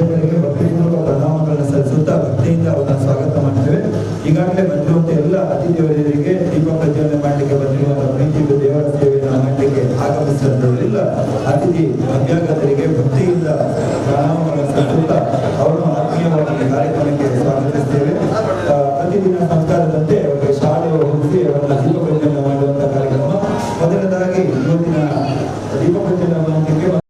ಪೂಜಕರಿಗೆ ಭಕ್ತಿಪೂರ್ವಕ ಪ್ರಣಾಮಗಳನ್ನು ಸಲ್ಲಿಸುತ್ತಾ ಭಕ್ತಿಯಿಂದ ಅವರನ್ನು ಸ್ವಾಗತ ಮಾಡ್ತೇವೆ. ಈಗಾಗಲೇ ಬಂದಿರುವಂಥ ಎಲ್ಲ ಅತಿಥಿಯವರಿಗೆ ದೀಪ ಪ್ರಜ್ವಲನೆ ಮಾಡಲಿಕ್ಕೆ ಬಂದಿರುವಂತಹ ಪ್ರೀತಿ ದೇವರ ಸೇವೆಯನ್ನು ಮಾಡಲಿಕ್ಕೆ ಆಗಮಿಸಿದಂಥ ಎಲ್ಲ ಅತಿಥಿ ಅಭ್ಯಾಗತರಿಗೆ ಭಕ್ತಿಯಿಂದ ಪ್ರಣಾಮಗಳನ್ನು ಸಲ್ಲಿಸುತ್ತಾ ಅವರನ್ನು ಆತ್ಮೀಯವಾಗಿ ಕಾರ್ಯಕ್ರಮಕ್ಕೆ ಸ್ವಾಗತಿಸ್ತೇವೆ. ಪ್ರತಿದಿನ ಸಂಸ್ಕಾರದಂತೆ ಅವರಿಗೆ ಶಾಲೆ ಹೊಂದಿ ಅವರನ್ನು ದೀಪ ಪ್ರಜ್ವಲನೆ ಮಾಡುವಂತಹ ಕಾರ್ಯಕ್ರಮ. ಮೊದಲನೇದಾಗಿ ಇವತ್ತಿನ ದೀಪ ಪ್ರಜ್ವಲನೆ ಮಾಡಲಿಕ್ಕೆ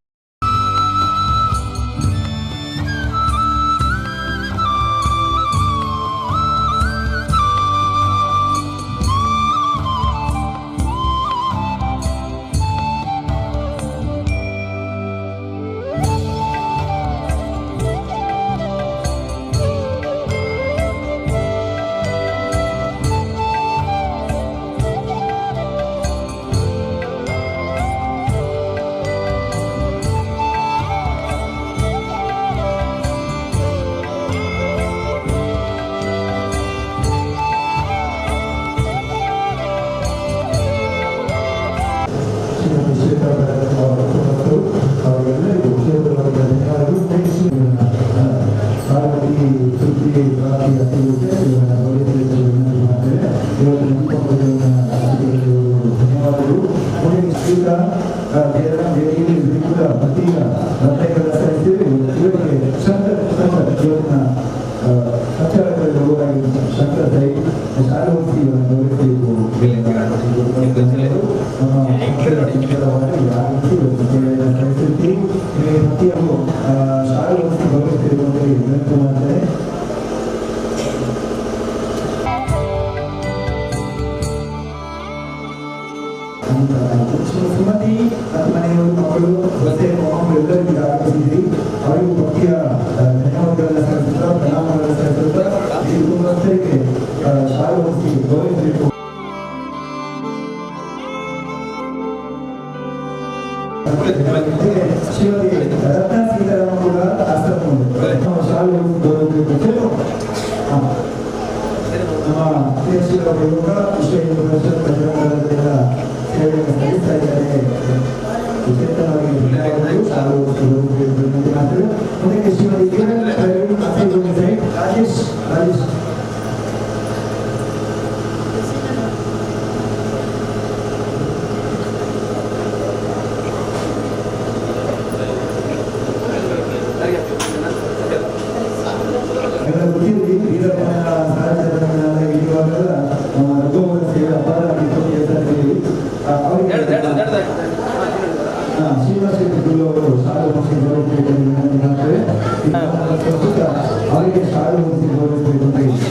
ಸುಮತಿ ಮನೆಯವರು ಮಕ್ಕಳು ಜೊತೆ ಮೊಮ್ಮಕ್ಕಳು ಎಲ್ಲರಿಗೂ ಆಗಮಿಸಿದ್ರಿ. ಅವರಿಗೂ ಭಕ್ತಿಯ ಧನ್ಯವಾದಗಳನ್ನು ಸಲ್ಲಿಸುತ್ತಾ ಪ್ರಣಾಮಗಳನ್ನು ಸಲ್ಲಿಸುತ್ತಾ ಈ ಕುಟುಂಬಸ್ಥರಿಗೆ ಶಾಲೆ ಹೊಂದಿ ಗೌರವಿಸಬೇಕು. ಶ್ರೀಮತಿ ರತ್ನ ಸೀತಾರಾಮ ಕೂಡ ಆಶ್ರಮ ಶಾಲೆ ಹೊಂದಿ ಗೌರವಿಸಬೇಕು. ನಮ್ಮ ದೇಶದ ಯೋಗ ವಿಶ್ವ ಹಿಂದೂ ಪರಿಷತ್ ಪ್ರಜಾಂಗಣದಿಂದ ಸೇವೆಯನ್ನು ಸಲ್ಲಿಸ್ತಾ ಇದ್ದಾರೆ. ವಿಶೇಷವಾಗಿ ಮುಂದಕ್ಕೆ ಶ್ರೀಮತಿ ರಾಜೇಶ್ ಅವರಿಗೆ ಶಾಲೆ ಹೊಂದಿ ಗೌರವಿಸಬೇಕು.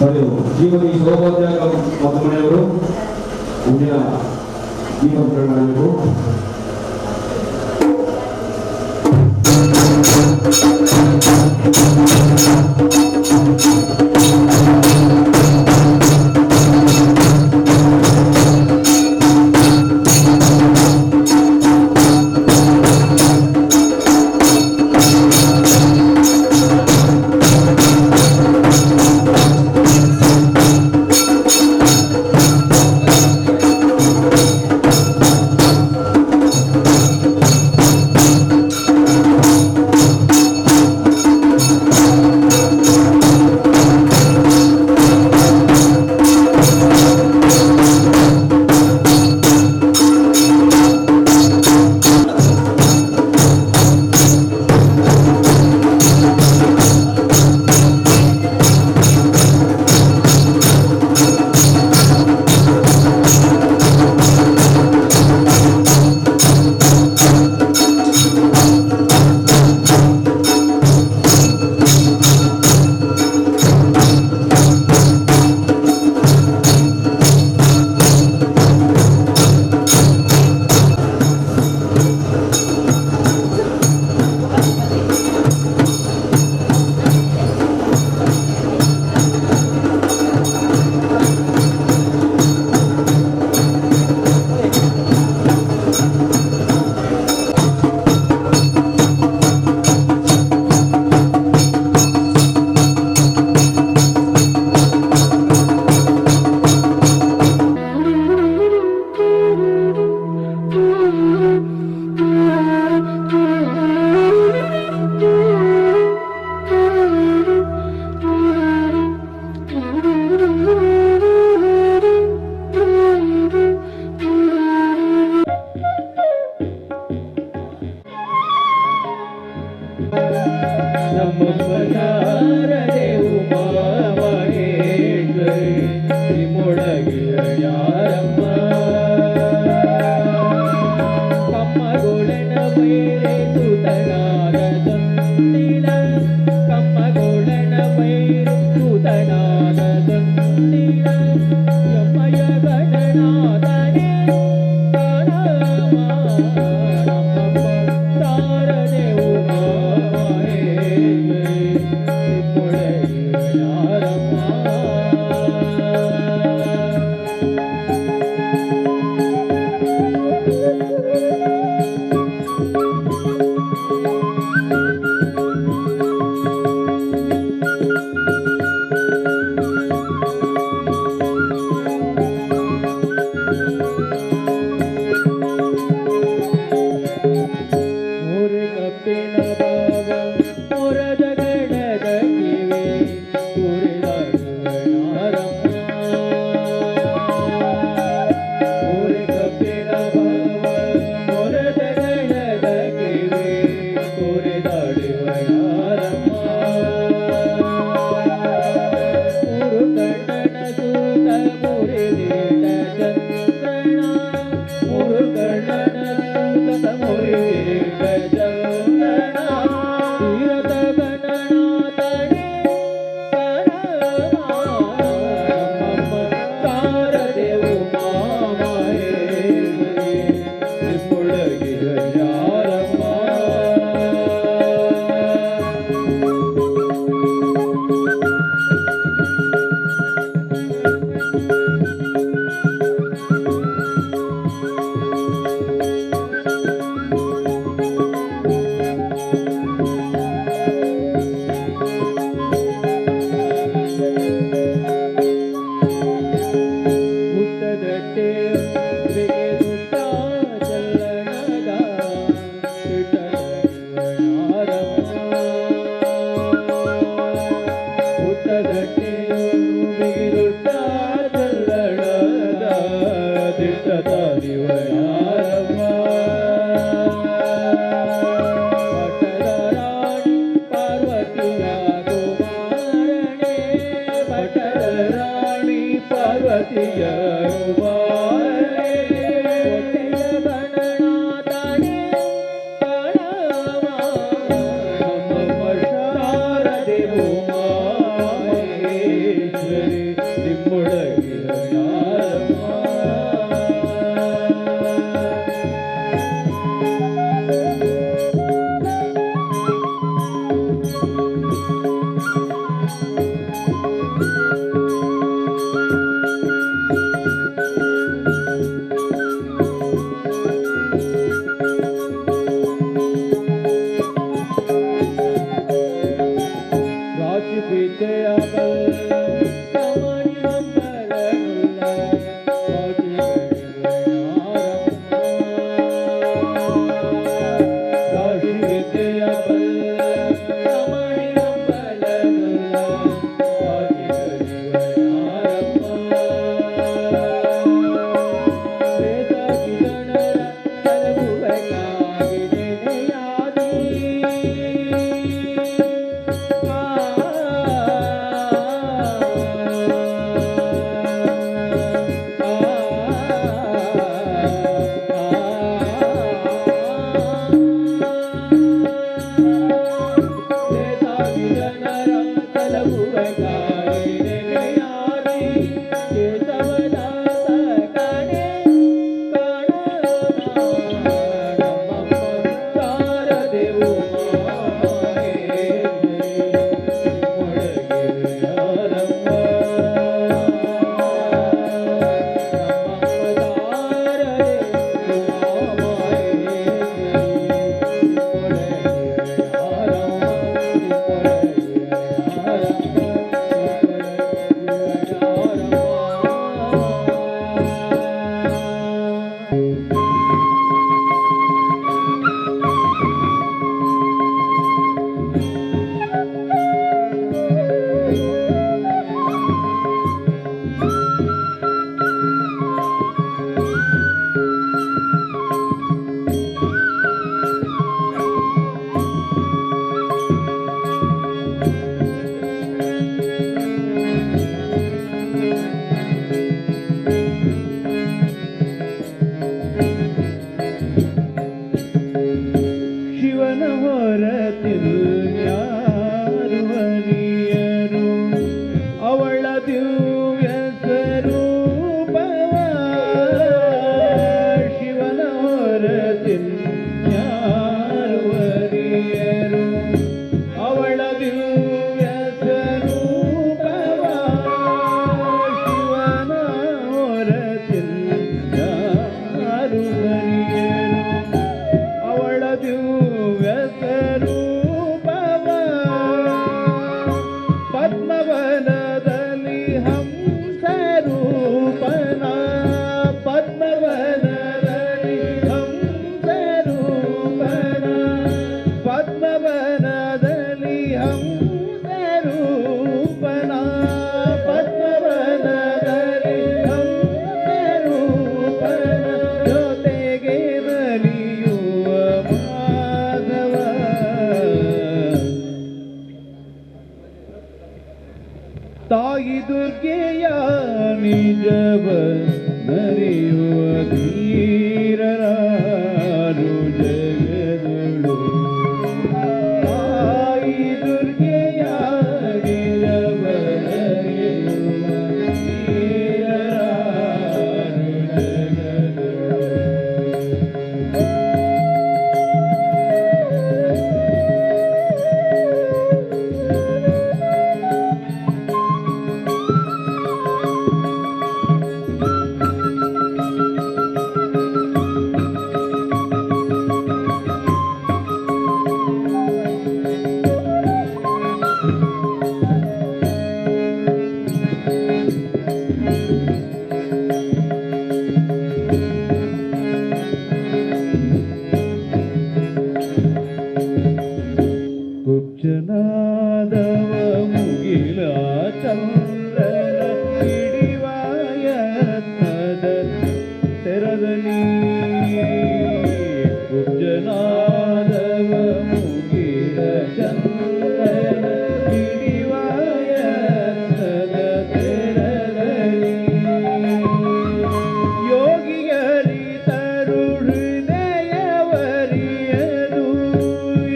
మరియు ಶ್ರೀಮತಿ ಸೌಭಾಗ್ಯ ಮತ್ತು ಮನೆಯವರು ಪುಣ್ಯ ದೀಪ ಮಾಡಬೇಕು. ಶಾರದೆ ಉಮಾಮಹೇಶ್ವರಿ ತಾಯಿ ದುರ್ಗೆಯ ನಿಜವ ನರಿಯುವ ಧೀರರಾರು ಜಗದಳು. ತಾಯಿ ದುರ್ಗೆಯ ನಿಜವ ನರಿಯುವ ಧೀರರಾರು ಜಗದಳು. ಕುಬ್ಜನಾದವ ಮುಗಿಲ ಚಂದ್ರನ ಹಿಡಿವಾಯತ್ನದ ತೆರದಲ್ಲಿ. ಕುಬ್ಜನಾದವ ಮುಗಿಲ ಚಂದ್ರನ ಹಿಡಿವಾಯತ್ನದ ತೆರದಲ್ಲಿ. ಯೋಗಿಯರಿ ತರುಹೃದಯವರಿಯರು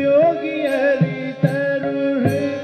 ಯೋಗಿಯರಿ ತರುಹೃದಯವರಿಯರು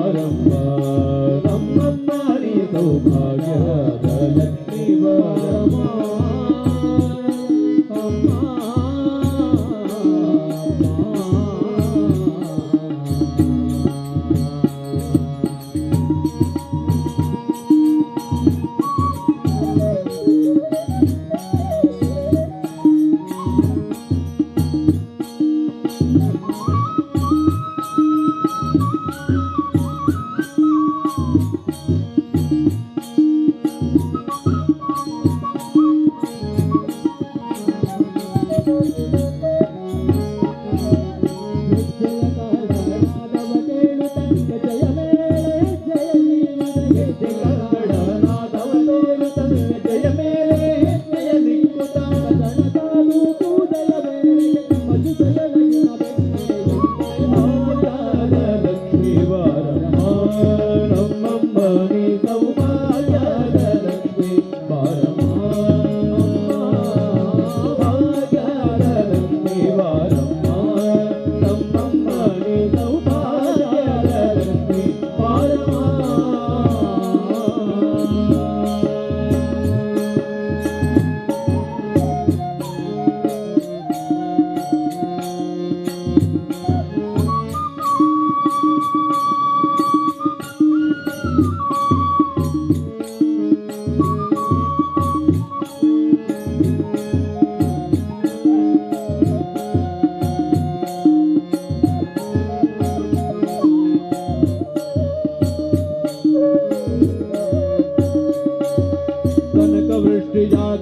ಬಾರಮ್ಮ ನಮ್ಮಮ್ಮ ನೀ ಸೌಭಾಗ್ಯದ ಲಕ್ಷ್ಮೀ ಬಾರಮ್ಮ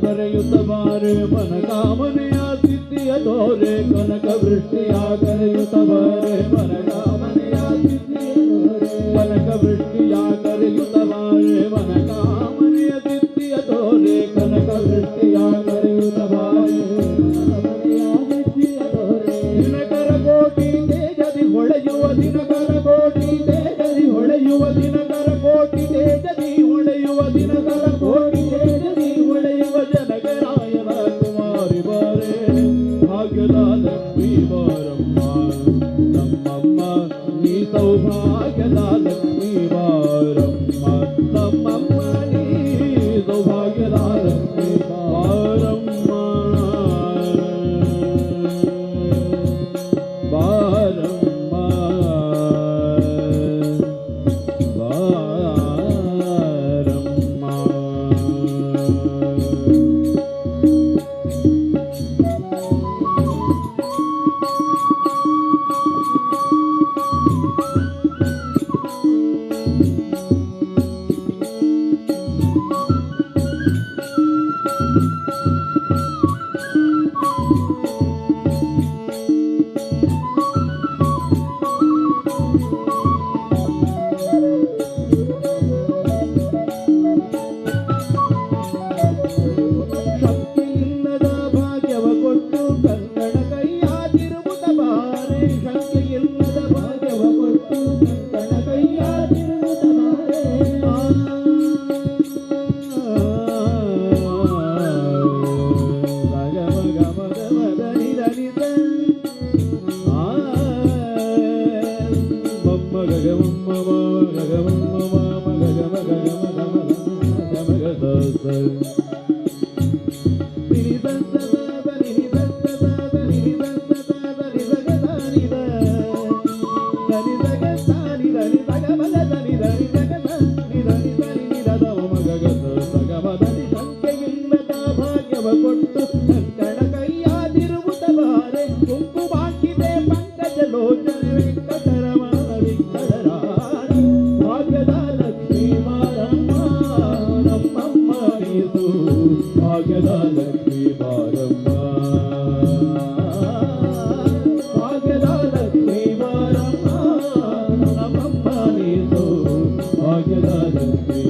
ಕರೆಯುತ್ತಬಾರೆ ಮನ ಕಾಮನೆಯ ಸಿದ್ಧಿಯ ತೋರೆ ಕನಕ ವೃಷ್ಟಿಯ ಕರೆಯುತ್ತಬಾರೆ ಮನ ಕಾಮನೆಯ ಸಿದ್ಧಿಯ ತೋರೆ ಕನಕ ವೃಷ್ಟಿಯ ಕರೆಯುತ್ತಬಾರೆ ಮನ ಕಾಮನೆಯ ಸಿದ್ಧಿಯ ತೋರೆ ಕನಕ ವೃಷ್ಟಿಯ ಕರೆಯುತ್ತಬಾರೆ ದಿನಕರ ಕೋಟಿ ತೇಜದಿ ಹೊಳೆಯುವ ದಿನಕರ ಕೋಟಿ ತೇಜದಿ ಹೊಳೆಯುವ ದಿನಕರ ಕೋಟಿ ತೇಜದಿ ಹೊಳೆಯುವ ದಿನಕರ ಕೋಟಿ ತೇಜದಿ ಹೊಳೆಯುವ ಜನಕರಾಯನ ಕುಮಾರಿ ಬಾರೆ ಭಾಗ್ಯದ ಲಕ್ಷ್ಮೀ ಬಾರಮ್ಮ ನಮ್ಮಮ್ಮ ನೀ ಸೌಭಾಗ್ಯದ ಲಕ್ಷ್ಮೀ ಬಾರಮ್ಮ ನಮ್ಮಮ್ಮ ನೀ ಸೌಭಾಗ್ಯದ ಲಕ್ಷ್ಮೀ ಬಾರಮ್ಮ ಬಾರಮ್ಮ ಕೊಟ್ಟು ಕಂಕಣ ಕೈಯಾದಿರುವುದವಾರೆ ಕುಂಕುಮಾಕಿದೆ ಪಂಕಜ ಲೋಚನ ವೆಂಕಟರಮಣ ವಿಠಲರಾಣಿ ಭಾಗ್ಯದ ಲಕ್ಷ್ಮೀ ಬಾರಮ್ಮ ನಮ್ಮಮ್ಮ ನೀತು ಭಾಗ್ಯದ ಲಕ್ಷ್ಮೀ ಬಾರಮ್ಮ ಭಾಗ್ಯದ ಲಕ್ಷ್ಮೀ ಬಾರಮ್ಮ ನಮ್ಮಮ್ಮ ನೀತು ಭಾಗ್ಯದ ಲಕ್ಷ್ಮೀ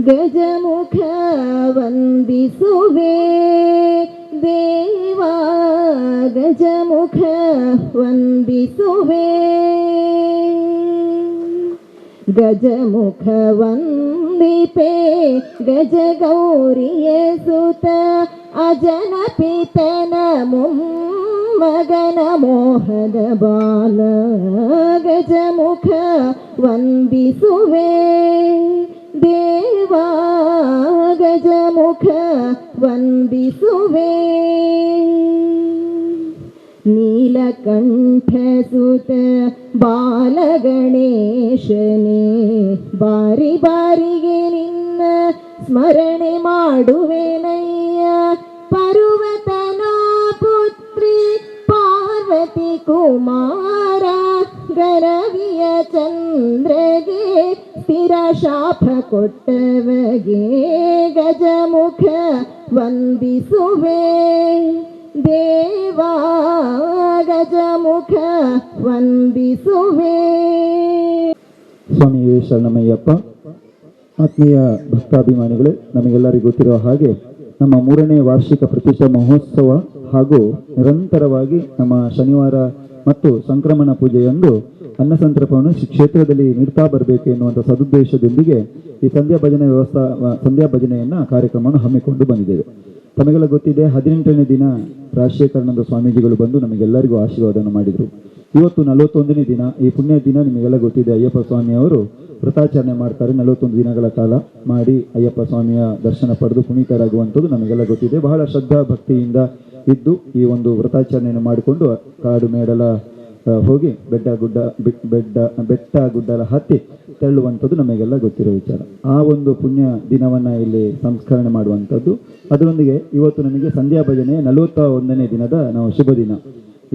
ಗಜಮುಖ ವಂದಿಸುವೆ ದೇವಾ ಗಜಮುಖ ವಂದಿಸುವೆ ಗಜಮುಖ ವಂದಿಪೆ ಗಜಗೌರಿಯ ಸುತ ಅಜನ ಪಿತನ ಮೊಮ್ಮಗನ ಮೋಹದ ಬಾಲ ಗಜಮುಖ ವಂದಿಸುವೆ ದೇವಾ ಗಜಮುಖ ವಂದಿಸುವೆ ನೀಲಕಂಠ ಸುತ ಬಾಲಗಣೇಶನೇ ಬಾರಿ ಬಾರಿಗೆ ನಿನ್ನ ಸ್ಮರಣೆ ಮಾಡುವೆನಯ್ಯ ಪರ್ವತನ ಪುತ್ರಿ ಪಾರ್ವತಿ ಕುಮಾರ ಗರವಿಯ ಚಂದ್ರಗೆ ಸ್ಥಿರ ಶಾಪ ಕೊಟ್ಟವಗೆ ಗಜಮುಖ ವಂದಿಸುವೆ ದೇವಾ ಗಜಮುಖ ವಂದಿಸುವೆ. ಸ್ವಾಮಿಯೇ ಶರಣಮಯ್ಯಪ್ಪ. ಆತ್ಮೀಯ ಭಕ್ತಾಭಿಮಾನಿಗಳೇ, ನಮಗೆಲ್ಲರಿಗೂ ಗೊತ್ತಿರುವ ಹಾಗೆ ನಮ್ಮ 3ನೇ ವಾರ್ಷಿಕ ಪ್ರತಿಷ್ಠಾ ಮಹೋತ್ಸವ ಹಾಗೂ ನಿರಂತರವಾಗಿ ನಮ್ಮ ಶನಿವಾರ ಮತ್ತು ಸಂಕ್ರಮಣ ಪೂಜೆಯಂದು ಅನ್ನಸಂತರ್ಪಣವನ್ನು ಕ್ಷೇತ್ರದಲ್ಲಿ ನೀಡ್ತಾ ಬರಬೇಕು ಎನ್ನುವಂಥ ಸದುದ್ದೇಶದೊಂದಿಗೆ ಈ ಸಂಧ್ಯಾ ಭಜನೆಯನ್ನು ಕಾರ್ಯಕ್ರಮವನ್ನು ಹಮ್ಮಿಕೊಂಡು ಬಂದಿದ್ದೇವೆ. ತಮಗೆಲ್ಲ ಗೊತ್ತಿದೆ, 18ನೇ ದಿನ ರಾಜಶೇಖರಾನಂದ ಸ್ವಾಮೀಜಿಗಳು ಬಂದು ನಮಗೆಲ್ಲರಿಗೂ ಆಶೀರ್ವಾದವನ್ನು ಮಾಡಿದರು. ಇವತ್ತು 41ನೇ ದಿನ, ಈ ಪುಣ್ಯ ದಿನ ನಿಮಗೆಲ್ಲ ಗೊತ್ತಿದೆ. ಅಯ್ಯಪ್ಪ ಸ್ವಾಮಿಯವರು ವ್ರತಾಚರಣೆ ಮಾಡ್ತಾರೆ. 41 ದಿನಗಳ ಕಾಲ ಮಾಡಿ ಅಯ್ಯಪ್ಪ ಸ್ವಾಮಿಯ ದರ್ಶನ ಪಡೆದು ಪುನೀತರಾಗುವಂಥದ್ದು ನಮಗೆಲ್ಲ ಗೊತ್ತಿದೆ. ಬಹಳ ಶ್ರದ್ಧಾ ಭಕ್ತಿಯಿಂದ ಇದ್ದು ಈ ಒಂದು ವ್ರತಾಚರಣೆಯನ್ನು ಮಾಡಿಕೊಂಡು ಕಾಡು ಮೇಡಲ ಹೋಗಿ ಬೆಟ್ಟ ಗುಡ್ಡಲ ಹತ್ತಿ ತೆರಳುವಂಥದ್ದು ನಮಗೆಲ್ಲ ಗೊತ್ತಿರೋ ವಿಚಾರ. ಆ ಒಂದು ಪುಣ್ಯ ದಿನವನ್ನು ಇಲ್ಲಿ ಸಂಸ್ಕರಣೆ ಮಾಡುವಂಥದ್ದು. ಅದರೊಂದಿಗೆ ಇವತ್ತು ನಮಗೆ ಸಂಧ್ಯಾ ಭಜನೆ 41ನೇ ದಿನದ ನಾವು ಶುಭ ದಿನ.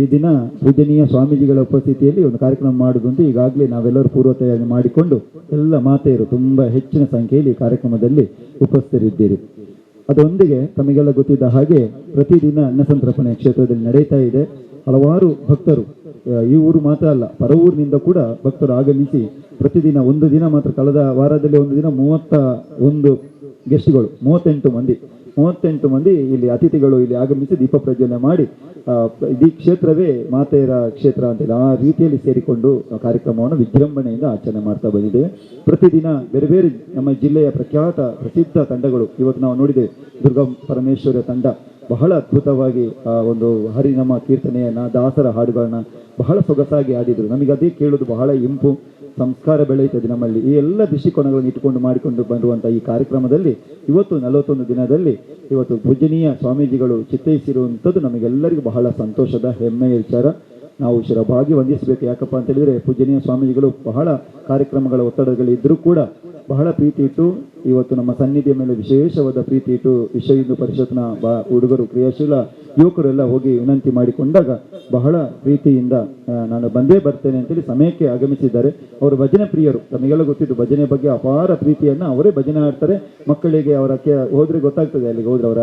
ಈ ದಿನ ಪೂಜನೀಯ ಸ್ವಾಮೀಜಿಗಳ ಉಪಸ್ಥಿತಿಯಲ್ಲಿ ಒಂದು ಕಾರ್ಯಕ್ರಮ ಮಾಡುವುದು ಅಂತ ಈಗಾಗಲೇ ನಾವೆಲ್ಲರೂ ಪೂರ್ವ ತಯಾರಿ ಮಾಡಿಕೊಂಡು ಎಲ್ಲ ಮಾತೆಯರು ತುಂಬ ಹೆಚ್ಚಿನ ಸಂಖ್ಯೆಯಲ್ಲಿ ಈ ಕಾರ್ಯಕ್ರಮದಲ್ಲಿ ಉಪಸ್ಥಿತರಿದ್ದೀರಿ. ಅದರೊಂದಿಗೆ ತಮಗೆಲ್ಲ ಗೊತ್ತಿದ್ದ ಹಾಗೆ ಪ್ರತಿದಿನ ಅನ್ನಸಂತರ್ಪಣೆ ಕ್ಷೇತ್ರದಲ್ಲಿ ನಡೀತಾ ಇದೆ. ಹಲವಾರು ಭಕ್ತರು ಈ ಊರು ಮಾತ್ರ ಅಲ್ಲ, ಪರ ಊರಿನಿಂದ ಕೂಡ ಭಕ್ತರು ಆಗಮಿಸಿ ಪ್ರತಿದಿನ ಒಂದು ದಿನ ಮಾತ್ರ, ಕಳೆದ ವಾರದಲ್ಲಿ ಒಂದು ದಿನ 31 ಗೆಸ್ಟ್ಗಳು, 38 ಮಂದಿ ಇಲ್ಲಿ ಅತಿಥಿಗಳು ಇಲ್ಲಿ ಆಗಮಿಸಿ ದೀಪ ಪ್ರಜ್ವಲನೆ ಮಾಡಿ ಇಡೀ ಕ್ಷೇತ್ರವೇ ಮಾತೆಯರ ಕ್ಷೇತ್ರ ಅಂತೇಳಿ ಆ ರೀತಿಯಲ್ಲಿ ಸೇರಿಕೊಂಡು ಕಾರ್ಯಕ್ರಮವನ್ನು ವಿಜೃಂಭಣೆಯಿಂದ ಆಚರಣೆ ಮಾಡ್ತಾ ಬಂದಿದ್ದೇವೆ. ಪ್ರತಿದಿನ ಬೇರೆ ಬೇರೆ ನಮ್ಮ ಜಿಲ್ಲೆಯ ಪ್ರಸಿದ್ಧ ತಂಡಗಳು, ಇವತ್ತು ನಾವು ನೋಡಿದ್ದೇವೆ ದುರ್ಗಾ ಪರಮೇಶ್ವರ ತಂಡ ಬಹಳ ಅದ್ಭುತವಾಗಿ ಒಂದು ಹರಿನಾಮ ಕೀರ್ತನೆಯನ್ನ, ದಾಸರ ಹಾಡುಗಳನ್ನ ಬಹಳ ಸೊಗಸಾಗಿ ಆಡಿದರು. ನಮಗೆ ಅದೇ ಕೇಳೋದು ಬಹಳ ಇಂಪು, ಸಂಸ್ಕಾರ ಬೆಳೆಯುತ್ತದೆ ನಮ್ಮಲ್ಲಿ. ಈ ಎಲ್ಲ ದೃಷ್ಟಿಕೋನಗಳನ್ನು ಇಟ್ಟುಕೊಂಡು ಮಾಡಿಕೊಂಡು ಬಂದಿರುವಂಥ ಈ ಕಾರ್ಯಕ್ರಮದಲ್ಲಿ ಇವತ್ತು 41 ದಿನದಲ್ಲಿ ಇವತ್ತು ಪೂಜನೀಯ ಸ್ವಾಮೀಜಿಗಳು ಚಿತ್ತೈಸಿರುವಂಥದ್ದು ನಮಗೆಲ್ಲರಿಗೂ ಬಹಳ ಸಂತೋಷದ ಹೆಮ್ಮೆಯ ವಿಚಾರ. ನಾವು ಶಿರಭಾಗಿ ವಂದಿಸಬೇಕು. ಯಾಕಪ್ಪ ಅಂತ ಹೇಳಿದರೆ ಪೂಜನೀಯ ಸ್ವಾಮೀಜಿಗಳು ಬಹಳ ಕಾರ್ಯಕ್ರಮಗಳ ಒತ್ತಡಗಳಿದ್ದರೂ ಕೂಡ ಬಹಳ ಪ್ರೀತಿ ಇಟ್ಟು ಇವತ್ತು ನಮ್ಮ ಸನ್ನಿಧಿಯ ಮೇಲೆ ವಿಶೇಷವಾದ ಪ್ರೀತಿ ಇಟ್ಟು ವಿಶ್ವ ಹಿಂದೂ ಪರಿಷತ್ನ ಹುಡುಗರು, ಕ್ರಿಯಾಶೀಲ ಯುವಕರೆಲ್ಲ ಹೋಗಿ ವಿನಂತಿ ಮಾಡಿಕೊಂಡಾಗ ಬಹಳ ಪ್ರೀತಿಯಿಂದ ನಾನು ಬಂದೇ ಬರ್ತೇನೆ ಅಂತೇಳಿ ಸಮಯಕ್ಕೆ ಆಗಮಿಸಿದ್ದಾರೆ. ಅವರು ಭಜನೆ ಪ್ರಿಯರು. ತಮಗೆಲ್ಲ ಗೊತ್ತಿದ್ದು ಭಜನೆ ಬಗ್ಗೆ ಅಪಾರ ಪ್ರೀತಿಯನ್ನು ಅವರೇ ಭಜನೆ ಆಡ್ತಾರೆ. ಮಕ್ಕಳಿಗೆ ಹೋದ್ರೆ ಗೊತ್ತಾಗ್ತದೆ, ಅಲ್ಲಿಗೆ ಹೋದ್ರೆ ಅವರ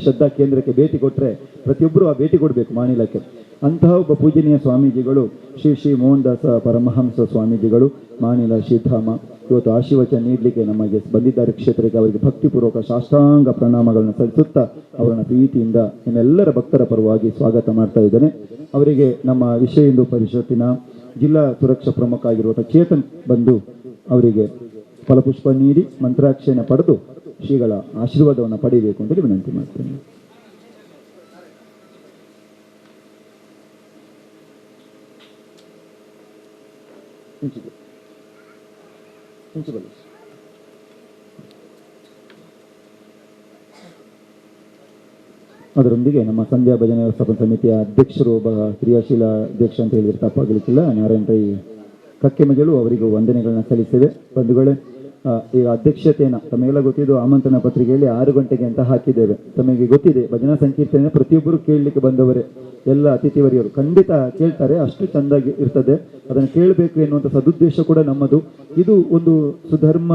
ಶ್ರದ್ಧಾ ಕೇಂದ್ರಕ್ಕೆ ಭೇಟಿ ಕೊಟ್ಟರೆ ಪ್ರತಿಯೊಬ್ಬರು ಆ ಭೇಟಿ ಕೊಡಬೇಕು ಮಾನಿಲಕ್ಕೆ. ಅಂತಹ ಒಬ್ಬ ಪೂಜನೀಯ ಸ್ವಾಮೀಜಿಗಳು ಶ್ರೀ ಮೋಹನ್ ದಾಸ ಪರಮಹಂಸ ಸ್ವಾಮೀಜಿಗಳು ಮಾನಿಲ ಶ್ರೀಧಾಮ ಇವತ್ತು ಆಶೀರ್ವಚನ ನೀಡಲಿಕ್ಕೆ ನಮಗೆ ಬಂದಿದ್ದಾರೆ ಕ್ಷೇತ್ರಕ್ಕೆ. ಅವರಿಗೆ ಭಕ್ತಿಪೂರ್ವಕ ಸಾಷ್ಟಾಂಗ ಪ್ರಣಾಮಗಳನ್ನು ಸಲ್ಲಿಸುತ್ತಾ ಅವರನ್ನು ಪ್ರೀತಿಯಿಂದ ನಿಮ್ಮೆಲ್ಲರ ಭಕ್ತರ ಪರವಾಗಿ ಸ್ವಾಗತ ಮಾಡ್ತಾ ಇದ್ದೇನೆ. ಅವರಿಗೆ ನಮ್ಮ ವಿಶ್ವ ಹಿಂದೂ ಪರಿಷತ್ತಿನ ಜಿಲ್ಲಾ ಸುರಕ್ಷಾ ಪ್ರಮುಖ ಆಗಿರುವಂಥ ಚೇತನ್ ಬಂದು ಅವರಿಗೆ ಫಲಪುಷ್ಪ ನೀಡಿ ಮಂತ್ರಾಕ್ಷಣೆ ಪಡೆದು ಶ್ರೀಗಳ ಆಶೀರ್ವಾದವನ್ನು ಪಡೆಯಬೇಕು ಅಂತೇಳಿ ವಿನಂತಿ ಮಾಡ್ತೇನೆ. ಅದರೊಂದಿಗೆ ನಮ್ಮ ಸಂಧ್ಯಾ ಭಜನೆ ವ್ಯವಸ್ಥಾಪನಾ ಸಮಿತಿಯ ಅಧ್ಯಕ್ಷರು, ಒಬ್ಬ ಕ್ರಿಯಾಶೀಲ ಅಧ್ಯಕ್ಷ ಅಂತ ಹೇಳಿದ್ರೆ ತಪ್ಪಾಗಲಿಕ್ಕಿಲ್ಲ, ನಾರಾಯಣ ರೈ ಕಕ್ಕೆಮಗಳು, ಅವರಿಗೂ ವಂದನೆಗಳನ್ನ ಸಲ್ಲಿಸಿವೆ. ಬಂಧುಗಳೇ, ಈ ಅಧ್ಯಕ್ಷತೆಯನ್ನು ತಮಗೆಲ್ಲ ಗೊತ್ತಿದ್ದು ಆಮಂತ್ರಣ ಪತ್ರಿಕೆಯಲ್ಲಿ 6 ಗಂಟೆಗೆ ಅಂತ ಹಾಕಿದ್ದೇವೆ. ತಮಗೆ ಗೊತ್ತಿದೆ ಭಜನಾ ಸಂಕೀರ್ತನೆ ಪ್ರತಿಯೊಬ್ಬರು ಕೇಳಲಿಕ್ಕೆ ಬಂದವರೇ, ಎಲ್ಲ ಅತಿಥಿವರಿಯರು ಖಂಡಿತ ಕೇಳ್ತಾರೆ, ಅಷ್ಟು ಚೆಂದಾಗಿ ಇರ್ತದೆ. ಅದನ್ನು ಕೇಳಬೇಕು ಎನ್ನುವಂಥ ಸದುದ್ದೇಶ ಕೂಡ ನಮ್ಮದು. ಇದು ಒಂದು ಸುಧರ್ಮ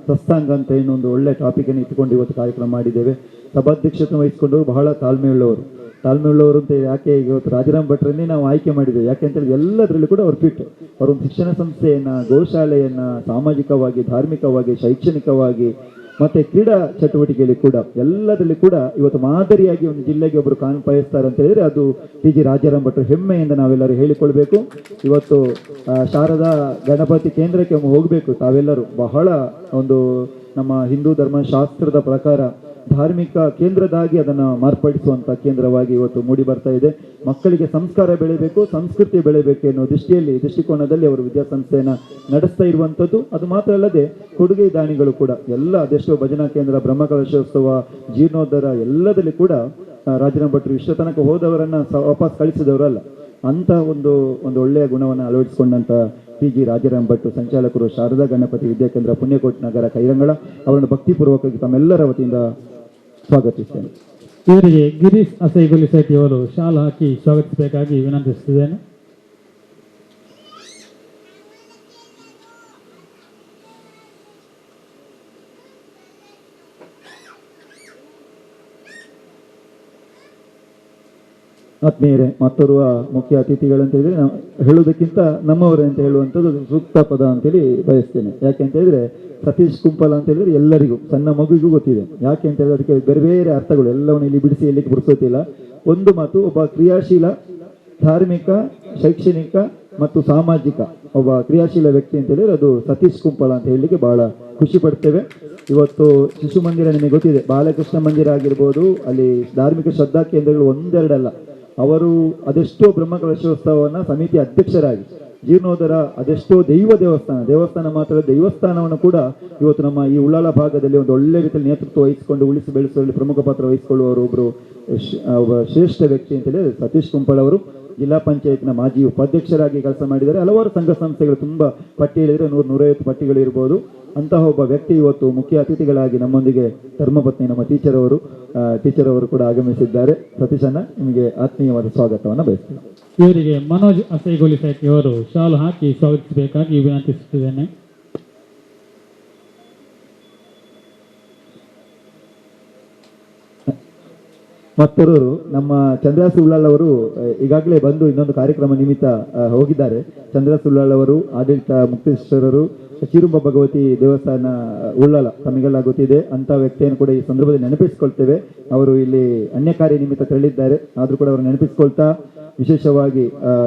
ಸತ್ಸಂಗ ಅಂತ ಒಂದು ಒಳ್ಳೆ ಟಾಪಿಕನ್ನು ಇಟ್ಟುಕೊಂಡು ಇವತ್ತು ಕಾರ್ಯಕ್ರಮ ಮಾಡಿದ್ದೇವೆ. ಸಭಾಧ್ಯಕ್ಷತೆ ವಹಿಸಿಕೊಂಡು ಬಹಳ ತಾಳ್ಮೆಯುಳ್ಳವರು ಅಂತ ಯಾಕೆ ಇವತ್ತು ರಾಜಾರಾಮ್ ಭಟ್ರನ್ನೇ ನಾವು ಆಯ್ಕೆ ಮಾಡಿದ್ದೇವೆ. ಯಾಕೆಂತೇಳಿ ಎಲ್ಲದರಲ್ಲೂ ಕೂಡ ಅವ್ರು ಫಿಟ್. ಅವರೊಂದು ಶಿಕ್ಷಣ ಸಂಸ್ಥೆಯನ್ನು, ಗೋಶಾಲೆಯನ್ನು ಸಾಮಾಜಿಕವಾಗಿ, ಧಾರ್ಮಿಕವಾಗಿ, ಶೈಕ್ಷಣಿಕವಾಗಿ ಮತ್ತೆ ಕ್ರೀಡಾ ಚಟುವಟಿಕೆಯಲ್ಲಿ ಕೂಡ ಎಲ್ಲದರಲ್ಲಿ ಕೂಡ ಇವತ್ತು ಮಾದರಿಯಾಗಿ ಒಂದು ಜಿಲ್ಲೆಗೆ ಒಬ್ಬರು ಕಾಣ್ಪಾಯಿಸ್ತಾರೆ ಅಂತ ಹೇಳಿದ್ರೆ ಅದು ಟಿ ಜಿ ರಾಜಾರಾಮ್ ಭಟ್ರು. ಹೆಮ್ಮೆಯಿಂದ ನಾವೆಲ್ಲರೂ ಹೇಳಿಕೊಳ್ಬೇಕು. ಇವತ್ತು ಶಾರದಾ ಗಣಪತಿ ಕೇಂದ್ರಕ್ಕೆ ಹೋಗಬೇಕು ತಾವೆಲ್ಲರೂ. ಬಹಳ ಒಂದು ನಮ್ಮ ಹಿಂದೂ ಧರ್ಮಶಾಸ್ತ್ರದ ಪ್ರಕಾರ ಧಾರ್ಮಿಕ ಕೇಂದ್ರದಾಗಿ ಅದನ್ನು ಮಾರ್ಪಡಿಸುವಂಥ ಕೇಂದ್ರವಾಗಿ ಇವತ್ತು ಮೂಡಿ ಬರ್ತಾ ಇದೆ. ಮಕ್ಕಳಿಗೆ ಸಂಸ್ಕಾರ ಬೆಳೆಯಬೇಕು, ಸಂಸ್ಕೃತಿ ಬೆಳೆಯಬೇಕು ಎನ್ನುವ ದೃಷ್ಟಿಕೋನದಲ್ಲಿ ಅವರು ವಿದ್ಯಾಸಂಸ್ಥೆಯನ್ನು ನಡೆಸ್ತಾ ಇರುವಂಥದ್ದು. ಅದು ಮಾತ್ರ ಅಲ್ಲದೆ ಕೊಡುಗೆ ದಾನಿಗಳು ಕೂಡ ಎಲ್ಲ ಅದೆಷ್ಟೋ ಭಜನಾ ಕೇಂದ್ರ, ಬ್ರಹ್ಮಕಲಶೋತ್ಸವ, ಜೀರ್ಣೋದ್ಧಾರ ಎಲ್ಲದಲ್ಲಿ ಕೂಡ ರಾಜಾರಾಮ್ ಭಟ್ರು ಇಷ್ಟ ತನಕ ಹೋದವರನ್ನ ವಾಪಸ್ ಕಳಿಸಿದವರಲ್ಲ. ಅಂತ ಒಂದು ಒಳ್ಳೆಯ ಗುಣವನ್ನು ಅಳವಡಿಸಿಕೊಂಡಂತ ಟಿ ಜಿ ರಾಜಾರಾಮ್ ಭಟ್ರು ಸಂಚಾಲಕರು, ಶಾರದಾ ಗಣಪತಿ ವಿದ್ಯಾಕೇಂದ್ರ, ಪುಣ್ಯಕೋಟಿ ನಗರ, ಕೈರಂಗಳ, ಅವರನ್ನು ಭಕ್ತಿಪೂರ್ವಕವಾಗಿ ತಮ್ಮೆಲ್ಲರ ವತಿಯಿಂದ ಸ್ವಾಗತಿಸ್ತೇನೆ. ಇವರಿಗೆ ಗಿರೀಶ್ ಅಸೈಗುಲಿ ಶೆಟ್ಟಿ ಅವರು ಶಾಲು ಹಾಕಿ ಸ್ವಾಗತಿಸಬೇಕಾಗಿ ವಿನಂತಿಸುತ್ತಿದ್ದೇನೆ. ಆತ್ಮೀಯರೇ, ಮತ್ತೋರ್ವ ಮುಖ್ಯ ಅತಿಥಿಗಳಂತ ಹೇಳಿದ್ರೆ ನಾವು ಹೇಳುವುದಕ್ಕಿಂತ ನಮ್ಮವರೇ ಅಂತ ಹೇಳುವಂಥದ್ದು ಸೂಕ್ತ ಪದ ಅಂತೇಳಿ ಬಯಸ್ತೇನೆ. ಯಾಕೆ ಅಂತ ಹೇಳಿದ್ರೆ ಸತೀಶ್ ಕುಂಪಲ ಅಂತ ಹೇಳಿದ್ರೆ ಎಲ್ಲರಿಗೂ, ಸಣ್ಣ ಮಗುವಿಗೂ ಗೊತ್ತಿದೆ. ಯಾಕೆ ಅಂತ ಹೇಳಿದ್ರೆ ಅದಕ್ಕೆ ಬೇರೆ ಬೇರೆ ಅರ್ಥಗಳು ಎಲ್ಲವನ್ನು ಇಲ್ಲಿ ಬಿಡಿಸಿ ಎಲ್ಲಿಗೆ ಬಿಡಿಸೋತಿಲ್ಲ. ಒಂದು ಮಾತು, ಒಬ್ಬ ಕ್ರಿಯಾಶೀಲ ಧಾರ್ಮಿಕ, ಶೈಕ್ಷಣಿಕ ಮತ್ತು ಸಾಮಾಜಿಕ ಒಬ್ಬ ಕ್ರಿಯಾಶೀಲ ವ್ಯಕ್ತಿ ಅಂತ ಹೇಳಿದ್ರೆ ಅದು ಸತೀಶ್ ಕುಂಪಲ ಅಂತ ಹೇಳಲಿಕ್ಕೆ ಬಹಳ ಖುಷಿ ಪಡ್ತೇವೆ. ಇವತ್ತು ಶಿಶು ಮಂದಿರ ನಿಮಗೆ ಗೊತ್ತಿದೆ, ಬಾಲಕೃಷ್ಣ ಮಂದಿರ ಆಗಿರ್ಬೋದು, ಅಲ್ಲಿ ಧಾರ್ಮಿಕ ಶ್ರದ್ಧಾ ಕೇಂದ್ರಗಳು ಒಂದೆರಡಲ್ಲ. ಅವರು ಅದೆಷ್ಟೋ ಬ್ರಹ್ಮಕಲಶೋತ್ಸವವನ್ನು ಸಮಿತಿ ಅಧ್ಯಕ್ಷರಾಗಿ, ಜೀರ್ಣೋದ್ಧಾರ ಅದೆಷ್ಟೋ ದೇವಸ್ಥಾನ ಮಾತ್ರ ದೇವಸ್ಥಾನವನ್ನು ಕೂಡ ಇವತ್ತು ನಮ್ಮ ಈ ಉಳ್ಳಾಲ ಭಾಗದಲ್ಲಿ ಒಂದು ಒಳ್ಳೆ ರೀತಿಯಲ್ಲಿ ನೇತೃತ್ವ ವಹಿಸಿಕೊಂಡು ಉಳಿಸಿ ಬೆಳೆಸುವಲ್ಲಿ ಪ್ರಮುಖ ಪಾತ್ರ ವಹಿಸಿಕೊಳ್ಳುವವರು ಒಬ್ಬರು ಒಬ್ಬ ಶ್ರೇಷ್ಠ ವ್ಯಕ್ತಿ ಅಂತೇಳಿ ಸತೀಶ್ ಕುಂಪಳ ಅವರು. ಜಿಲ್ಲಾ ಪಂಚಾಯತ್ನ ಮಾಜಿ ಉಪಾಧ್ಯಕ್ಷರಾಗಿ ಕೆಲಸ ಮಾಡಿದ್ದಾರೆ. ಹಲವಾರು ಸಂಘ ಸಂಸ್ಥೆಗಳು ತುಂಬ ಪಟ್ಟಿ ಹೇಳಿದರೆ 100-150 ಪಟ್ಟಿಗಳು ಇರ್ಬೋದು. ಅಂತಹ ಒಬ್ಬ ವ್ಯಕ್ತಿ ಇವತ್ತು ಮುಖ್ಯ ಅತಿಥಿಗಳಾಗಿ ನಮ್ಮೊಂದಿಗೆ ಧರ್ಮಪತ್ನಿ ನಮ್ಮ ಟೀಚರ್ ಅವರು ಕೂಡ ಆಗಮಿಸಿದ್ದಾರೆ. ಸತೀಶಣ್ಣ, ನಿಮಗೆ ಆತ್ಮೀಯವಾದ ಸ್ವಾಗತವನ್ನು ಬಯಸ್ತೇನೆ. ಇವರಿಗೆ ಮನೋಜ್ ಅಸೈಗುಲಿ ಶೆಟ್ಟಿ ಅವರು ಶಾಲು ಹಾಕಿ ಸ್ವಾಗತಿಸಬೇಕಾಗಿ ವಿನಂತಿಸುತ್ತಿದ್ದೇನೆ. ಮತ್ತೊರು ನಮ್ಮ ಚಂದ್ರಾಸ್ ಉಳ್ಳಾಲ್ ಅವರು ಈಗಾಗಲೇ ಬಂದು ಇನ್ನೊಂದು ಕಾರ್ಯಕ್ರಮ ನಿಮಿತ್ತ ಹೋಗಿದ್ದಾರೆ. ಚಂದ್ರಾಸ್ ಉಳ್ಳಾಲ್ ಅವರು, ಆಡಳಿತ ಮುಕ್ತೇಶ್ವರರು, ಚಿರುಂಬ ಭಗವತಿ ದೇವಸ್ಥಾನ ಉಳ್ಳಾಲ ತಮಗೆಲ್ಲ ಗೊತ್ತಿದೆ. ಅಂತ ವ್ಯಕ್ತಿಯನ್ನು ಕೂಡ ಈ ಸಂದರ್ಭದಲ್ಲಿ ನೆನಪಿಸಿಕೊಳ್ತೇವೆ. ಅವರು ಇಲ್ಲಿ ಅನ್ಯ ಕಾರ್ಯ ನಿಮಿತ್ತ ತೆರಳಿದ್ದಾರೆ, ಆದರೂ ಕೂಡ ಅವರು ನೆನಪಿಸಿಕೊಳ್ತಾ ವಿಶೇಷವಾಗಿ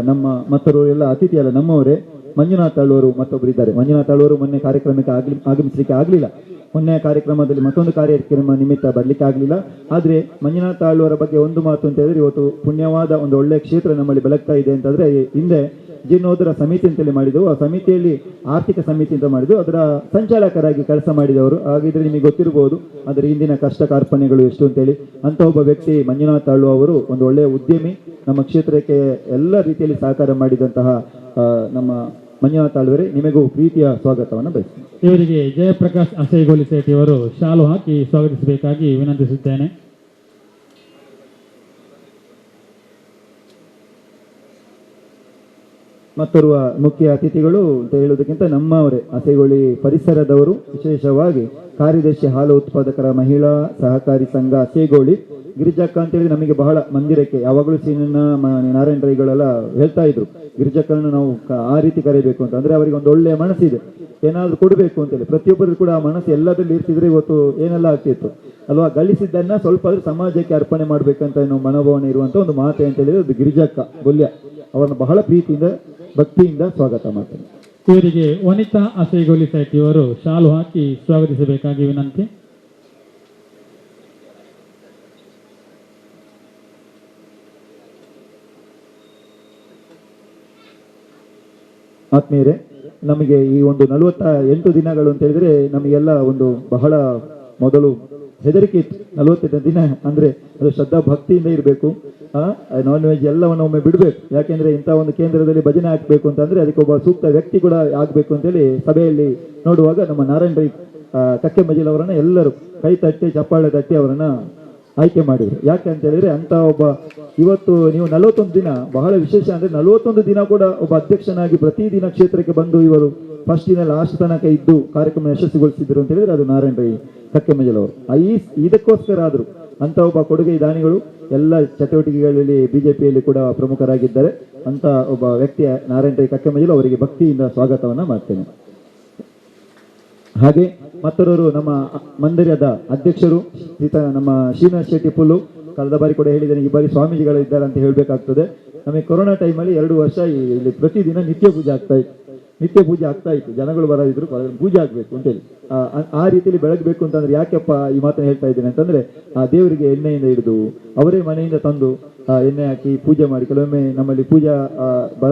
ನಮ್ಮ ಮತ್ತರು ಎಲ್ಲ ಅತಿಥಿ ಅಲ್ಲ ನಮ್ಮವರೇ ಮಂಜುನಾಥ್ ಆಳ್ವರು ಮತ್ತೊಬ್ಬರು ಇದ್ದಾರೆ. ಮಂಜುನಾಥ್ ಆಳ್ವರು ಮೊನ್ನೆ ಕಾರ್ಯಕ್ರಮಕ್ಕೆ ಆಗಮಿಸಲಿಕ್ಕೆ ಆಗಲಿಲ್ಲ. ಮೊನ್ನೆ ಕಾರ್ಯಕ್ರಮದಲ್ಲಿ ಮತ್ತೊಂದು ಕಾರ್ಯಕ್ರಮ ನಿಮಿತ್ತ ಬರಲಿಕ್ಕೆ ಆಗಲಿಲ್ಲ. ಆದರೆ ಮಂಜುನಾಥ್ ಆಳ್ವರ ಬಗ್ಗೆ ಒಂದು ಮಾತು ಅಂತ ಹೇಳಿದ್ರೆ, ಇವತ್ತು ಪುಣ್ಯವಾದ ಒಂದು ಒಳ್ಳೆಯ ಕ್ಷೇತ್ರ ನಮ್ಮಲ್ಲಿ ಬೆಳಗ್ತಾ ಇದೆ ಅಂತಂದ್ರೆ, ಹಿಂದೆ ಜೀರ್ಣೋದ್ಧಾರ ಸಮಿತಿ ಅಂತೇಳಿ ಮಾಡಿದೆವು. ಆ ಸಮಿತಿಯಲ್ಲಿ ಆರ್ಥಿಕ ಸಮಿತಿ ಅಂತ ಮಾಡಿದ್ದು, ಅದರ ಸಂಚಾಲಕರಾಗಿ ಕೆಲಸ ಮಾಡಿದವರು. ಹಾಗಿದ್ರೆ ನಿಮಗೆ ಗೊತ್ತಿರಬಹುದು ಅದರ ಹಿಂದಿನ ಕಷ್ಟ ಕಾರ್ಪಣ್ಯಗಳು ಎಷ್ಟು ಅಂತೇಳಿ. ಅಂತ ಒಬ್ಬ ವ್ಯಕ್ತಿ ಮಂಜುನಾಥ್ ಆಳ್ವ ಅವರು ಒಂದು ಒಳ್ಳೆಯ ಉದ್ಯಮಿ, ನಮ್ಮ ಕ್ಷೇತ್ರಕ್ಕೆ ಎಲ್ಲ ರೀತಿಯಲ್ಲಿ ಸಹಕಾರ ಮಾಡಿದಂತಹ ನಮ್ಮ ಮಂಜುನಾಥ್ ಆಳ್ವರೇ, ನಿಮಗೂ ಪ್ರೀತಿಯ ಸ್ವಾಗತವನ್ನು ಬಯಸ್ತೀನಿ. ಇವರಿಗೆ ಜಯಪ್ರಕಾಶ್ ಅಸೈಗುಲಿ ಶೆಟ್ಟಿ ಅವರು ಶಾಲು ಹಾಕಿ ಸ್ವಾಗತಿಸಬೇಕಾಗಿ ವಿನಂತಿಸುತ್ತೇನೆ. ಮತ್ತೋರ್ವ ಮುಖ್ಯ ಅತಿಥಿಗಳು ಅಂತ ಹೇಳುವುದಕ್ಕಿಂತ ನಮ್ಮವರೇ, ಅಸೈಗುಳಿ ಪರಿಸರದವರು, ವಿಶೇಷವಾಗಿ ಕಾರ್ಯದರ್ಶಿ ಹಾಲು ಉತ್ಪಾದಕರ ಮಹಿಳಾ ಸಹಕಾರಿ ಸಂಘ ಅಸೈಗುಳಿ ಗಿರಿಜಕ್ಕ ಅಂತ ಹೇಳಿ ನಮಗೆ ಬಹಳ ಮಂದಿರಕ್ಕೆ ಯಾವಾಗಲೂ ಸೀನಿನ ನಾರಾಯಣ ರೈಗಳೆಲ್ಲ ಹೇಳ್ತಾ ಇದ್ರು, ಗಿರಿಜಕ್ಕನ್ನು ನಾವು ಆ ರೀತಿ ಕರೀಬೇಕು ಅಂತ. ಅಂದ್ರೆ ಅವರಿಗೆ ಒಂದು ಒಳ್ಳೆಯ ಮನಸ್ಸಿದೆ, ಏನಾದ್ರು ಕೊಡಬೇಕು ಅಂತೇಳಿ. ಪ್ರತಿಯೊಬ್ಬರು ಕೂಡ ಆ ಮನಸ್ಸು ಎಲ್ಲದಲ್ಲಿ ಇರ್ತಿದ್ರೆ ಇವತ್ತು ಏನೆಲ್ಲ ಆಗ್ತಿತ್ತು ಅಲ್ವಾ. ಗಳಿಸಿದ್ದನ್ನ ಸ್ವಲ್ಪ ಆದ್ರೂ ಸಮಾಜಕ್ಕೆ ಅರ್ಪಣೆ ಮಾಡ್ಬೇಕಂತ ಏನೋ ಮನೋಭಾವನೆ ಇರುವಂತ ಒಂದು ಮಾತೆ ಅಂತ ಹೇಳಿದ್ರೆ ಅದು ಗಿರಿಜಕ್ಕ ಗೊಲ್ಯ. ಅವರನ್ನು ಬಹಳ ಪ್ರೀತಿಯಿಂದ ಭಕ್ತಿಯಿಂದ ಸ್ವಾಗತ ಮಾಡ್ತೇನೆ. ಇವರಿಗೆ ವನಿತಾ ಅಸೈಗುಲಿ ಶೆಟ್ಟಿ ಅವರು ಶಾಲು ಹಾಕಿ ಸ್ವಾಗತಿಸಬೇಕಾಗಿ ವಿನಂತಿ. ಆತ್ಮೀಯರೇ, ನಮಗೆ ಈ ಒಂದು 48 ದಿನಗಳು ಅಂತ ಹೇಳಿದ್ರೆ ನಮಗೆಲ್ಲ ಒಂದು ಬಹಳ ಮೊದಲು ಹೆದರಿಕೆ ಇತ್ತು. 48 ದಿನ ಅಂದ್ರೆ ಅದು ಶ್ರದ್ಧಾ ಭಕ್ತಿಯಿಂದ ಇರಬೇಕು. ನಾನ್ ವೆಜ್ ಎಲ್ಲವನ್ನು ಒಮ್ಮೆ ಬಿಡಬೇಕು. ಯಾಕೆಂದ್ರೆ ಇಂಥ ಒಂದು ಕೇಂದ್ರದಲ್ಲಿ ಭಜನೆ ಹಾಕಬೇಕು ಅಂತಂದ್ರೆ ಅದಕ್ಕೆ ಒಬ್ಬ ಸೂಕ್ತ ವ್ಯಕ್ತಿ ಕೂಡ ಆಗ್ಬೇಕು ಅಂತೇಳಿ ಸಭೆಯಲ್ಲಿ ನೋಡುವಾಗ ನಮ್ಮ ನಾರಾಯಣ ರೈ ಕಕ್ಕೆಮಜಿಲ್ ಅವರನ್ನ ಎಲ್ಲರೂ ಕೈ ತಟ್ಟಿ ಚಪ್ಪಾಳೆ ತಟ್ಟಿ ಅವರನ್ನ ಆಯ್ಕೆ ಮಾಡಿದ್ರು. ಯಾಕೆ ಅಂತ ಹೇಳಿದ್ರೆ ಅಂತ ಒಬ್ಬ ಇವತ್ತು ನೀವು 41 ದಿನ ಬಹಳ ವಿಶೇಷ ಅಂದ್ರೆ 41 ದಿನ ಕೂಡ ಒಬ್ಬ ಅಧ್ಯಕ್ಷನಾಗಿ ಪ್ರತಿದಿನ ಕ್ಷೇತ್ರಕ್ಕೆ ಬಂದು ಇವರು ಫಸ್ಟ್ ದಿನ ಲಾಸ್ಟ್ ತನಕ ಇದ್ದು ಕಾರ್ಯಕ್ರಮ ಯಶಸ್ವಿಗೊಳಿಸಿದ್ರು ಅಂತ ಹೇಳಿದ್ರೆ ಅದು ನಾರಾಯಣ ರೈ ಕಕ್ಕೆಮಜಿಲ್ ಅವರು. ಇದಕ್ಕೋಸ್ಕರ ಆದ್ರು ಅಂತ ಒಬ್ಬ ಕೊಡುಗೆ ದಾನಿಗಳು ಎಲ್ಲ ಚಟುವಟಿಕೆಗಳಲ್ಲಿ ಬಿಜೆಪಿಯಲ್ಲಿ ಕೂಡ ಪ್ರಮುಖರಾಗಿದ್ದಾರೆ. ಅಂತ ಒಬ್ಬ ವ್ಯಕ್ತಿಯ ನಾರಾಯಣ ರೈ ಕಕ್ಕೆಮಜಿಲ್ ಅವರಿಗೆ ಭಕ್ತಿಯಿಂದ ಸ್ವಾಗತವನ್ನ ಮಾಡ್ತೇನೆ. ಹಾಗೆ ಮತ್ತೊರವರು ನಮ್ಮ ಮಂದಿರದ ಅಧ್ಯಕ್ಷರು ನಮ್ಮ ಶ್ರೀನಿವಾಸ್ ಶೆಟ್ಟಿ ಪುಲ್ಲು, ಕಳೆದ ಬಾರಿ ಕೂಡ ಹೇಳಿದ್ದೇನೆ, ಈ ಬಾರಿ ಸ್ವಾಮೀಜಿಗಳು ಇದ್ದಾರೆ ಅಂತ ಹೇಳಬೇಕಾಗ್ತದೆ. ನಮಗೆ ಕೊರೋನಾ ಟೈಮಲ್ಲಿ 2 ವರ್ಷ ಇಲ್ಲಿ ಪ್ರತಿದಿನ ನಿತ್ಯ ಪೂಜೆ ಆಗ್ತಾ ಇತ್ತು. ಜನಗಳು ಬರೋದಿದ್ರು ಪೂಜೆ ಆಗಬೇಕು ಅಂತೇಳಿ ಆ ರೀತಿಯಲ್ಲಿ ಬೆಳಗಬೇಕು ಅಂತಂದ್ರೆ ಯಾಕೆಪ್ಪ ಈ ಮಾತನ್ನು ಹೇಳ್ತಾ ಇದ್ದೇನೆ ಅಂತಂದ್ರೆ, ಆ ದೇವರಿಗೆ ಎಣ್ಣೆಯಿಂದ ಹಿಡಿದು ಅವರೇ ಮನೆಯಿಂದ ತಂದು ಎಣ್ಣೆ ಹಾಕಿ ಪೂಜೆ ಮಾಡಿ, ಕೆಲವೊಮ್ಮೆ ನಮ್ಮಲ್ಲಿ ಪೂಜಾ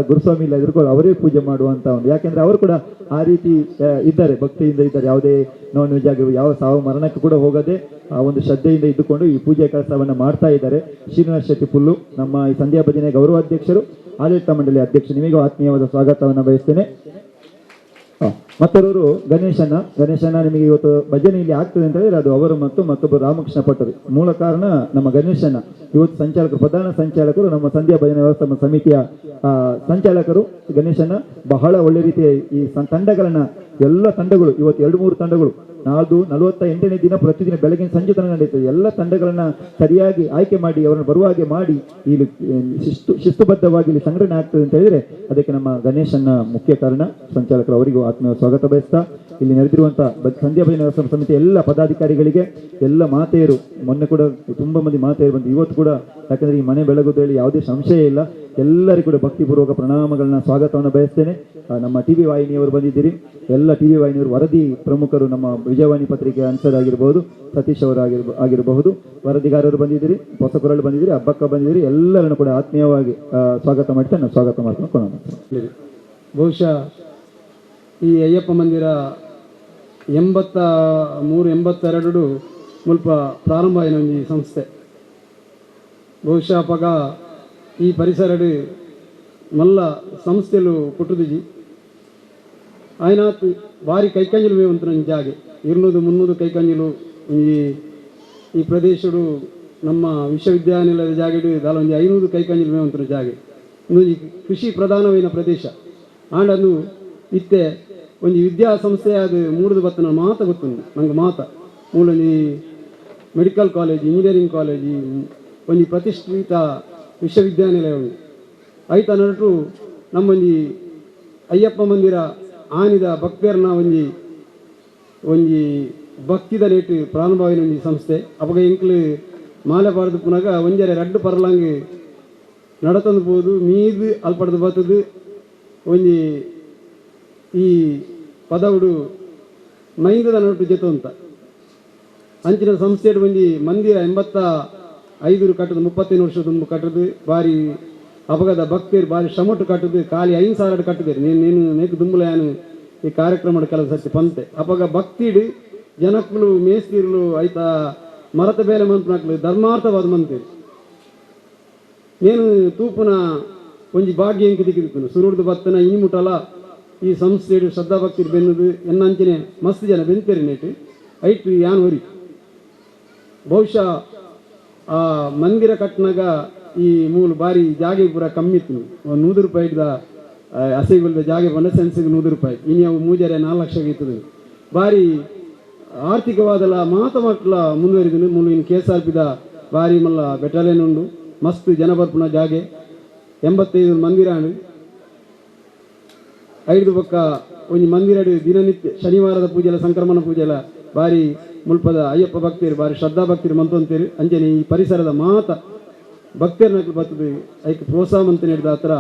ಗುರುಸ್ವಾಮಿ ಇಲ್ಲ ಇದ್ರು ಅವರೇ ಪೂಜೆ ಮಾಡುವಂತ ಒಂದು, ಯಾಕೆಂದ್ರೆ ಅವರು ಕೂಡ ಆ ರೀತಿ ಇದ್ದಾರೆ, ಭಕ್ತಿಯಿಂದ ಇದ್ದಾರೆ. ಯಾವುದೇ ನಾನ್ ವೆಜ್ ಆಗಿರುವ ಯಾವ ಸಾವು ಮರಣಕ್ಕೆ ಕೂಡ ಹೋಗದೆ ಆ ಒಂದು ಶ್ರದ್ಧೆಯಿಂದ ಇದ್ದುಕೊಂಡು ಈ ಪೂಜೆ ಕೆಲಸವನ್ನ ಮಾಡ್ತಾ ಇದ್ದಾರೆ. ಶ್ರೀನಿವಾಸ್ ಶೆಟ್ಟಿ ಪುಲ್ಲು ನಮ್ಮ ಈ ಸಂಧ್ಯಾ ಭಜನೆ ಗೌರವಾಧ್ಯಕ್ಷರು, ಆಡಳಿತ ಮಂಡಳಿ ಅಧ್ಯಕ್ಷರು, ನಿಮಗೂ ಆತ್ಮೀಯವಾದ ಸ್ವಾಗತವನ್ನು ಬಯಸ್ತೇನೆ. ಮತ್ತೊಬ್ಬರು ಗಣೇಶನ ನಿಮಗೆ ಇವತ್ತು ಭಜನೆ ಇಲ್ಲಿ ಆಗ್ತದೆ ಅಂತ ಹೇಳಿದ್ರೆ ಅದು ಅವರು ಮತ್ತು ಮತ್ತೊಬ್ಬರು ರಾಮಕೃಷ್ಣ ಭಟ್ಟರು. ಮೂಲ ಕಾರಣ ನಮ್ಮ ಗಣೇಶನ ಇವತ್ತು ಸಂಚಾಲಕರು, ಪ್ರಧಾನ ಸಂಚಾಲಕರು, ನಮ್ಮ ಸಂಧ್ಯಾ ಭಜನೆ ವ್ಯವಸ್ಥಾಪನಾ ಸಮಿತಿಯ ಸಂಚಾಲಕರು. ಗಣೇಶನ ಬಹಳ ಒಳ್ಳೆ ರೀತಿಯ ಈ ತಂಡಗಳನ್ನ, ಎಲ್ಲ ತಂಡಗಳು ಇವತ್ತು 2-3 ತಂಡಗಳು, 48ನೇ ದಿನ ಪ್ರತಿದಿನ ಬೆಳಗಿನ ಸಂಜೆ ತನಕ ನಡೀತದೆ. ಎಲ್ಲ ತಂಡಗಳನ್ನ ಸರಿಯಾಗಿ ಆಯ್ಕೆ ಮಾಡಿ ಅವರನ್ನು ಬರುವ ಹಾಗೆ ಮಾಡಿ ಇಲ್ಲಿ ಶಿಸ್ತುಬದ್ಧವಾಗಿ ಇಲ್ಲಿ ಸಂಗ್ರಹಣೆ ಆಗ್ತದೆ ಅಂತ ಹೇಳಿದ್ರೆ ಅದಕ್ಕೆ ನಮ್ಮ ಗಣೇಶನ ಮುಖ್ಯ ಕಾರಣ. ಸಂಚಾಲಕರು ಅವರಿಗೂ ಆತ್ಮೀಯ ಸ್ವಾಗತ ಬಯಸ್ತಾ, ಇಲ್ಲಿ ನಡೆದಿರುವಂತಹ ಸಂಧ್ಯಾ ಭಜನೆ ವ್ಯವಸ್ಥಾಪನಾ ಸಮಿತಿ ಎಲ್ಲ ಪದಾಧಿಕಾರಿಗಳಿಗೆ, ಎಲ್ಲ ಮಾತೆಯರು, ಮೊನ್ನೆ ಕೂಡ ತುಂಬಾ ಮಂದಿ ಮಾತೆಯರು ಬಂದು ಇವತ್ತು ಕೂಡ, ಯಾಕಂದ್ರೆ ಈ ಮನೆ ಬೆಳಗುದು ಹೇಳಿ ಯಾವುದೇ ಸಂಶಯ ಇಲ್ಲ, ಎಲ್ಲರಿಗೂ ಕೂಡ ಭಕ್ತಿಪೂರ್ವಕ ಪ್ರಣಾಮಗಳನ್ನ ಸ್ವಾಗತವನ್ನು ಬಯಸ್ತೇನೆ. ನಮ್ಮ ಟಿವಿ ವಾಹಿನಿಯವರು ಬಂದಿದ್ದೀರಿ, ಎಲ್ಲ ಟಿವಿ ವಾಹಿನಿಯವರು, ವರದಿ ಪ್ರಮುಖರು, ನಮ್ಮ ವಿಜಯವಾಣಿ ಪತ್ರಿಕೆ ಅನ್ಸರ್ ಆಗಿರ್ಬೋದು, ಸತೀಶ್ ಅವರು ಆಗಿರಬಹುದು, ವರದಿಗಾರರು ಬಂದಿದ್ದೀರಿ, ಹೊಸಕುರಳು ಬಂದಿದ್ದೀರಿ, ಹಬ್ಬಕ್ಕ ಬಂದಿದ್ದೀರಿ, ಎಲ್ಲರನ್ನು ಕೂಡ ಆತ್ಮೀಯವಾಗಿ ಸ್ವಾಗತ ಮಾಡ್ತಾ ನಾನು ಸ್ವಾಗತ ಮಾಡ್ಕೊಂಡು ಬಹುಶಃ ಈ ಅಯ್ಯಪ್ಪ ಮಂದಿರ 83-82 ಮುಲ್ಪ ಪ್ರಾರಂಭ ಆಯಿನ ಈ ಸಂಸ್ಥೆ. ಬಹುಶಃ ಪಗ ಈ ಪರಿಸರ ಮಲ್ಲ ಸಂಸ್ಥೆಲು ಪುಟ್ಟುದಿಜಿ ఆయన భారీ కైకంజలు మేము ఉంటున్నాం జాగే 200-300 కైకంజలు ఈ ప్రదేశుడు ನಮ್ಮ ವಿಶ್ವವಿದ್ಯಾನಿಲಯದ ಜಾಗೆಡು ದಾಲ ಒಂದು 500 ಕೈಕಂಜಲು మేము ఉంటున్న ಜಾಗೆ. ಈ ಕೃಷಿ ಪ್ರಧಾನವೈನ ಪ್ರದೇಶ ಆಂಡ್ ಅದು ಇತ್ತೆ ಒಂದು ವಿದ್ಯಾಸಂಸ್ಥೆ ಅದು ಮೂಡದು ಬತ್ತನ ಮಾತ ಗೊತ್ತುಂಡು ನಂಗೆ ಮಾತ ಮೂಲೊಂದು ಮೆಡಿಕಲ್ ಕಾಲೇಜ್, ಇಂಜಿನಿಯರಿಂಗ್ ಕಾಲೇಜ್, ಒಂದು ಪ್ರತಿಷ್ಠಿತ ವಿಶ್ವವಿದ್ಯಾನಿಲಯ ಉಂಟು. ಐತ ನಟು ನಮ್ಮೊಂದು ಅಯ್ಯಪ್ಪ ಮಂದಿರ ಆನಿದ ಭಕ್ತರನ್ನ ಒಂಜಿ ಭಕ್ತಿದ ರೇಟ್ ಪ್ರಾರಂಭವಾಯಿನ ಒಂದು ಸಂಸ್ಥೆ. ಅವಾಗ ಎಂಕ್ಲು ಮಾಲೆ ಪಾಡ್ದು ಪುನಗ ಒಂಜರೆ 2 ಪರ್ಲಾಂಗ್ ನಡತಂದು ಪೋದು ಮೀದು ಅಲ್ಪಡ್ದು ಬತ್ತದು ಒಂಜಿ ಈ ಪದವುಡು ಮೈಂದದ ನಟು ಜೊತೆ ಅಂತ ಅಂಚಿನ ಸಂಸ್ಥೆ ಒಂಜಿ ಮಂದಿರ 85 ಕಟ್ಟದು, 35 ವರ್ಷ ತುಂಬ ಕಟ್ಟದು, ಬಾರಿ ಅಪಗದ ಭಕ್ತರು ಬಾರಿ ಶ್ರಮಟ್ಟು ಕಟ್ಟದು, ಖಾಲಿ 5,000 ಕಟ್ಟಿದ್ದೀರಿ. ನೀನು ನೇಕು ದುಂಬುಲೆಯಾನು ಈ ಕಾರ್ಯಕ್ರಮದ ಕೆಲಸ ಸತ್ಯ ಪಂತೆ ಅಪಗ ಭಕ್ತಿಡು ಜನಕ್ಕಳು ಮೇಸ್ತಿರ್ಲು ಆಯ್ತ ಮರತ ಬೇಲೆ ಮಂತ್ನಕ್ಲು ಧರ್ಮಾರ್ಥವಾದ ಮಂತ್ರಿ నేను తూపున ಒಂಜಿ ಭಾಗ್ಯ ಎಂಕ ದಿಕ್ಕಿದ್ದು ಸುರುಡ್ದು ಬತ್ತನ ಈ ಮುಟಲ ಈ ಸಂಸ್ಥೆ ಶ್ರದ್ಧಾಭಕ್ತಿ ಬೆನ್ನದು ಎನ್ನಂಚಿನ ಮಸ್ತ್ ಜನ ಬೆಂತೇರಿ ನೇಟು ಐಟ್ ಯಾನ್ ವರಿ. ಬಹುಶಃ ಆ ಮಂದಿರ ಕಟ್ಟಿನಾಗ ಈ ಮೂಲ ಬಾರಿ ಜಾಗೆ ಪೂರ ಕಮ್ಮಿ ಇತ್ತು. 100 ರೂಪಾಯಿದ ಹಸೆಗುಲ್ದ ಜಾಗೆ ಬಂದ ಸೆನ್ಸಿಗೆ 100 ರೂಪಾಯಿ, ಇನ್ನು ಅವು ಮೂಜರೆ 4 ಲಕ್ಷ ಇರ್ತದೆ. ಬಾರಿ ಆರ್ಥಿಕವಾದಲ್ಲ ಮಾತಮಟ್ಲ ಮುಂದುವರಿದನು. ಮೂಲ ಇನ್ನು KSRPದ ಬಾರಿ ಮಲ್ಲ ಬೆಟಾಲಿಯನ್ ಉಂಡು, ಮಸ್ತ್ ಜನ ಬರ್ಪುನ ಜಾಗೆ 85 ಮಂದಿರಾಂಡು 5 ಪಕ್ಕ ಒಂದು ಮಂದಿರಡು ದಿನನಿತ್ಯ ಶನಿವಾರದ ಪೂಜೆಲ ಸಂಕ್ರಮಣ ಪೂಜೆಲ ಬಾರಿ ಮುಲ್ಪದ ಅಯ್ಯಪ್ಪ ಭಕ್ತಿರು ಬಾರಿ ಶ್ರದ್ಧಾ ಭಕ್ತಿರು ಮಂತಂತೀರಿ. ಅಂಚನೆ ಈ ಪರಿಸರದ ಮಾತ ಭಕ್ತಿಯರ್ ನಕ್ಲು ಬರ್ತದೆ ಐಕ್ ಪ್ರೋತ್ಸಾಹ ಮಂತ ನೀಡಿದ ಹತ್ರ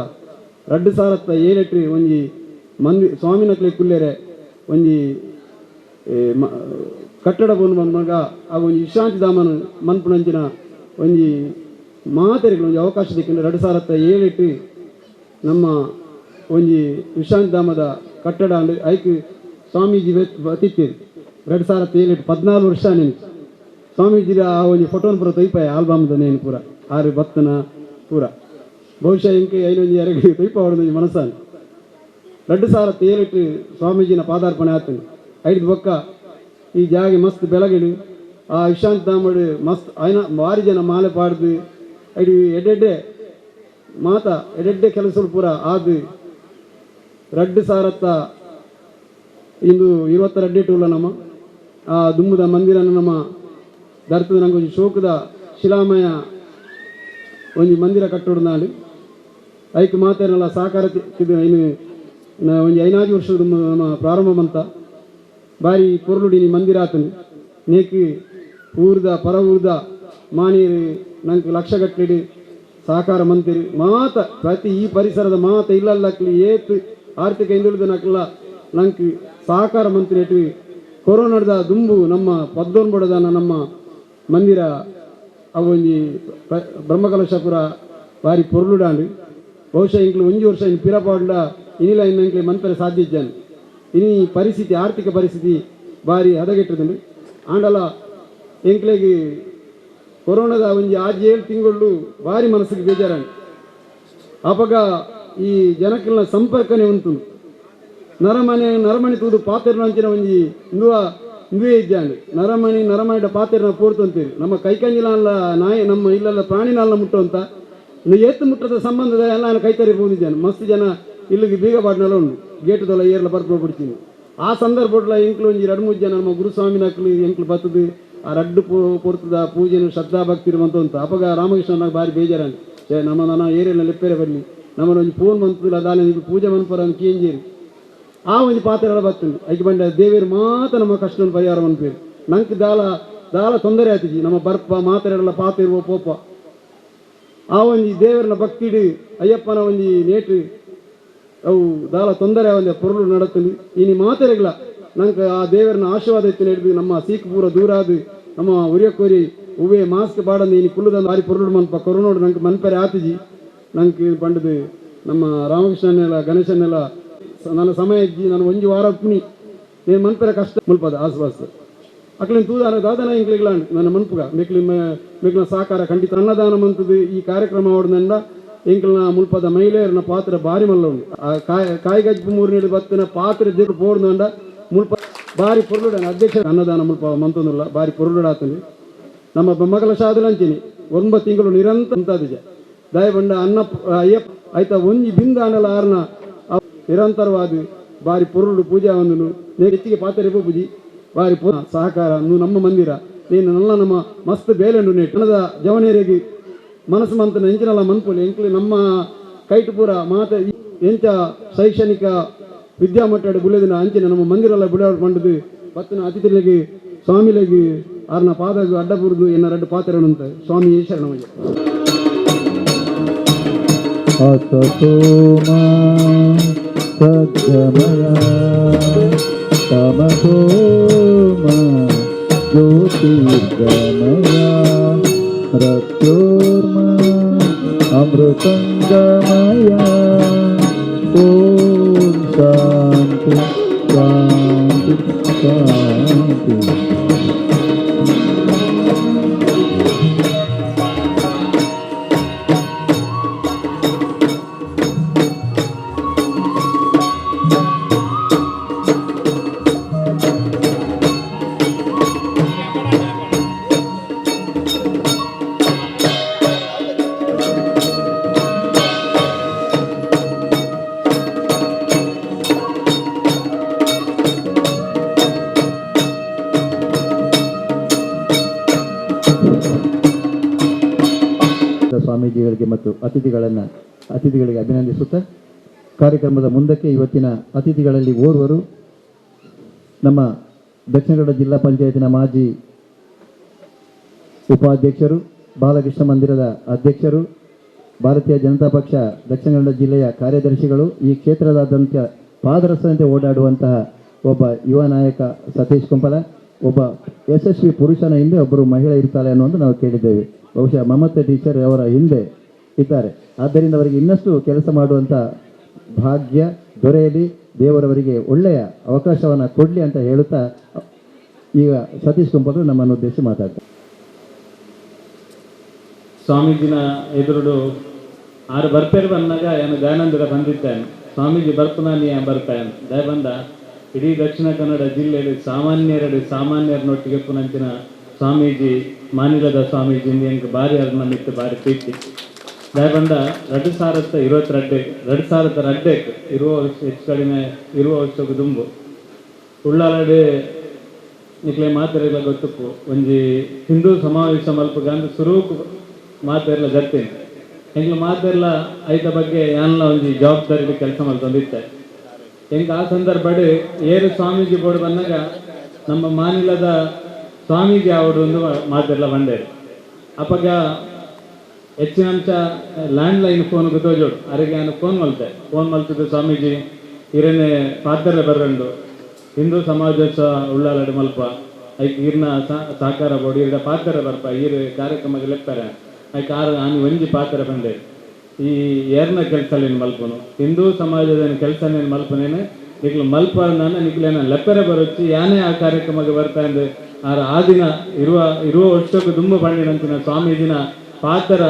2007 ಒಂಜಿ ಸ್ವಾಮಿ ನಕ್ಲೆ ಕುಲ್ಲೆರೆ ಒಂಜಿ ಕಟ್ಟಡ ಬಂದು ಮಗ ಆ ಒಂದು ವಿಶ್ರಾಂತಿ ಧಾಮನ ಮನ್ಪುಣಂಚಿನ ಒಂಜಿ ಮಾತೆರೆಗಳು ಒಂದು ಅವಕಾಶ ಸಿಕ್ಕಿದ್ರೆ 2007 ನಮ್ಮ ಒಂಜಿ ವಿಶ್ರಾಂತಿ ಧಾಮದ ಕಟ್ಟಡ ಅಂದ್ರೆ ಐಕ್ ಸ್ವಾಮೀಜಿ ಬತ್ತಿತ್ತೀರಿ 2007 14 ವರ್ಷ ನೆನು ಸ್ವಾಮೀಜಿ ಆ ಒಂದು ಫೋಟೋನ ಪೂರ ತೊಯ್ಪಾಯ ಆಲ್ಬಮ್ದ ನೇನು ಪೂರ 6 ಬತ್ತನ ಪೂರ. ಬಹುಶಃ ಇಂಕೆ 5-2 ತೊಯ್ಪ ಹೊಡೆದ ಮನಸ್ಸಾನು 2007 ಸ್ವಾಮೀಜಿನ ಪಾದಾರ್ಪಣೆ ಆತನು. 5 ಪಕ್ಕ ಈ ಜಾಗೆ ಮಸ್ತ್ ಬೆಳಗಿಡು ಆ ವಿಶ್ರಾಂತಿ ಧಾಮಡು ಮಸ್ತ್ ಆಯ್ನ ಭಾರಿ ಜನ ಮಾಲೆ ಪಾಡ್ದು ಐದು ಎಡೆಡ್ಡೆ ಮಾತ ಎಡೆಡ್ಡೆ ಕೆಲಸಗಳು ಪೂರ ಆದು 2000 ಇಂದು 22 ಟೂಲ ನಮ್ಮ ಆ ದುಮ್ಮದ ಮಂದಿರನ ನಮ್ಮ ಧರ್ತದ ನಂಗೆ ಒಂದು ಶೋಕದ ಶಿಲಾಮಯ ಒಂದು ಮಂದಿರ ಕಟ್ಟೋಡು ನಾಡು ಐಕ್ ಮಾತೇನಲ್ಲ ಸಾಕಾರ ಇನ್ನು ಒಂದು 5 ವರ್ಷದ ನಮ್ಮ ಪ್ರಾರಂಭ ಬಂತ ಬಾರಿ ಪೊರ್ಲುಡಿನಿ ಮಂದಿರ ಆತನು ನೇಕು ಊರ್ದ ಪರ ಊರ್ದ ಮಾನೀರು ನಂಗೆ ಲಕ್ಷಗಟ್ಟಲೆ ಸಹಕಾರ ಮಂತ್ರಿ ಮಾತ ಪ್ರತಿ ಈ ಪರಿಸರದ ಮಾತ ಇಲ್ಲಲ್ಲಕ್ಲಿ ಏತ್ ಆರ್ಥಿಕ ಹಿಂದುಳಿದ ನಕ್ಲ ನಂಗೆ ಸಹಕಾರ ಮಂತ್ರಿ ಎಟ್ಟು ಕೊರೋನಾದ ದುಂಬು ನಮ್ಮ ಪದ್ದೊಂಬಡದನ ನಮ್ಮ ಮಂದಿರ ಅವು ಒಂಜಿ ಬ್ರಹ್ಮಕಲಶಪುರ ಬಾರಿ ಪೊರ್ಲುಡಾಂಡು ಬಹುಶಃ ಇಂಕ್ಲು 1 ವರ್ಷ ಇನ್ನು ಪಿರಪಾಡ್ಲ ಇನಿಲ ಇನ್ನಂಕ್ಲೆ ಮನ್ಪರೆ ಸಾಧ್ಯ ಇದ್ದಾನೆ ಇನಿ ಪರಿಸ್ಥಿತಿ ಆರ್ಥಿಕ ಪರಿಸ್ಥಿತಿ ಬಾರಿ ಹದಗೆಟ್ಟದನು ಆಂಡಲ ಎಂಕ್ಲೆಗೆ ಕೊರೋನಾದ ಒಂಜಿ 6-7 ತಿಂಗಳು ಭಾರಿ ಮನಸ್ಸಿಗೆ ಬೇಜಾರಾണ് ಅಪಗ ಈ ಜನಕ್ಕೆಲ್ಲ ಸಂಪರ್ಕನೇ ಉಂಟು ನರಮಣಿ ತೂದು ಪಾತ್ರೆನ ಅಂಚಿನ ಒಂಜಿ ಇಂದುವೇ ಇದ್ದಾನೆ ನರಮಣಿಡ ಪಾತ್ರೆನ ಪೋರ್ತು ಅಂತೀರಿ ನಮ್ಮ ಕೈಕಂಜಿಲ ನಾಯಿ ನಮ್ಮ ಇಲ್ಲೆಲ್ಲ ಪ್ರಾಣಿನಾಲ್ನ ಮುಟ್ಟುವಂತ ಏತ್ತು ಮುಟ್ಟದ ಸಂಬಂಧದ ಎಲ್ಲ ನಾನು ಕೈತರಿ ಹೋಗಿದ್ದಾನೆ ಮಸ್ತ್ ಜನ ಇಲ್ಲಿಗೆ ಬೀಗ ಬಾಡ್ನೆಲ್ಲ ಉಂಟು ಗೇಟ್ ತೊಲ ಏರ್ಲ ಬರ್ಪು ಬಿಡ್ತೀನಿ ಆ ಸಂದರ್ಭಡ್ಲ ಎಂಕ್ಲು ಒಂಜಿ 2-3 ಜನ ನಮ್ಮ ಗುರುಸ್ವಾಮಿ ನಕ್ಲು ಎಂಕ್ಲು ಬತ್ತದು ಆ ರಡ್ಡು ಪೊರ್ತದ ಪೂಜೆನು ಶ್ರದ್ಧಾ ಭಕ್ತಿ ಇರುವಂತ ಅಂತ ಅಪಗ ರಾಮಕೃಷ್ಣನಾಗ ಬಾರಿ ಬೇಜಾರಾണ് ನಮ್ಮ ನನ್ನ ಏರಿಯಲ್ಲಿ ಲೆಪ್ಪೆರೆ ಬರಲಿ ನಮ್ಮನ್ನ ಒಂದು ಫೋನ್ ಬಂತಲ್ಲ ದಾನೆ ಪೂಜೆ ಮನ್ಪರ ಕೇಂಜೇರಿ ಆ ಒಂದು ಪಾತ್ರೆಗಳ ಬರ್ತದೆ ಐಕೆ ಬಂಡ ದೇವೇರು ಮಾತ್ರ ನಮ್ಮ ಕಷ್ಟವನ್ನು ಪರಿಹಾರ ಮನ್ಪೇರು ನಂಗೆ ದಾಲ ತೊಂದರೆ ಆಯ್ತಿಜಿ ನಮ್ಮ ಬರ್ಪ ಮಾತ್ರೆಗಳ ಪಾತ್ರೆ ಇರುವ ಪೋಪ ಆ ಒಂಜಿ ದೇವರನ್ನ ಭಕ್ತಿಡು ಅಯ್ಯಪ್ಪನ ಒಂಜಿ ನೇಟು ಅವು ದಾಲ ತೊಂದರೆ ಒಂದು ಪೊರ್ಲು ನಡತಲಿ ಇನಿ ಮಾತೆರೆಗಳ ನಂಗೆ ಆ ದೇವರನ್ನ ಆಶೀರ್ವಾದ ಎತ್ತಿ ನಡೆದು ನಮ್ಮ ಸೀಕ್ ಪೂರ ದೂರ ಆದು ನಮ್ಮ ಉರಿಯಕೋರಿ ಉವೆ ಮಾಸ್ಕ್ ಬಾಡಂದು ಇನಿ ಕುಲ್ಲುದ ಬಾರಿ ಪೊರ್ಲು ಮನ್ಪ ಕೊರೋನೋಡು ನಂಗೆ ಮನ್ಪರೆ ಆತಿಜಿ ನಂಗೆ ಪಂಡದು ನಮ್ಮ ರಾಮಕೃಷ್ಣನೆಲ್ಲ ಗಣೇಶನೆಲ್ಲ ನನ್ನ ಸಮಯ ಇಜ್ಜಿ ನಾನು 1 ವಾರ ಪುನಿ నేను ಮನ್ಪರೆ ಕಷ್ಟ ಮುಲ್ಪದ ಆಸ್ವಾಸ ಅಕ್ಲಿನ ತೂದಾನ ದಾದನ ಇಂಕ್ಲಿಗ್ಲ ನನ್ನ ಮನ್ಪುಗ ಮೆಕ್ಲಿನ ಸಹಕಾರ ಖಂಡಿತ ಅನ್ನದಾನ ಮಂತದು ಈ ಕಾರ್ಯಕ್ರಮ ಹೊಡೆದಂಡ ಎಂಕ್ಲನ ಮುಲ್ಪದ ಮಹಿಳೆಯರನ್ನ ಪಾತ್ರ ಬಾರಿ ಮಲ್ಲ ಉಂಟು ಕಾಯಿಗಜ್ಜು 3 ನೀಡು ಬತ್ತಿನ ಪಾತ್ರ ದೇವ್ರು ಪೋಡ್ದಂಡ ಮುಲ್ಪ ಬಾರಿ ಪೊರ್ಲುಡ ಅಧ್ಯಕ್ಷ ಅನ್ನದಾನ ಮುಲ್ಪ ಮಂತೊಂದುಲ್ಲ ಬಾರಿ ಪೊರ್ಲುಡಾತನು ನಮ್ಮ ಮಗಳ ಶಾದಲಂಚಿನಿ 9 ತಿಂಗಳು ನಿರಂತರ ಅಂತದಿಜ ದಯಬಂಡ ಅನ್ನ ಅಯ್ಯಪ್ಪ ಆಯ್ತಾ ಒಂಜಿ ಬಿಂದ ಅನ್ನಲ್ಲ ಆರ್ನ ನಿರಂತರವಾದ ಬಾರಿ ಪೊರ್ಲು ಪೂಜಾ ಒಂದು ಹೆಚ್ಚಿಗೆ ಪಾತ್ರೆ ಪೂಜಿ ಬಾರಿ ಸಹಕಾರ ನಮ್ಮ ಮಂದಿರ ನೀನು ನಲ್ಲ ನಮ್ಮ ಮಸ್ತ್ ಬೇಲೆಂಡು ನೆಟ್ಟಣದ ಜವನೇರಿಗೆ ಮನಸ್ಸು ಮಂತನ ಎಂಚಿನಲ್ಲ ಮನ್ಪುಲಿ ಎಂಕ್ಲಿ ನಮ್ಮ ಕೈಟುಪುರ ಮಾತ ಎಂಚ ಶೈಕ್ಷಣಿಕ ವಿದ್ಯಾಮಟ್ಟ ಬುಲೆದಿನ ಅಂಚಿನ ನಮ್ಮ ಮಂದಿರಲ್ಲ ಬಿಡಾಡ್ ಪಂಡದು ಬತ್ತಿನ ಅತಿಥಿಗಳಿಗೆ ಸ್ವಾಮಿಗಳಿಗೆ ಆರ್ನ ಪಾದಗೂ ಅಡ್ಡ ಬುರ್ದು ಎನ್ನ 2 ಪಾತ್ರೆ ಅಂತ ಸ್ವಾಮಿ ಶರಣಮಯ್ಯ ಅಸತೋಮಾ ಸದ್ಗಮಯ ತಮಸೋಮಾ ಜ್ಯೋತಿರ್ಗಮಯ ರತ್ಯೋರ್ಮಾ ಅಮೃತಂಗಮಯ ಓಂ ಶಾಂತಿ ಶಾಂತಿ ಶಾಂತಿ. ಸ್ವಾಮೀಜಿಗಳಿಗೆ ಮತ್ತು ಅತಿಥಿಗಳಿಗೆ ಅಭಿನಂದಿಸುತ್ತಾ ಕಾರ್ಯಕ್ರಮದ ಮುಂದಕ್ಕೆ ಇವತ್ತಿನ ಅತಿಥಿಗಳಲ್ಲಿ ಓರ್ವರು ನಮ್ಮ ದಕ್ಷಿಣ ಕನ್ನಡ ಜಿಲ್ಲಾ ಪಂಚಾಯತಿನ ಮಾಜಿ ಉಪಾಧ್ಯಕ್ಷರು, ಬಾಲಕೃಷ್ಣ ಮಂದಿರದ ಅಧ್ಯಕ್ಷರು, ಭಾರತೀಯ ಜನತಾ ಪಕ್ಷ ದಕ್ಷಿಣ ಕನ್ನಡ ಜಿಲ್ಲೆಯ ಕಾರ್ಯದರ್ಶಿಗಳು, ಈ ಕ್ಷೇತ್ರದಾದ್ಯಂತ ಪಾದರಸದಂತೆ ಓಡಾಡುವಂತಹ ಒಬ್ಬ ಯುವ ನಾಯಕ ಸತೀಶ್ ಕುಂಪಲ, ಒಬ್ಬ ಯಶಸ್ವಿ ಪುರುಷನ ಹಿಂದೆ ಒಬ್ಬರು ಮಹಿಳೆ ಇರ್ತಾಳೆ ಅನ್ನೋದು ನಾವು ಕೇಳಿದ್ದೇವೆ. ಬಹುಶಃ ಮಮತಾ ಟೀಚರ್ ಅವರ ಹಿಂದೆ ಇದ್ದಾರೆ. ಆದ್ದರಿಂದ ಅವರಿಗೆ ಇನ್ನಷ್ಟು ಕೆಲಸ ಮಾಡುವಂಥ ಭಾಗ್ಯ ದೊರೆಯಲಿ, ದೇವರವರಿಗೆ ಒಳ್ಳೆಯ ಅವಕಾಶವನ್ನು ಕೊಡಲಿ ಅಂತ ಹೇಳುತ್ತಾ ಈಗ ಸತೀಶ್ ಕುಂಪಲು ನಮ್ಮನ್ನು ಉದ್ದೇಶಿಸಿ ಮಾತಾಡ್ತಾರೆ. ಸ್ವಾಮೀಜಿನ ಎದುರುಡು ಆರು ಬರ್ಪೇರು ಬಂದಾಗ ಏನು ದಯಾನಂದರ ಬಂದಿದ್ದಾನೆ. ಸ್ವಾಮೀಜಿ ಬರ್ಪನಾನಿ ಬರ್ತಾನೆ ದಯ ಬಂದ ಇಡೀ ದಕ್ಷಿಣ ಕನ್ನಡ ಜಿಲ್ಲೆಯಲ್ಲಿ ಸಾಮಾನ್ಯರನೊಟ್ಟಿಗೆ ಪುನಂಚಿನ ಸ್ವಾಮೀಜಿ ಮಾನಿಲದ ಸ್ವಾಮೀಜಿ ಎಂಗೆ ಭಾರಿ ಅರ್ನ ಮಿತ್ತು ಭಾರಿ ಪ್ರೀತಿ ದಯ ಬಂದ 2022 ಇರುವ ಹೆಚ್ಚು ಕಡಿಮೆ ಇರುವ ವರ್ಷಕ್ಕೆ ದುಂಬು ಉಳ್ಳಾಲಡೆ ನಿಕ್ಲೆ ಮಾತೆರೆಲ್ಲ ಗೊತ್ತಪ್ಪು ಒಂಜಿ ಹಿಂದೂ ಸಮಾವೇಶ ಮಲ್ಪಗಂದು ಸುರೂಕು ಮಾತೆಲ್ಲ ಜರ್ತೇನೆ ಹೆಂಗ್ಲು ಮಾತೆಲ್ಲ ಐತ ಬಗ್ಗೆ ಯಾನ್ಲ ಒಂಜಿ ಜವಾಬ್ದಾರಿ ಕೆಲಸ ಮಲ್ತೊಂದಿತ್ತೆ ಹೆಂಗೆ ಆ ಸಂದರ್ಭ ಏರು ಸ್ವಾಮೀಜಿ ಬೋರ್ಡ್ ಬಂದಾಗ ನಮ್ಮ ಮಾನಿಲದ ಸ್ವಾಮೀಜಿ ಅವರು ಒಂದು ಮಾತೆಲ್ಲ ಬಂಡೇರು ಅಪ್ಪಗ ಹೆಚ್ಚಿನ ಅಂಶ ಲ್ಯಾಂಡ್ಲೈನ್ ಫೋನ್ ಗೊತ್ತೋಜೋಡು ಅರಿಗೆ ನಾನು ಫೋನ್ ಮಲ್ತಿದ್ದು ಸ್ವಾಮೀಜಿ ಇರನೇ ಪಾತ್ರೆ ಬರಂಡು ಹಿಂದೂ ಸಮಾಜ ಉಳ್ಳಾಲಡು ಮಲ್ಪ ಐಕ್ ಈರ್ನ ಸಾಕಾರ ಬೋಡಿ ಇರದ ಪಾತ್ರೆ ಬರ್ಪ ಈರ್ ಕಾರ್ಯಕ್ರಮಕ್ಕೆ ಲೆಕ್ತಾರೆ ಐಕ್ ಆನು ಒಂಜಿ ಪಾತ್ರೆ ಬಂದೆ ಈ ಏರ್ನ ಕೆಲಸಲೇನು ಮಲ್ಪನು ಹಿಂದೂ ಸಮಾಜದ ಕೆಲಸನೇನು ಮಲ್ಪನೇನೆ ನಿಕ್ಲು ಮಲ್ಪ ನಾನು ನಿಕ್ಲೇನ ಲೆಪ್ಪರೆ ಬರೊಚ್ಚಿ ಯಾನೇ ಆ ಕಾರ್ಯಕ್ರಮಕ್ಕೆ ಬರ್ತಾ ಅಂದ್ರೆ ಆ ದಿನ ಇರುವ ವರ್ಷಕ್ಕೂ ತುಂಬ ಬಂಡಿನಂತಿನ ಸ್ವಾಮೀಜಿನ ಪಾತ್ರ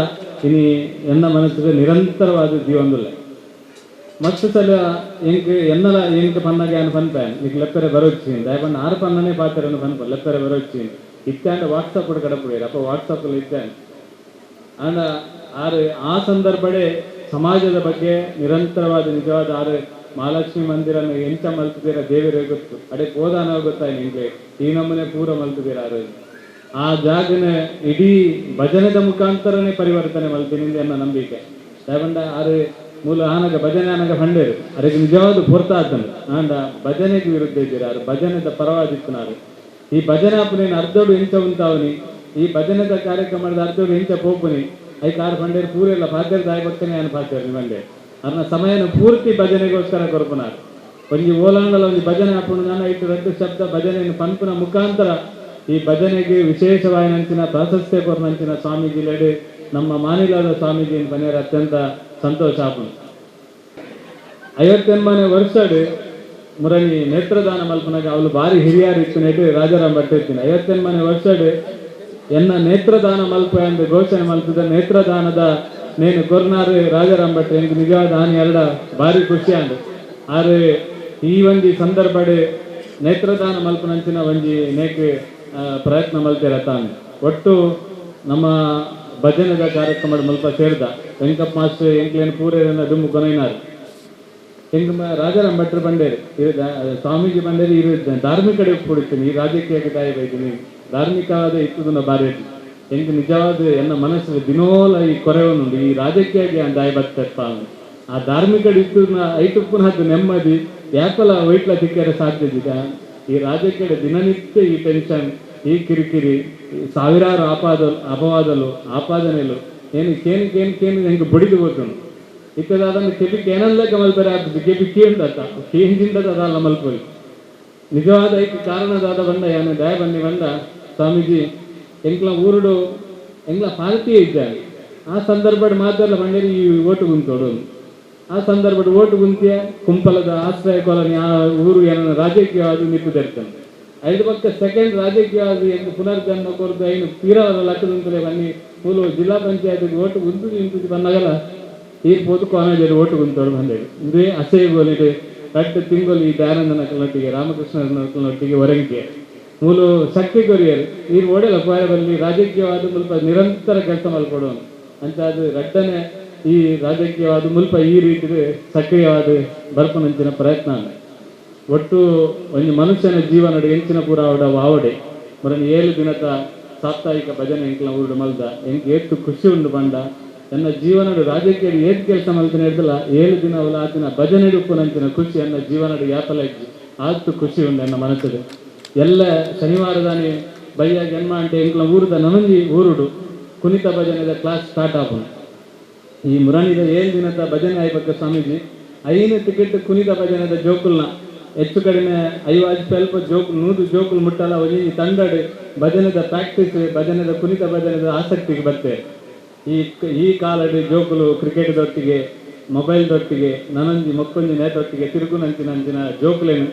ಇನಿ ಎನ್ನ ಮನಸ್ಸಿಗೆ ನಿರಂತರವಾದ ಜೀವನದಲ್ಲ ಮಸ್ತ್ ಸಲ ಎನ್ನಲ ಪನ್ನಾಗೆ ಅನ್ನು ಪನ್ಪಾಯನ್ ಈಗ ಲೆಪ್ಪರೆ ಬರೋಚ್ಚಿನ ದಯಪಣ್ಣ ಆರು ಪನ್ನನೇ ಪಾತ್ರನ್ನು ಪನ್ಪ ಲೆಪ್ಪರೆ ಬರೋಚ್ಚಿನ ಇತ್ತಾಂಡ ವಾಟ್ಸಪ್ ಕೂಡ ಕಡಪುಡಿಯರು ಅಪ್ಪ ವಾಟ್ಸಪ್ಪಲ್ಲಿ ಇದ್ದಾನೆ ಆಂಡ ಆ ಸಂದರ್ಭಡೆ ಸಮಾಜದ ಬಗ್ಗೆ ನಿರಂತರವಾದ ನಿಜವಾದ ಮಹಾಲಕ್ಷ್ಮಿ ಮಂದಿರನ್ನು ಎಂತ ಮಲ್ತಿದ್ದೀರ ದೇವರೇ ಗೊತ್ತು ಅಡೆ ಹೋದಾನ ಗೊತ್ತಾಯಿ ನಿಮ್ಗೆ ಈ ನಮ್ಮನೆ ಪೂರ ಮಲ್ತಿದ್ದೀರ ಆ ಜಾಗನ ಇಡೀ ಭಜನೆದ ಮುಖಾಂತರನೇ ಪರಿವರ್ತನೆ ಮಲ್ತೀನಿ ಎನ್ನ ನಂಬಿಕೆ ದಯಪಂಡ ಮೂಲ ಆನಗ ಭಜನೆ ಆನಗ ಬಂಡೇರು ಅದಕ್ಕೆ ನಿಜವಾದ ಪೊರ್ತಾತನು ಆಂಡ ಭಜನೆಗೆ ವಿರುದ್ಧ ಇದ್ದೀರ ಭಜನೆದ ಪರವಾದಿತ್ತು ನಾನು ಈ ಭಜನೆ ಅಪ್ಪನೇನು ಅರ್ಧೋಡು ಎಂಚ ಉಂಟಾವನಿ ಈ ಭಜನೆದ ಕಾರ್ಯಕ್ರಮದ ಅರ್ಧೋಡು ಎಂಚ ಪೋಪುನಿ ಐಕ್ ಆರು ಬಂಡೇರು ಪೂರೆಲ್ಲ ಪಾತ್ರೆ ದಾಯ ಭಕ್ತನೇ ಅನ್ ಪಾತ್ರೆ ಬಂಡೆ ಅದನ್ನ ಸಮಯನ ಪೂರ್ತಿ ಭಜನೆಗೋಸ್ಕರ ಕೊರ್ಪುನಾರು ಒಂಜಿ ಓಲಾಂಡಲ ಒಂದು ಭಜನೆ ಹಾಕೊಂಡು ನಾನು ಇಟ್ಟು ರದ್ದು ಶಬ್ದ ಭಜನೆಯನ್ನು ಪಂಪನ ಮುಖಾಂತರ ಈ ಭಜನೆಗೆ ವಿಶೇಷವಾಯಿನಂಚಿನ ಪ್ರಾಶಸ್ತ್ಯ ಕೊರ್ನಂಚಿನ ಸ್ವಾಮೀಜಿಲೆಡೆ ನಮ್ಮ ಮಾನಿಲಾದ ಸ್ವಾಮೀಜಿಯನ್ನು ಬನ್ನೇರ ಅತ್ಯಂತ ಸಂತೋಷ ಆಪುನು 58ನೇ ವರ್ಷಡ್ ಮುರಣಿ ನೇತ್ರದಾನ ಮಲ್ಪನಾಗ ಅವಳು ಭಾರಿ ಹಿರಿಯರು ಇತ್ತು ರಾಜಾರಾಮ್ ಭಟ್ ಇರ್ತೀನಿ 58ನೇ ವರ್ಷಡ್ ಎನ್ನ ನೇತ್ರದಾನ ಮಲ್ಪ ಎಂದು ಘೋಷಣೆ ಮಲ್ಪಿದ ನೇತ್ರದಾನದ ನೇನು ಕೊರ್ನಾರು ರಾಜಾರಾಮ್ ಭಟ್ ಎಂಕ್ ನಿಜವಾದ ಹಾನಿ ಎರಡ ಭಾರಿ ಖುಷಿ ಅಂಡ್ ಆರು ಈ ಒಂಜಿ ಸಂದರ್ಭಡ್ ನೇತ್ರದಾನ ಮಲ್ಪನಂಚಿನ ಒಂಜಿ ನೇಕ್ ಪ್ರಯತ್ನ ಮಲ್ತಿರ ತಾನು ಒಟ್ಟು ನಮ್ಮ ಭಜನೆದ ಕಾರ್ಯಕ್ರಮದ ಮಲ್ಪ ಸೇರಿದ ವೆಂಕಪ್ಪ ಮಾಸ್ಟರ್ ಎಂಕ್ಲೇನು ಪೂರೇನ ದುಮ್ಮು ಕೊನೈನಾರು ಹೆಂಗ ರಾಜಾರಾಮ್ ಭಟ್ರು ಬಂಡೇರು ಸ್ವಾಮೀಜಿ ಬಂಡೇರು ಇರು ಧಾರ್ಮಿಕ ಕೊಡ್ತೀನಿ ಈ ರಾಜಕೀಯಕ್ಕೆ ತಾಯಿ ಬೈತೀನಿ ಧಾರ್ಮಿಕವಾದ ಇತ್ತದನ್ನ ಬಾರಿ ಹೆಂಗ ನಿಜವಾದ ಎನ್ನ ಮನಸ್ಸು ದಿನೋಲ ಈ ಕೊರೆವನುಂಡು ಈ ರಾಜಕೀಯಕ್ಕೆ ದಾಯ ಭಕ್ತಪ್ಪ ಆ ಧಾರ್ಮಿಕ ಇತ್ತದನ್ನ ಐಟುಪ್ಪನ ಹತ್ತು ನೆಮ್ಮದಿ ಯಾಕಲ್ಲ ವೈಟ್ಲ ತಿಕ್ಕರೆ ಸಾಧ್ಯದಿದೆ ಈ ರಾಜಕೀಯ ದಿನನಿತ್ಯ ಈ ಟೆನ್ಷನ್ ಈ ಕಿರಿಕಿರಿ ಸಾವಿರಾರು ಆಪಾದನೆಲು ಏನು ಕೇನು ಹೆಂಗೆ ಬಡಿದು ಗೊತ್ತನು ಇತ್ತದಾದನ್ನು ಕೆಪಿ ಕೇನಲ್ಲೇ ಮಲ್ಪರೆ ಆಗ್ತದೆ ಕೆಪಿ ಕೇಂದ್ರದ ಅದಲ್ಲ ಮಲ್ಪರಿ ನಿಜವಾದ ಐಕ ಕಾರಣದಾದ ಬಂದ ಏನು ದಯ ಬಂದ ಸ್ವಾಮೀಜಿ ಎಂಕ್ಲ ಊರುಡು ಎಂಕ್ಲ ಪಾರ್ಟಿ ಇದ್ದಾನೆ ಆ ಸಂದರ್ಭದ ಮಾತೆಲ್ಲ ಬಂಡೇರಿ ಈ ಓಟು ಗುಂತೋಡು ಆ ಸಂದರ್ಭದ ಓಟು ಗುಂತಿಯ ಕುಂಪಲದ ಆಶ್ರಯ ಕಾಲನಿ ಆ ಊರು ಏನೋ ರಾಜಕೀಯವಾಗಿ ನಿಂತುದಿರ್ತಾನೆ 5 ಪಕ್ಕ ಸೆಕೆಂಡ್ ರಾಜಕೀಯವಾಗಿ ಎಂದು ಪುನರ್ಜನ್ಮ ಕೊರದು ಐನು ತೀರವಾದ ಲಕ್ಕದಂತಲೇ ಬನ್ನಿ ಮೂಲ ಜಿಲ್ಲಾ ಪಂಚಾಯತ್ಗೆ ಓಟು ಗುಂತು ನಿಂತು ಬಂದಾಗಲ್ಲ ಈ ಪೋದು ಕಾಲೇಜಲ್ಲಿ ಓಟು ಗುಂತೋಡು ಬಂದೇಳಿ ಇದೇ ಅಸಹ್ಯಗೋಲಿಗೆ ಕಟ್ಟು ತಿಂಗಳು ಈ ದಯಾನಂದ ನಕಲೊಟ್ಟಿಗೆ ರಾಮಕೃಷ್ಣ ನಕಲೊಟ್ಟಿಗೆ ಹೊರಗಿಗೆ ಮೂಲ ಶಕ್ತಿ ಕೊರಿಯರು ಈ ಓಡೆಲ್ಲ ಬಲ್ಲಿ ರಾಜಕೀಯವಾದ ಮುಲ್ಪ ನಿರಂತರ ಕೆಲಸ ಮಲ್ಕೊಡೋನು ಅಂತ ಅದು ರಡ್ಡನೆ ಈ ರಾಜಕೀಯವಾದ ಮುಲ್ಪ ಈ ರೀತಿ ಸಕ್ರಿಯವಾದ ಬರ್ಪನಂಚಿನ ಪ್ರಯತ್ನ ಒಟ್ಟು ಒಂದು ಮನುಷ್ಯನ ಜೀವನ ಎಂಚಿನ ಪೂರ ಆವಡೆ ಮರನ್ನು 7 ದಿನದ ಸಾಪ್ತಾಹಿಕ ಭಜನೆ ಎಂಕ್ಲ ಊರು ಮಲ್ದ ಎಂಕ್ ಏತ್ತು ಖುಷಿ ಉಂಡು ಬಂದ ನನ್ನ ಜೀವನದ ರಾಜಕೀಯ ಏತ್ ಕೆಲಸ ಮಲ್ತಾನೆ ಹಿಡ್ದಲ್ಲ 7 ದಿನ ಅವಲ ಆತಿನ ಭಜನೆ ಉಪ್ಪುನಂಚಿನ ಖುಷಿ ನನ್ನ ಜೀವನದ ಯಾಪಲ ಇದ್ದು ಆತು ಖುಷಿ ಉಂಡು ನನ್ನ ಮನಸ್ಸದು ಎಲ್ಲ ಶನಿವಾರದಾನಿ ಬಯ್ಯ ಜನ್ಮ ಅಂಟೆ ಎಂಕ್ಲ ಊರದ ನನಂಜಿ ಊರುಡು ಕುಣಿತ ಭಜನೆದ ಕ್ಲಾಸ್ ಸ್ಟಾರ್ಟ್ ಆಪುನು ಈ ಮುರಣಿದ 7 ದಿನದ ಭಜನೆ ಆಯ್ಪಕ್ಕ ಸ್ವಾಮೀಜಿ 5 ಟಿಕೆಟ್ ಕುಣಿತ ಭಜನೆದ ಜೋಕುಲ್ನ ಹೆಚ್ಚು ಕಡಿಮೆ 50 ಸ್ವಲ್ಪ ಜೋಕುಲು ಮುಟ್ಟಲ್ಲ ಒಂಜಿ ತಂಡಡ್ ಭಜನೆದ ಪ್ರಾಕ್ಟೀಸ್ ಭಜನೆದ ಕುಣಿತ ಭಜನೆದ ಆಸಕ್ತಿಗೆ ಬರ್ತೇವೆ ಈ ಕಾಲದ ಜೋಕುಲು ಕ್ರಿಕೆಟ್ದೊಟ್ಟಿಗೆ ಮೊಬೈಲ್ದೊಟ್ಟಿಗೆ ನನಂಜಿ ಮೊಕ್ಕೊಂಜಿ ನೇತೊಟ್ಟಿಗೆ ತಿರುಗುನಂಚಿನ ಜೋಕುಲೇನು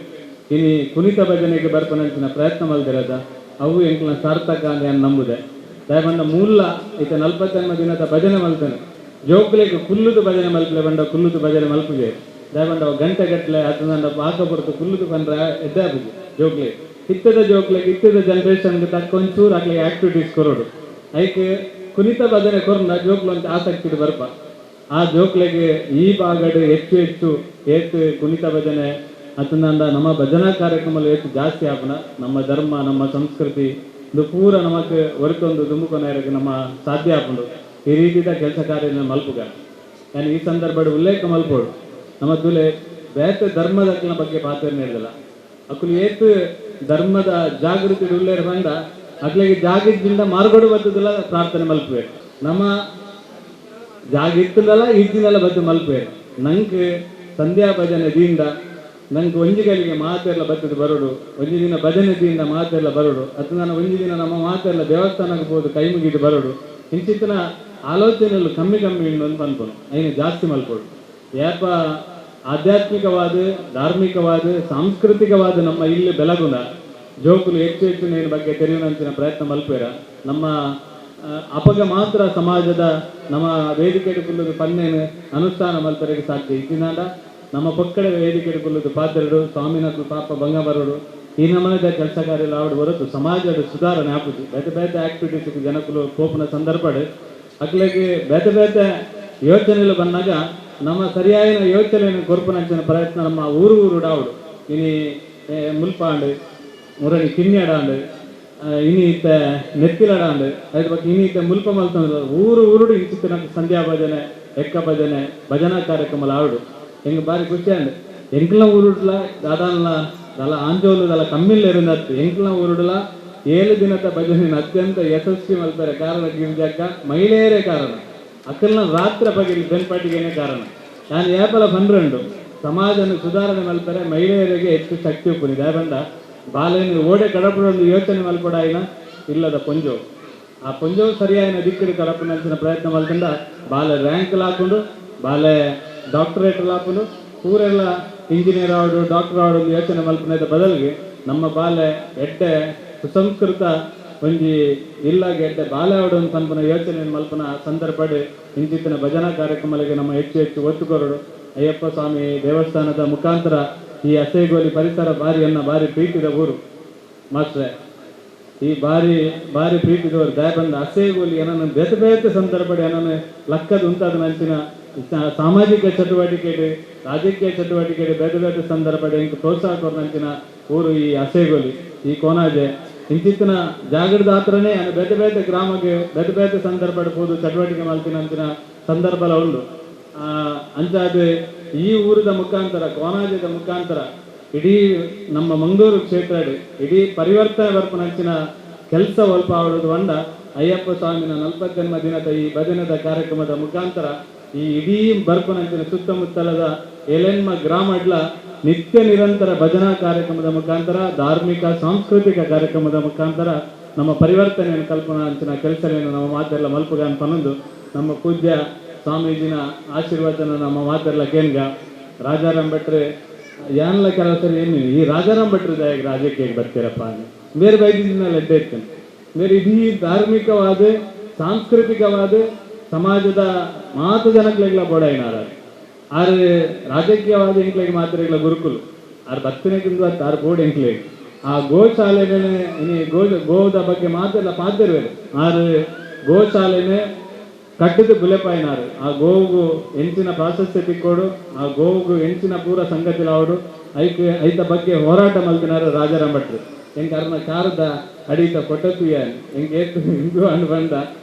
ಇನಿ ಕುಣಿತ ಭಜನೆಗೆ ಬರ್ಪನಂಚಿನ ಪ್ರಯತ್ನ ಮಲ್ದಿರದ ಅವು ಎಂಕ್ಲ ಸಾರ್ಥಕ ಅಂತ ನಂಬುದೆ ದಯಬಂಡ ಮೂಲ ಈತ 40ನೇ ದಿನದ ಭಜನೆ ಮಲ್ತಾನೆ ಜೋಕುಲೆಗೆ ಕುಲ್ಲುದು ಭಜನೆ ಮಲ್ಪಲೆ ಬಂಡ ಕುಲ್ಲುದು ಭಜನೆ ಮಲ್ಪಿಗೆ ದಯಬಂಡ ಗಂಟೆ ಗಟ್ಟಲೆ ಅದನ್ನ ಪಾಕ ಬರ್ತದೆ ಕುಲ್ಲುದು ಬಂದ್ರೆ ಎಡ್ಡೆ ಆಗುದು ಜೋಕ್ಲೆ ಇತ್ತದ ಜೋಕ್ಲೆಗೆ ಇತ್ತದ ಜನರೇಷನ್ಗೆ ತಕ್ಕ ಒಂಚೂರು ಆಗ್ಲಿ ಆಕ್ಟಿವಿಟೀಸ್ ಕೊರೋಡು ಐಕೆ ಕುಣಿತ ಭಜನೆ ಕೊರ್ನ ಜೋಕ್ಲು ಅಂತ ಆಸಕ್ತಿ ಬರ್ಪ ಆ ಜೋಕ್ಲೆಗೆ ಈ ಭಾಗಡ್ ಹೆಚ್ಚು ಏತು ಕುಣಿತ ಭಜನೆ ಅದನ್ನ ನಮ್ಮ ಭಜನಾ ಕಾರ್ಯಕ್ರಮದಲ್ಲಿ ಹೆಚ್ಚು ಜಾಸ್ತಿ ಆಪನ ನಮ್ಮ ಧರ್ಮ ನಮ್ಮ ಸಂಸ್ಕೃತಿ ಇದು ಪೂರ ನಮಗೆ ಹೊರತೊಂದು ದುಂಬುಕೊನೆಯರಿಗೆ ನಮ್ಮ ಸಾಧ್ಯ ಆಪುಂಡು ಈ ರೀತಿಯ ಕೆಲಸ ಕಾರ್ಯ ಮಲ್ಪುಗ ನಾನು ಈ ಸಂದರ್ಭದ ಉಲ್ಲೇಖ ಮಲ್ಪೋಡು ನಮ್ಮ ತುಲೆ ಬೇರೆ ಧರ್ಮದ ಬಗ್ಗೆ ಪಾತ್ರ ನೀಡಿದಲ್ಲ ಅಕ್ಕಲು ಏತು ಧರ್ಮದ ಜಾಗೃತಿ ಉಳ್ಳೇರು ಬಂದ ಅಕ್ಲಿಗೆ ಜಾಗದಿಂದ ಮಾರ್ಗಡು ಬರ್ತದಲ್ಲ ಪ್ರಾರ್ಥನೆ ಮಲ್ಪಬೇಕು. ನಮ್ಮ ಜಾಗ ಇತ್ತದಲ್ಲ ಇದ್ದಿನೆಲ್ಲ ಬದ್ದು ಮಲ್ಪಬೇಕು. ನಂಗೆ ಸಂಧ್ಯಾ ಭಜನೆದಿಂದ ನಂಗೆ ಒಂಜಿಗಳಿಗೆ ಮಾತೆಲ್ಲ ಬತ್ತದ ಬರೋಡು, ಒಂಜಿ ದಿನ ಭಜನೆದಿಂದ ಮಾತೆಲ್ಲ ಬರೋಡು, ಅದು ನಾನು ಒಂಜಿ ದಿನ ನಮ್ಮ ಮಾತೆಲ್ಲ ದೇವಸ್ಥಾನಕ್ಕೆ ಹೋದು ಕೈ ಮುಗಿದು ಬರೋಡು. ಇಂಚಿತ್ತಿನ ಆಲೋಚನೆಗಳು ಕಮ್ಮಿ ಇನ್ನೊಂದು ಅನ್ಕೊಂಡು ಐನು ಜಾಸ್ತಿ ಮಲ್ಕೊಡು. ಯಾಪ ಆಧ್ಯಾತ್ಮಿಕವಾದ, ಧಾರ್ಮಿಕವಾದ, ಸಾಂಸ್ಕೃತಿಕವಾದ ನಮ್ಮ ಇಲ್ಲಿ ಬೆಳಗುನ ಜೋಕುಲು ಹೆಚ್ಚು ನೇನು ಬಗ್ಗೆ ತೆರೆಯುವಂತಿನ ಪ್ರಯತ್ನ ಮಲ್ಪೇರ. ನಮ್ಮ ಅಪಗ ಮಾತ್ರ ಸಮಾಜದ ನಮ್ಮ ವೇದಿಕೆಗೆ ಕುಲ್ಲುದು ಪನ್ನೇನು ಅನುಷ್ಠಾನ ಮಲ್ಪರಿಗೆ ಸಾಧ್ಯ. ಇದ್ದಿನಾಡ ನಮ್ಮ ಪಕ್ಕಡೆ ವೇದಿಕೆಗೆ ಕುಲ್ಲುದು ಪಾತ್ರೆಡು ಸ್ವಾಮಿನಕ್ಕೂ ಪಾಪ ಭಂಗ ಬರೋಡು ಈ ನಮನದ ಕೆಲಸ ಕಾರ್ಯ ಆವಡು ಹೊರತು ಸಮಾಜದ ಸುಧಾರಣೆ ಆಪುಜಿ. ಬೇತೆ ಬೇತೆ ಆಕ್ಟಿವಿಟೀಸ್ಗೆ ಜನಕ್ಕೂ ಕೋಪನ ಸಂದರ್ಭಡ್ ಅಕ್ಲಿಗೆ ಬೇತೆ ಬೇತೆ ಯೋಚನೆಗಳು ಬಂದಾಗ ನಮ್ಮ ಸರಿಯಾದ ಯೋಚನೆಯನ್ನು ಕೊರ್ಪನಂಚಿನ ಪ್ರಯತ್ನ ನಮ್ಮ ಊರು ಡಾವುಡು ಇನಿ ಮುಲ್ಪಾಂಡು ಮುರಣಿ ಕಿನ್ನಿಯಡಾಂಡು ಇನಿ ಇತ್ತ ನೆತ್ತಿಲಡಾಂಡು ಅದ್ರ ಬಗ್ಗೆ ಇನಿ ಇತ್ತ ಮುಲ್ಪ ಮಲ್ತಂದು ಊರುಡು ಇಂಚಿತ್ತಿನ ಸಂಧ್ಯಾ ಭಜನೆ, ಎಕ್ಕ ಭಜನೆ, ಭಜನಾ ಕಾರ್ಯಕ್ರಮ ಆವಡು ಹೆಂಗೆ ಬಾರಿ ಖುಷಿ ಅಂಡ್ ಎಂಕ್ಲ ಊರುಡ್ಲ ದಾದಾನ್ಲ ದಲ ಆಂಜೋಲು ದಲ ಕಮ್ಮಿಲ್ಲ ಇರೋದತ್ತು ಎಂಕ್ಲ ಊರುಡ್ಲ 7 ದಿನದ ಭಜನೆ ಅತ್ಯಂತ ಯಶಸ್ವಿ ಮಲ್ಪರೆ. ಕಾರಣ ಗಿರಿಜಕ್ಕ ಮಹಿಳೆಯರೇ ಕಾರಣ. ಅಕ್ಕಲ್ನ ರಾತ್ರಿ ಬಗ್ಗೆ ಬೆನ್ಪಾಟಿಗೇನೆ ಕಾರಣ. ನಾನು ಯಾಪಲ ಬಂದ್ರಂಡು ಸಮಾಜನ ಸುಧಾರಣೆ ಮಲ್ಪರೆ ಮಹಿಳೆಯರಿಗೆ ಹೆಚ್ಚು ಶಕ್ತಿ ಉಪ್ಪುನಿದೆ. ಯಾಕಂದ ಬಾಲೆಯನ್ನು ಓಡೆ ಕಡಪಡೊಂದು ಯೋಚನೆ ಮಲ್ಪಡಾಯಿನ ಇಲ್ಲದ ಪೊಂಜೋ ಆ ಪೊಂಜೋ ಸರಿಯಾದ ದಿಕ್ಕಡಿ ಕಡಪನಂಚಿನ ಪ್ರಯತ್ನ ಮಲ್ಕೊಂಡ ಬಾಲೆ ರ್ಯಾಂಕ್ ಹಾಕೊಂಡು ಬಾಲೆ ಡಾಕ್ಟರೇಟ್ ಹಾಕೊಂಡು ಊರೆಲ್ಲ ಇಂಜಿನಿಯರ್ ಆವಡು ಡಾಕ್ಟರ್ ಆವಡು ಯೋಚನೆ ಮಲ್ಪನದ ಬದಲಿಗೆ ನಮ್ಮ ಬಾಲೆ ಎಡ್ಡೆ ಸುಸಂಸ್ಕೃತ ಒಂಜಿ ಇಲ್ಲಾಗೆ ಎಡ್ಡೆ ಬಾಲೆ ಆವಡು ಒಂದು ಕಲ್ಪನ ಯೋಚನೆ ಮಲ್ಪನ ಸಂದರ್ಭ ಇಂಚಿತ್ತಿನ ಭಜನಾ ಕಾರ್ಯಕ್ರಮಗಳಿಗೆ ನಮ್ಮ ಹೆಚ್ಚು ಒತ್ತು ಕೊರಡು. ಅಯ್ಯಪ್ಪ ಸ್ವಾಮಿ ದೇವಸ್ಥಾನದ ಮುಖಾಂತರ ಈ ಅಸೇಗೋಲಿ ಪರಿಸರ ಭಾರಿ ಪ್ರೀತಿದ ಊರು ಮಾಸ್ಟ್ರೆ. ಈ ಭಾರಿ ಪ್ರೀತಿದವರು ದಯ ಬಂದ ಅಸೇಗೋಲಿ ಏನನ್ನು ಬೇತೆ ಸಂದರ್ಭ ಏನನ್ನು ಲಕ್ಕದ ಉಂಟಾದ ನಂಚಿನ ಸಾಮಾಜಿಕ ಚಟುವಟಿಕೆ, ರಾಜಕೀಯ ಚಟುವಟಿಕೆ ಬೇತೆ ಸಂದರ್ಭ ಇಂಕ ಪ್ರೋತ್ಸಾಹ ಕೊರಂಚಿನ ಊರು ಈ ಅಸೇಗೋಲಿ, ಈ ಕೋನಾಜೆ. ಇಂಚಿತ್ತಿನ ಜಾಗರದ ಹತ್ರನೇ ಬೇತೆ ಗ್ರಾಮಕ್ಕೆ ಬೇತೆ ಸಂದರ್ಭ ಹೋದು ಚಟುವಟಿಕೆ ಮಲ್ತಿನಂಚಿನ ಸಂದರ್ಭ ಉಂಟು. ಅಂಚಾದ ಈ ಊರದ ಮುಖಾಂತರ ಕೋನಾಜದ ಮುಖಾಂತರ ಇಡೀ ನಮ್ಮ ಮಂಗಳೂರು ಕ್ಷೇತ್ರ ಇಡೀ ಪರಿವರ್ತನೆ ಬರ್ಪನಂಚಿನ ಕೆಲಸ ಸ್ವಲ್ಪ ಆವಡುದು ಒಂದ ಅಯ್ಯಪ್ಪ ಸ್ವಾಮಿನ 40ನೇ ದಿನದ ಈ ಭಜನದ ಕಾರ್ಯಕ್ರಮದ ಮುಖಾಂತರ ಈ ಇಡೀ ಬರ್ಪನಂಚಿನ ಸುತ್ತಮುತ್ತಲದ ಎಲೆನ್ಮ ಗ್ರಾಮಡ್ಲ ನಿತ್ಯ ನಿರಂತರ ಭಜನಾ ಕಾರ್ಯಕ್ರಮದ ಮುಖಾಂತರ, ಧಾರ್ಮಿಕ ಸಾಂಸ್ಕೃತಿಕ ಕಾರ್ಯಕ್ರಮದ ಮುಖಾಂತರ ನಮ್ಮ ಪರಿವರ್ತನೆಯನ್ನು ಕಲ್ಪನಾ ಅಂಚಿನ ಕೆಲಸಗಳನ್ನು ನಮ್ಮ ಮಾತೆಲ್ಲ ಮಲ್ಪಗ ಅನ್ಪನ್ನೊಂದು ನಮ್ಮ ಪೂಜ್ಯ ಸ್ವಾಮೀಜಿನ ಆಶೀರ್ವಚನ ನಮ್ಮ ಮಾತೆಲ್ಲ ಕೇನ್ಗ. ರಾಜಾರಾಮ್ ಭಟ್ರೆ ಯಾನ್ಲ ಕೆಲಸ ಏನು ಈ ರಾಜಾರಾಮ್ ಭಟ್ರ ದಯಾಗ ರಾಜಕೀಯಕ್ಕೆ ಬರ್ತೀರಪ್ಪ ಬೇರೆ ಬೈದಿನಲ್ಲಿ ಎಡ್ಡೆ ಇರ್ತೇನೆ. ಬೇರೆ ಇಡೀ ಧಾರ್ಮಿಕವಾದ ಸಾಂಸ್ಕೃತಿಕವಾದ ಸಮಾಜದ ಮಾತು ಜನಕ್ಲೆಗ್ಲ ಬೋಡ ಏನಾರ ಆರು ರಾಜಕೀಯವಾದ ಎಂಕ್ಲೆಗೆ ಮಾತ್ರ ಗುರುಕುಲು ಆರು ಭಕ್ತನಿಗಿಂದು ಆರು ಬೋರ್ಡ್ ಎಂಕ್ಲೆಗೆ ಆ ಗೋಶಾಲೆನೇ ಗೋದ ಬಗ್ಗೆ ಮಾತೆಲ್ಲ ಪಾತಿರ್ಬೇಕು. ಆರು ಗೋಶಾಲೆನೇ ಕಟ್ಟಿದ ಗುಲೆಪಾಯಿನಾರು ಆ ಗೋವುಗೂ ಹೆಂಚಿನ ಪ್ರಾಶಸ್ತ್ಯ ತಿಕ್ಕೋಡು, ಆ ಗೋವುಗೂ ಹೆಂಚಿನ ಪೂರ ಸಂಗತಿಲಾವಡು ಐತ ಬಗ್ಗೆ ಹೋರಾಟ ಮಲ್ತಿನಾರು ರಾಜಾರಾಮ್ ಭಟ್ರು. ಹೆಂಗೆ ಅರ್ನ ಕಾರದ ಅಡಿತ ಕೊಟ್ಟತೀಯ ಹೆಂಗೆ ಏತು ಹಿಂದೂ ಅನ್ನು ಬಂದ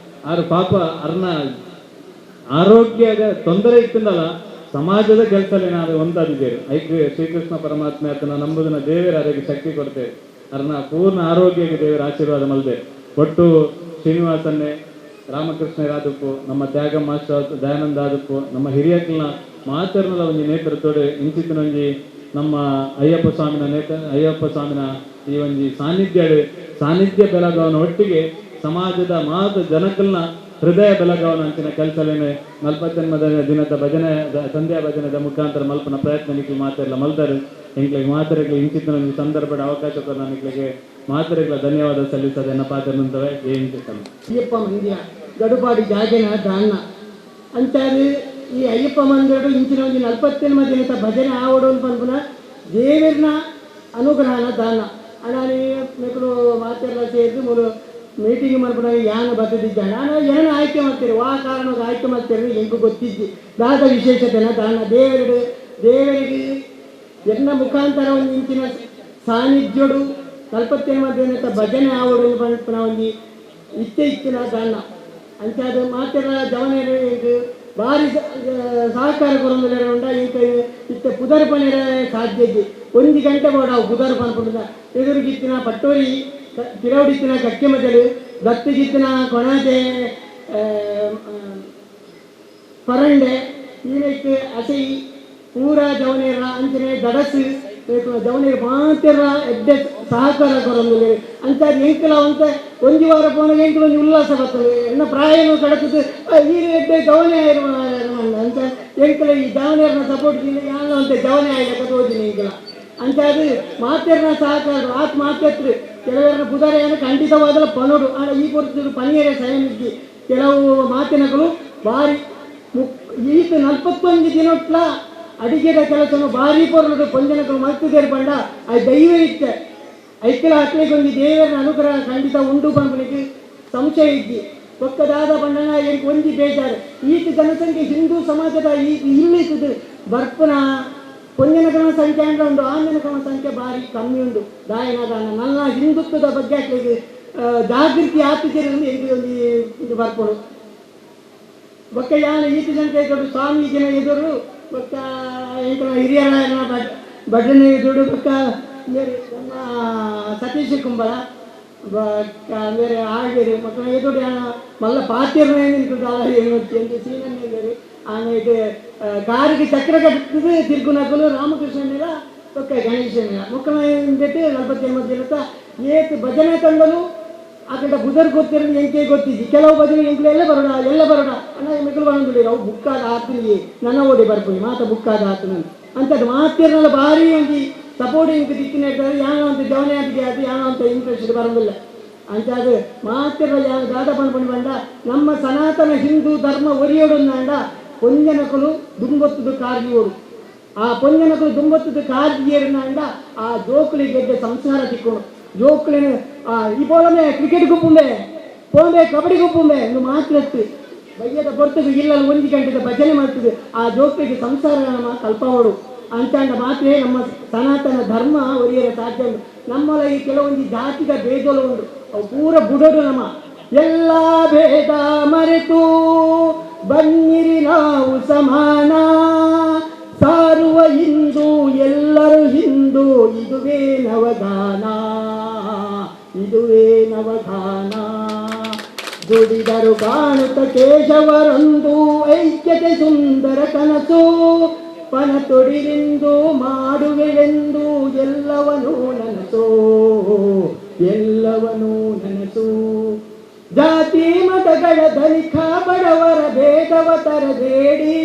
ಆರು ಪಾಪ ಅರ್ನ ಆರೋಗ್ಯದ ತೊಂದರೆ ಇತ್ತಿಂದಲ್ಲ ಸಮಾಜದ ಕೆಲಸಲೇನಾದ್ರು ಒಂದಾದಿದ್ದೇವೆ. ಐಕೆ ಶ್ರೀಕೃಷ್ಣ ಪರಮಾತ್ಮೆ ಆತನ ನಂಬುದನ್ನ ದೇವರ ಅದಕ್ಕೆ ಶಕ್ತಿ ಕೊಡ್ತೇವೆ. ಅರ್ನ ಪೂರ್ಣ ಆರೋಗ್ಯಕ್ಕೆ ದೇವರ ಆಶೀರ್ವಾದ ಮಲ್ದೆ. ಒಟ್ಟು ಶ್ರೀನಿವಾಸನ್ನೇ, ರಾಮಕೃಷ್ಣ ರಾದಪ್ಪು, ನಮ್ಮ ತ್ಯಾಗ ಮಾಸ್ಟರ್ ದಯಾನಂದ ಆದಪ್ಪು, ನಮ್ಮ ಹಿರಿಯಕ್ಕನ ಮಾತರ್ನದ ಒಂದು ನೇತೃತ್ವದ ಇಂಚಿತ್ತಿನ ಒಂಜಿ ನಮ್ಮ ಅಯ್ಯಪ್ಪ ಸ್ವಾಮಿನ ಈ ಒಂದು ಸಾನ್ನಿಧ್ಯ ಬೆಳಗಾವನ ಒಟ್ಟಿಗೆ ಸಮಾಜದ ಮಾತು ಜನಕಲ್ನ ಹೃದಯ ಬೆಳಗಾವನ ಅಂಚಿನ ಕೆಲಸಲೇನೆ 40ನೇ ದಿನದ ಭಜನೆ ಸಂಧ್ಯಾ ಭಜನದ ಮುಖಾಂತರ ಮಲ್ಪನ ಪ್ರಯತ್ನ ನಿಕ್ಲಿ ಮಾತೆಲ್ಲ ಮಲ್ದಾರೆ. ಎಂಕ್ಲಿಗೆ ಮಾತರೆಗಳು ಇಂಚಿತ್ತಿನ ಒಂದು ಸಂದರ್ಭದ ಅವಕಾಶ ಕೊಡ ನಿಕ್ಲಿಗೆ ಮಾತರೆಗಳ ಧನ್ಯವಾದ ಸಲ್ಲಿಸದೆ ಎನ್ನ ಪಾತ್ರ ನಿಂತವೆ ಅಯ್ಯಪ್ಪ ಮಂದಿರ ಗಡುಪಾಡಿ ಜಾಗನ ದಾನ ಅಂತಾರೆ. ಈ ಅಯ್ಯಪ್ಪ ಮಂದಿರ ಇಂಚಿನ ಒಂದು 40ನೇ ದಿನದ ಭಜನೆ ಆವಡು ಪನ್ಪುನ ದೇವರನ ಅನುಗ್ರಹನ ದಾನ ಅನಾನಿ ಮಕ್ಕಳು ಮಾತೆಲ್ಲ ಸೇರಿದು ಮೂರು ಮೀಟಿಂಗ್ ಮಾಡ್ಬಿಡ ಯಾನು ಬರ್ತದಿದ್ದಾನೆ ನಾನು ಏನು ಆಯ್ಕೆ ಮಾಡ್ತೀರಿ ಆ ಕಾರಣಕ್ಕೆ ಆಯ್ಕೆ ಮಾಡ್ತೀರಿ ಹೆಂಗೂ ಗೊತ್ತಿದ್ದಿ ದಾದ ವಿಶೇಷತೆನ ದಾನ ದೇವರಿಗೆ ಎನ್ನ ಮುಖಾಂತರ ಒಂದು ಇಂಚಿನ ಸಾನ್ನಿಧ್ಯಡು 40ನೇ ದಿನದ ಭಜನೆ ಆವಡು ಪನ್ಪುನ ಒಂದು ಇಚ್ಛೆ ದಾನ ಅಂಚಾದ ಮಾತೆಲ್ಲ ಜವನೇರು ಭಾರಿ ಸಹಕಾರ ಕೊರೊಂದುಲ್ಲೆರ ಉಂಡ ಇಂಕ ಇತ್ತ ಪುದರ್ ಪನಿರ ಸಾಧ್ಯತೆ 1 ಗಂಟೆ ಕೂಡ ಪುದರ್ ಪನ್ಪುಂಡ ಎದುರುಗಿತ್ತಿನ ಪಟ್ಟೋರಿ ತಿರವಡಿತ್ತಿನ ಕಕ್ಕೆ ಮದಲು ದತ್ತಿಗಿತ್ತಿನ ಕೊಣಾದೆ ಪರಂಡೆ ಈನಕ್ಕೆ ಅಸೈ ಪೂರ ಜವನೇರ ಅಂಚನೆ ದಡಸು ಜವನೇರ ಮಾತೆರ ಎಡ್ಡೆ ಸಹಕಾರ ಕೊರೊಂದುಲ್ಲೆ ಅಂತ ಎಂಕಲ ಅಂತ 1 ವಾರ ಪೋನ ಎಂಕಲ ಉಲ್ಲಾಸ ಬರ್ತದೆ ಎನ್ನ ಪ್ರಾಯನು ಕಡಕುದು ಈ ಎಡ್ಡೆ ಜವನೆ ಅಂತ ಎಂಕಲ ಈ ಜವನೇರನ ಸಪೋರ್ಟ್ ಯಾನ ಅಂತ ಜವನೆ ಆಯ್ತು ಓದಿನಿ ಎಂಕಲ ಅಂತ ಅದು ಮಾತೆರನ ಸಹಕಾರ ಆತ್ ಮಾತೆತ್ರು ಕೆಲವರನ್ನ ಪುದಾರೆಯನ್ನು ಖಂಡಿತವಾದಲ್ಲ ಪನೋಡು ಆಡ ಈ ಪೊರ್ತರು ಪನಿಯರ ಸಯನಿಕ್ಕಿ ಕೆಲವು ಮಾತಿನಗಳು ಭಾರಿ ಈತ 41 ದಿನೊಟ್ಲ ಅಡಿಗೆದ ಕೆಲಸವನ್ನು ಭಾರಿ ಪೊರ್ಲುಡು ಪೊಂಜನಗಳು ಮಲ್ತಿದ್ದೇರು ಬಂಡ ಆ ದೈವ ಇತ್ತೆ ಐಕ್ಯಲ ಹಾಕ್ಲಿಕ್ಕೆ ಒಂದು ದೇವರ ಅನುಗ್ರಹ ಖಂಡಿತ ಉಂಟು ಬಂದ್ಬಿಟ್ಟು ಸಂಶಯ ಇದ್ದಿ ಒಕ್ಕದಾದ ಬಣ್ಣನ ಎಂಟು ಒಂದಿ ಬೇಜಾರು ಈತ ಜನಸಂಖ್ಯೆ ಹಿಂದೂ ಸಮಾಜದ ಇಲ್ಲಿದ್ದು ಬರ್ಪನ ಪೊಂಜನಗಳ ಸಂಖ್ಯೆ ಅಂದ್ರೆ ಒಂದು ಆಂಜನಕನ ಸಂಖ್ಯೆ ಭಾರಿ ಕಮ್ಮಿ ಉಂಟು ದಾಯನದಾನ ನನ್ನ ಹಿಂದುತ್ವದ ಬಗ್ಗೆ ಹಾಕ್ಲಿಕ್ಕೆ ಜಾಗೃತಿ ಆತಿದ್ದೇನೆ ಎಂಟು ಒಂದು ಬರ್ಪಡು ಬೊಕ್ಕ ಯಾನ ಈತ ಜನತೆ ದೊಡ್ಡ ಸ್ವಾಮೀಜಿನ ಎದುರು ಬೊಕ್ಕ ಎಂಕನ ಹಿರಿಯರ ಭಜನ ಎದುರು ಬೊಕ್ಕ ನಮ್ಮ ಸತೀಶ್ ಕುಂಬಳ ಬೇರೆ ಆಗೇರಿ ಮಕ್ಕಳ ಎದುರು ಮಲ್ಲ ಪಾತಿರ್ನೇ ನಿಂತು ಸೀನನ್ನೇರಿ ಆಮೇಲೆ ಕಾರಿಗೆ ಚಕ್ರ ಕಟ್ಟುತ್ತದೆ ತಿರುಗುನಕಲು ರಾಮಕೃಷ್ಣನಿಲ್ಲ ಬೊಕ್ಕ ಗಣೇಶನಿಲ್ಲ ಮಕ್ಕಳ 48 ದಿನದ ಏತ್ ಭಜನೆ ತಂಡಲು ಆ ಕಡೆ ಬುಧರ್ ಗೊತ್ತಿರೋದು ಎಂಕೆ ಗೊತ್ತಿದ್ದಿ ಕೆಲವು ಬದಿಗೆ ಎಂಕ್ಲೆ ಎಲ್ಲ ಬರೋಣ ಅಣ್ಣ ಮಕ್ಕಳು ಬಂದುಬಿಡಿ ಅವು ಬುಕ್ಕಾದ ಹಾಕ್ತೀನಿ ನನ್ನ ಓಡಿ ಬರ್ಬೋದು ಮಾತ ಬುಕ್ಕಾದ ಹಾಕ್ತೀನಿ ಅಂಥದ್ದು ಮಾತಿರಲ್ಲ ಭಾರಿ ಒಂದು ಸಪೋರ್ಟಿಂಗ್ ದಿಕ್ಕಿನ ಇರ್ತಾರೆ ಯಾನೋ ಅಂತ ಜವನೆ ಆಟಿಗೆ ಅದು ಯಾನೋ ಅಂತ ಇಂಟ್ರೆಸ್ಟ್ ಬರೋದಿಲ್ಲ ಅಂತ ಅದು ಮಾತಿರ ಯಾನ ದಾದ ಪಂಡು ಬಂಡ ನಮ್ಮ ಸನಾತನ ಹಿಂದೂ ಧರ್ಮ ಒರಿಯೋಡು ಅಂಡ ಪೊಂಜನಕಲು ದುಂಬೊತ್ತದು ಕಾರ್ಗಿಯೋಡು ಆ ಪೊಂಜನಕಲು ದುಂಬೊತ್ತದು ಕಾರ್ಗಿಯರನ್ನ ಅಂಡ ಆ ಜೋಕುಲಿ ಗೆದ್ದೆ ಸಂಸಾರ ತಿಕ್ಕೋಣ ಜೋಕುಲಿನ ಈ ಪೋಲಮೆ ಕ್ರಿಕೆಟ್ ಗುಪ್ಪುಂಬೆ ಪೋಂಬೆ ಕಬಡ್ಡಿ ಗುಪ್ಪುಂಬೆ ಇನ್ನು ಮಾತ್ರ ಬಯ್ಯದ ಹೊರತದು ಇಲ್ಲ 1 ಗಂಟೆದ ಭಜನೆ ಮಾಡ್ತದೆ ಆ ಜೋಕುಲಿಗೆ ಸಂಸಾರ ನಮ್ಮ ಕಲ್ಪವೋಡು ಅಂತಂಡ ಮಾತ್ರೇ ನಮ್ಮ ಸನಾತನ ಧರ್ಮ ಒರಿಯರ ಸಾಧ್ಯ ಉಂಟು ನಮ್ಮಲ್ಲ ಈ ಕೆಲವೊಂದು ಜಾತಿಗ ಭೇದಗಳು ಉಂಟು ಅವು ಪೂರ ಬುಡೋಡು ನಮ್ಮ ಎಲ್ಲ ಭೇದ ಮರೆತು ಬನ್ನಿರಿ ನಾವು ಸಮಾನ ಸಾರುವ ಹಿಂದೂ ಎಲ್ಲರೂ ಹಿಂದೂ ಇದುವೇ ನವಗಾನ ದುಡಿದರು ಕಾಣುತ್ತ ಕೇಶವರೊಂದು ಐಕ್ಯತೆ ಸುಂದರ ಕನಸು ಪನ ತೊಡಿಲೆಂದು ಮಾಡುವೆಳೆಂದು ಎಲ್ಲವನೂ ನನಸು ಜಾತಿ ಮತಗಳ ಧನಿಕ ಬಡವರ ಭೇದವ ತರಬೇಡಿ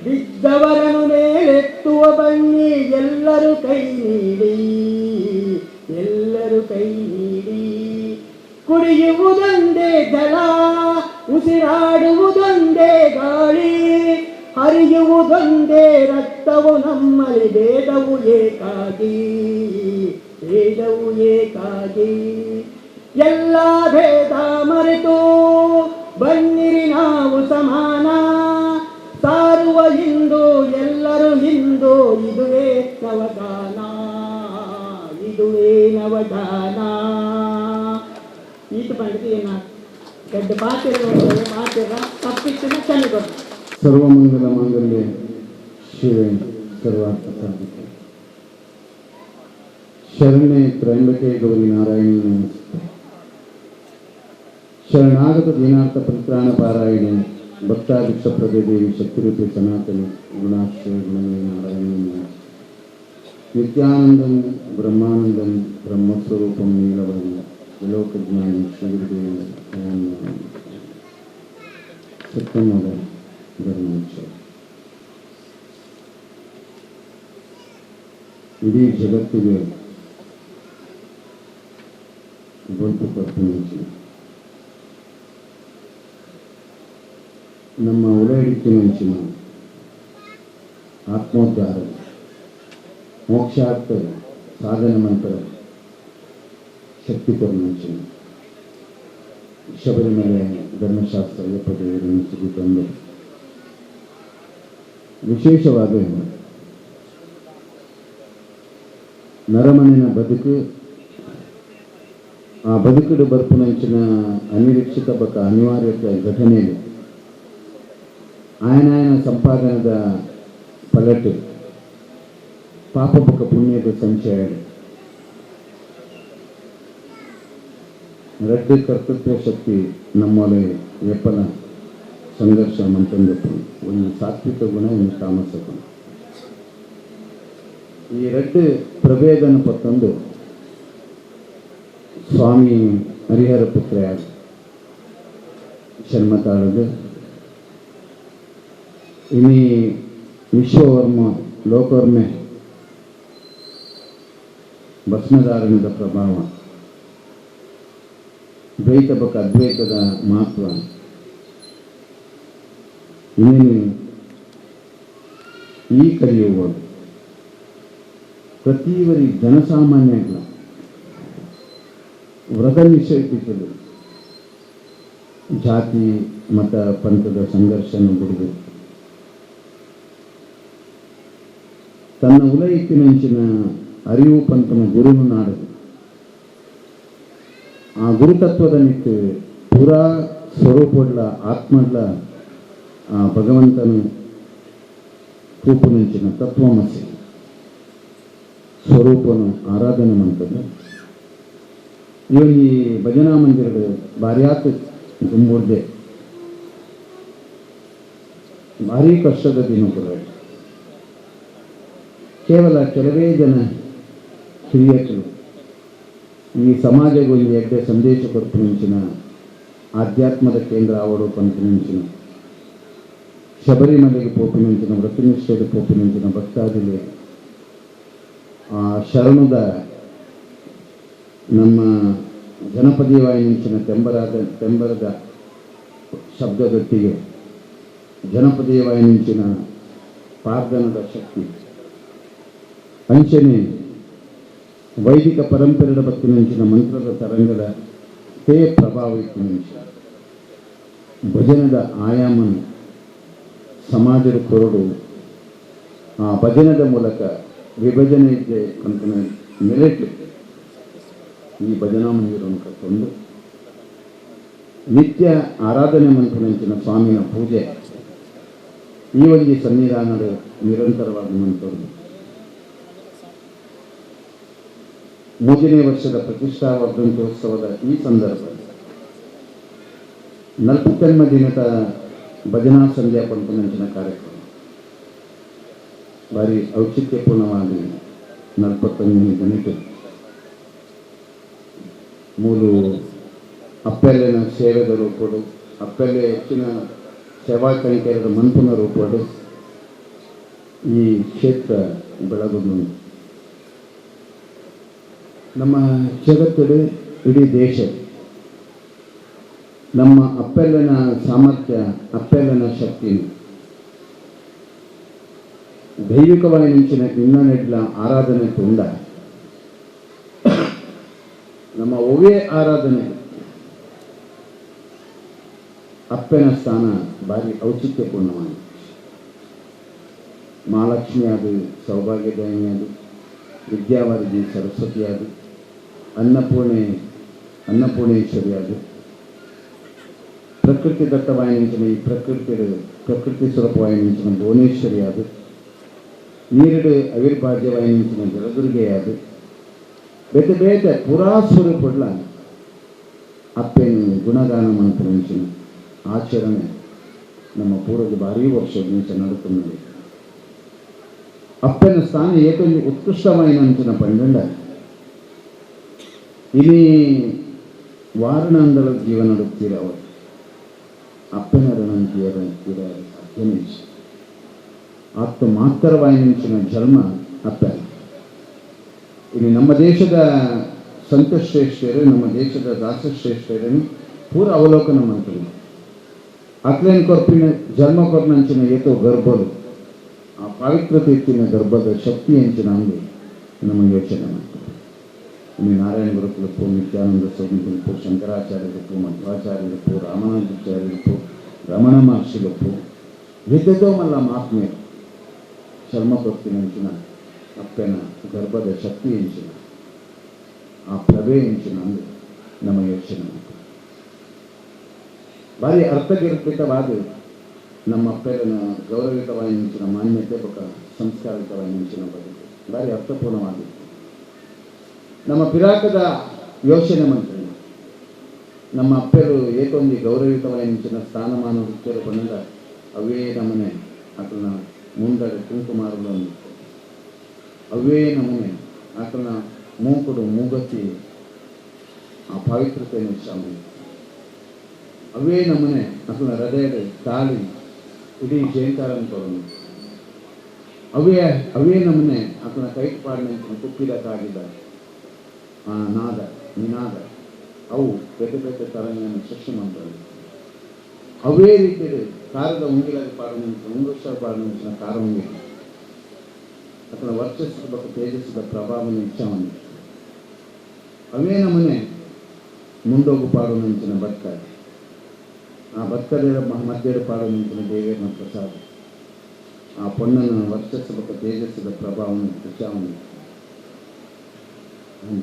ಬಿದ್ದವರನ್ನು ಮೇಲೆತ್ತುವ ಬನ್ನಿ ಎಲ್ಲರೂ ಕೈ ನೀಡಿ ಕುಡಿಯುವುದೊಂದೇ ಜಲ ಉಸಿರಾಡುವುದೊಂದೇ ಗಾಳಿ ಹರಿಯುವುದೊಂದೇ ರಕ್ತವು ನಮ್ಮಲ್ಲಿ ಭೇದವು ಏಕಾಗಿ ಎಲ್ಲ ಭೇದ ಮರೆತು ಬನ್ನಿರಿ ನಾವು ಸಮಾನ ಸಾರುವ ಹಿಂದೂ ಎಲ್ಲರೂ ಹಿಂದೂ ಇದುವೇ ನವಗಾನ ಈತ ಪಂಡಿತ ಏನ ದೊಡ್ಡ ಮಾತಿರ ತಪ್ಪಿಟ್ಟು ಚೆನ್ನಾಗಿ ಸರ್ವಮಂಗಲ ಮಾಂಗಲ್ಯ ಶಿವೆ ಸರ್ವಾರ್ಥ ಸಾಧಿಕೆ ಶರಣ್ಯೆ ತ್ರಯಂಬಕೆ ಗೌರಿ ನಾರಾಯಣಿ ನಮಸ್ತೆ ಶರಣಾಗತ ದೀನಾರ್ಥ ಪರಿತ್ರಾಣ ಪಾರಾಯಣೆ ಭಕ್ತಾಭಿಕ್ಷ ಪ್ರದೇವಿ ಶಕ್ತಿರೂಪಿ ಸನಾತನಿ ಗುಣಾಶ್ರಯ ಗುಣಮಯ ನಾರಾಯಣಿ ನಿತ್ಯಾನಂದಂ ಬ್ರಹ್ಮಾನಂದಂ ಬ್ರಹ್ಮಸ್ವರೂಪಂ ನೀಲವರ್ಣ ವಿಲೋಕಜ್ಞಾನಿ ಶ್ರೀಗುರುದೇವ ಸತ್ಯಮೋದ ಧರ್ಮಾಂಶ ಇಡೀ ಜಗತ್ತಿಗೆ ಬದುಕು ಪಟ್ಟು ನಮ್ಮ ಉಳಹಿಡಿಕೆ ಆತ್ಮೋದ್ಧಾರ ಮೋಕ್ಷಾರ್ಥ ಸಾಧನ ಮಂತ್ರ ಶಕ್ತಿ ಕೊರಮಂಚಿನ ಶಬರಿಮಲೆ ಧರ್ಮಶಾಸ್ತ್ರ ಅಯ್ಯಪ್ಪದೇವರನ್ನು ಸಿಗುತ್ತಂದು ವಿಶೇಷವಾದ ನರಮನಿನ ಬದುಕು ಆ ಬದುಕಿಡು ಬರ್ಪುನಂಚಿನ ಅನಿರೀಕ್ಷಿತ ಬಕ ಅನಿವಾರ್ಯತೆ ಘಟನೆಯಲ್ಲಿ ఆయన సంపాదనದ ಪಲಟು ಪಾಪ ಬುಕ್ಕ ಪುಣ್ಯದ ಸಂಚಯಡು ರಡ್ಡು ಕರ್ತೃತ್ವ ಶಕ್ತಿ ನಮ್ಮಲ್ಲಿ ಎಪ್ಪಲ ಸಂಘರ್ಷ ಮಂತಂದು ಒಂದು ಸಾತ್ವಿಕ ಗುಣ ಒಂದು ತಾಮಸ ಗುಣ ಈ ಎರಡು ಪ್ರಭೇದನ ಪತ್ತೊಂದು ಸ್ವಾಮಿ ಹರಿಹರ ಪುತ್ರ ಜನ್ಮತಾಳದು ಇನಿ ವಿಶ್ವವರ್ಮ ಲೋಕವರ್ಮೆ ಭಸ್ಮಧಾರಣದ ಪ್ರಭಾವ ದ್ವೈತ ಬಕ ಅದ್ವೈತದ ಮಹತ್ವ ಇನ್ನೇನು ಈ ಕಲಿಯುವ ಪ್ರತಿವರಿ ಜನಸಾಮಾನ್ಯಗಳ ವ್ರತ ನಿಷೇಧಿಸಲು ಜಾತಿ ಮತ ಪಂಥದ ಸಂಘರ್ಷನ ಬಿಡುವುದು ತನ್ನ ಉಲಯಿತ್ತಿನಂಚಿನ ಅರಿವು ಪಂಥನ ಗುರುನು ನಾಡದು ಆ ಗುರುತತ್ವದ ನಿಟ್ಟು ಪುರಾ ಸ್ವರೂಪಗಳ ಆತ್ಮಗಳ ಆ ಭಗವಂತನು ಕೂಪುನಂಚಿನ ತತ್ವಮಸಿ ಸ್ವರೂಪನು ಆರಾಧನೆ ಮಾಡ್ತದೆ ಇವಾಗ ಈ ಭಜನಾ ಮಂದಿರಗಳು ಭಾರಿಯಾತ ತುಂಬುರ್ದೆ ಭಾರಿ ಕಷ್ಟದ ದಿನಗಳು ಕೇವಲ ಕೆಲವೇ ಜನ ಹಿರಿಯರು ಈ ಸಮಾಜಕ್ಕೆ ಒಂದು ಎಡ್ಡೆ ಸಂದೇಶ ಕೊಟ್ಟು ನಿಂಚಿನ ಆಧ್ಯಾತ್ಮದ ಕೇಂದ್ರ ಆವಡು ಪಂಥ ನಿಂಚಿನ ಶಬರಿಮಲೆಗೆ ಪೋಪು ನಿಂಚಿನ ವ್ರತನಿಷ್ಠೆಗೆ ಪೋಪು ನಿಂಚಿನ ಭಕ್ತಾದಿಲೆ ಆ ಶರಣದ ನಮ್ಮ ಜನಪದೀಯವಾಗಿ ನಿಂಚಿನ ತೆಂಬರದ ಶಬ್ದಗಟ್ಟಿಗೆ ಜನಪದೀಯವಾಗಿ ನಿಂಚಿನ ಪಾರ್ಧನದ ಶಕ್ತಿ ಅಂಚನೆ ವೈದಿಕ ಪರಂಪರೆಯ ಬಗ್ಗೆ ನಿಂಚಿನ ಮಂತ್ರದ ತರಂಗದ ತೇ ಪ್ರಭಾವಿತ ನಿಂಚಿನ ಭಜನದ ಆಯಾಮನ ಸಮಾಜದ ಕೊರಡು ಆ ಭಜನದ ಮೂಲಕ ವಿಭಜನೆ ಇದ್ದೆ ಅಂತ ಮೆಲೆಟ್ಟು ಈ ಭಜನಾ ಮಂದಿರವನ್ನು ಕರ್ಕೊಂಡು ನಿತ್ಯ ಆರಾಧನೆ ಮಂತ್ರಿನ ಸ್ವಾಮಿಯ ಪೂಜೆ ಈ ಒಂದು ಸನ್ನಿಧಾನದ ನಿರಂತರವಾಗಿ ಮಂತ್ರದ ಮೂರನೇ ವರ್ಷದ ಪ್ರತಿಷ್ಠಾ ವರ್ಧಂತ್ಯೋತ್ಸವದ ಈ ಸಂದರ್ಭದಲ್ಲಿ 40ನೇ ದಿನದ ಭಜನಾ ಸಂಧ್ಯಾ ಪಂಪನಂಚಿನ ಕಾರ್ಯಕ್ರಮ ಭಾರಿ ಔಚಿತ್ಯಪೂರ್ಣವಾಗಿ 40ನೇ ದಿನಕ್ಕೆ ಮೂರು ಅಪ್ಪೆಲ್ಲಿನ ಸೇವೆದ ರೂಪಗಳು ಅಪ್ಪೆಲ್ಲೆ ಹೆಚ್ಚಿನ ಸೇವಾ ಕೈಂಕರ್ಯದ ಮಂಪುನ ರೂಪಗಳು ಈ ಕ್ಷೇತ್ರ ಬೆಳಗುದು ನಮ್ಮ ಜಗತ್ತಲ್ಲಿ ಇಡೀ ದೇಶ ನಮ್ಮ ಅಪ್ಪೆಲ್ಲಿನ ಸಾಮರ್ಥ್ಯ ಅಪ್ಪೆಲ್ಲಿನ ಶಕ್ತಿ ದೈವಿಕವಾಗಿ ನಿಂಚಿನ ಇನ್ನೊಂದೆಡ್ಲ ಆರಾಧನೆ ತುಂಡ ನಮ್ಮ ಒವ್ವೇ ಆರಾಧನೆ ಅಪ್ಪನ ಸ್ಥಾನ ಭಾರಿ ಔಚಿತ್ಯಪೂರ್ಣವಾಗಿದೆ ಮಹಾಲಕ್ಷ್ಮಿ ಅದು ಸೌಭಾಗ್ಯದಾಯಿನಿ ಅದು ವಿದ್ಯಾವಾರಿಧಿ ಸರಸ್ವತಿ ಅದು ಅನ್ನಪೂರ್ಣೇಶ್ವರಿ ಅದು ಪ್ರಕೃತಿ ದತ್ತವಾಗಿ ನಿಂಚಿನ ಈ ಪ್ರಕೃತಿ ಸ್ವರೂಪವಾಗಿ ನಿಂಚಿನ ಭುವನೇಶ್ವರಿ ಅದು ನೀರಿಡು ಅವಿರ್ಭಾಜ್ಯವಾಗಿ ನಿಂಚಿನ ಜಲದುರ್ಗೆ ಅದು ಬೇತೆ ಬೇತೆ ಪುರಾ ಸ್ವರೂಪಗಳ ಅಪ್ಪೇನು ಗುಣಗಾನ ಮಂತ್ರ ನಿಂಚಿನ ಆಚರಣೆ ನಮ್ಮ ಪೂರ್ವಜ ಭಾರೀ ವರ್ಷದ ನಿಂಚ ನಡುತ್ತದೆ ಅಪ್ಪನ ಸ್ಥಾನ ಏಕೊಂದು ಉತ್ಕೃಷ್ಟವಾಗಿ ನಂಚಿನ ಪಂಡ ಇಲ್ಲಿ ವಾರಣಾಂದಳ ಜೀವನ ನಡುತ್ತೀರ ಅವರು ಅಪ್ಪನ ರಣಂತೀರ ಸಾಧ್ಯನೇ ಆತ್ಮ ಮಾತ್ರವಾಗಿ ನಿಂಚಿನ ಜನ್ಮ ಅಪ್ಪ ಇಲ್ಲಿ ನಮ್ಮ ದೇಶದ ಸಂತಶ್ರೇಷ್ಠರು ನಮ್ಮ ದೇಶದ ದಾಸಶ್ರೇಷ್ಠರನ್ನು ಪೂರ ಅವಲೋಕನ ಮಾಡ್ತಾರೆ ಅಕ್ಲೇನ್ ಕೊರ್ಪಿನ ಜನ್ಮ ಕೊರ್ನಂಚಿನ ಏತೋ ಗರ್ಭಲು ಆ ಪವಿತ್ರತೆ ಇತ್ತಿನ ಗರ್ಭದ ಶಕ್ತಿ ಹೆಂಚಿನ ಅಂದು ನಮ್ಮ ಯೋಚನೆ ಮಾಡ್ತಾರೆ ಇಲ್ಲಿ ನಾರಾಯಣ ಗುರುಕುಲಪ್ಪು ನಿತ್ಯಾನಂದ ಸ್ವಾಮಿಗಳಪ್ಪು ಶಂಕರಾಚಾರ್ಯರಪ್ಪು ಮಧ್ವಾಚಾರ್ಯರಪ್ಪು ರಾಮಾನುಜಾಚಾರ್ಯರಪ್ಪು ರಮಣ ಮಹರ್ಷಿಗಪ್ಪು ಎದ್ದೆದೋ ಮಲ್ಲ ಮಾತ್ಮೆ ಶರ್ಮ ಕೊರ್ಪಿನಂಚಿನ ಅಪ್ಪನ ಗರ್ಭದ ಶಕ್ತಿ ಹೆಂಚಿನ ಆ ಪ್ರಭೆ ಹೆಂಚಿನ ಅಂದು ನಮ್ಮ ಯೋಚನೆ ಮಾಡ್ತಾರೆ ಭಾರಿ ಅರ್ಥಗರ್ಭಿತವಾದ ನಮ್ಮ ಅಪ್ಪೆರನ ಗೌರವಿತವಾದ ಮಾನ್ಯತೆ ಬೊಕ್ಕ ಸಂಸ್ಕಾರಿತವಾದ ಬದುಕು ಭಾರಿ ಅರ್ಥಪೂರ್ಣವಾಗಿತ್ತು. ನಮ್ಮ ಪಿರಾಕದ ಯೋಚನೆ ಮಂತ್ರಿ ನಮ್ಮ ಅಪ್ಪೆರು ಏಕೊಂದು ಗೌರವಿತವಾದ ಸ್ಥಾನಮಾನ ಹುಚ್ಚರು ಬಂದ ಅವೇ ನಮನೆ ಆತನ ಮುಂದಡೆ ಕುಂಕುಮಾರಗಳು ಅವೇ ನಮನೆ ಆತನ ಮೂಕುಡು ಮೂಗತ್ತಿ ಆ ಪವಿತ್ರತೆಯನ್ನು ಶಾಮಿ ಅವೇ ನಮನೆ ಆತನ ಹೃದಯದ ತಾಳಿ ಇಡೀ ಜಯಂಕಾರನ್ನು ಕೊಡೋಣ ಅವೇ ನಮನೆ ಆತನ ಕೈಪಾಡಿನ ಕುಪ್ಪಿದಕ್ಕಾಗಿದ್ದ ಆ ನಾದ ನಿನಾದ ಅವು ಬೇರೆ ಬೇರೆ ತರಂಗವನ್ನು ಸೃಷ್ಟಿ ಮಾಡ್ತಾರೆ. ಅವೇ ರೀತಿಯಲ್ಲಿ ಕಾರದ ಉಂಗಿಲಾಗಿ ಉಂಗುಷ ಪಾಡಿನ ಕಾರ ಉಂಗಿ ಆತನ ವರ್ಚಸ್ಸು ಮತ್ತು ತೇಜಸ್ಸಿದ ಪ್ರಭಾವವನ್ನು ಇಚ್ಛಾವನ್ನು ಅವೇ ನಮನೆ ಮುಂದೋಗು ಪಾಡು ನಂಚಿನ ಭತ್ತ ಆ ಭತ್ತದ ಮಧ್ಯದ ಪಾಡು ನಂಚಿನ ದೇವೇನ ಪ್ರಸಾದ ಆ ಪೊಣ್ಣನ ವರ್ಚಸ್ಸು ಮತ್ತು ತೇಜಸ್ಸಿದ ಪ್ರಭಾವವನ್ನು ಇಚ್ಛಾವನ್ನು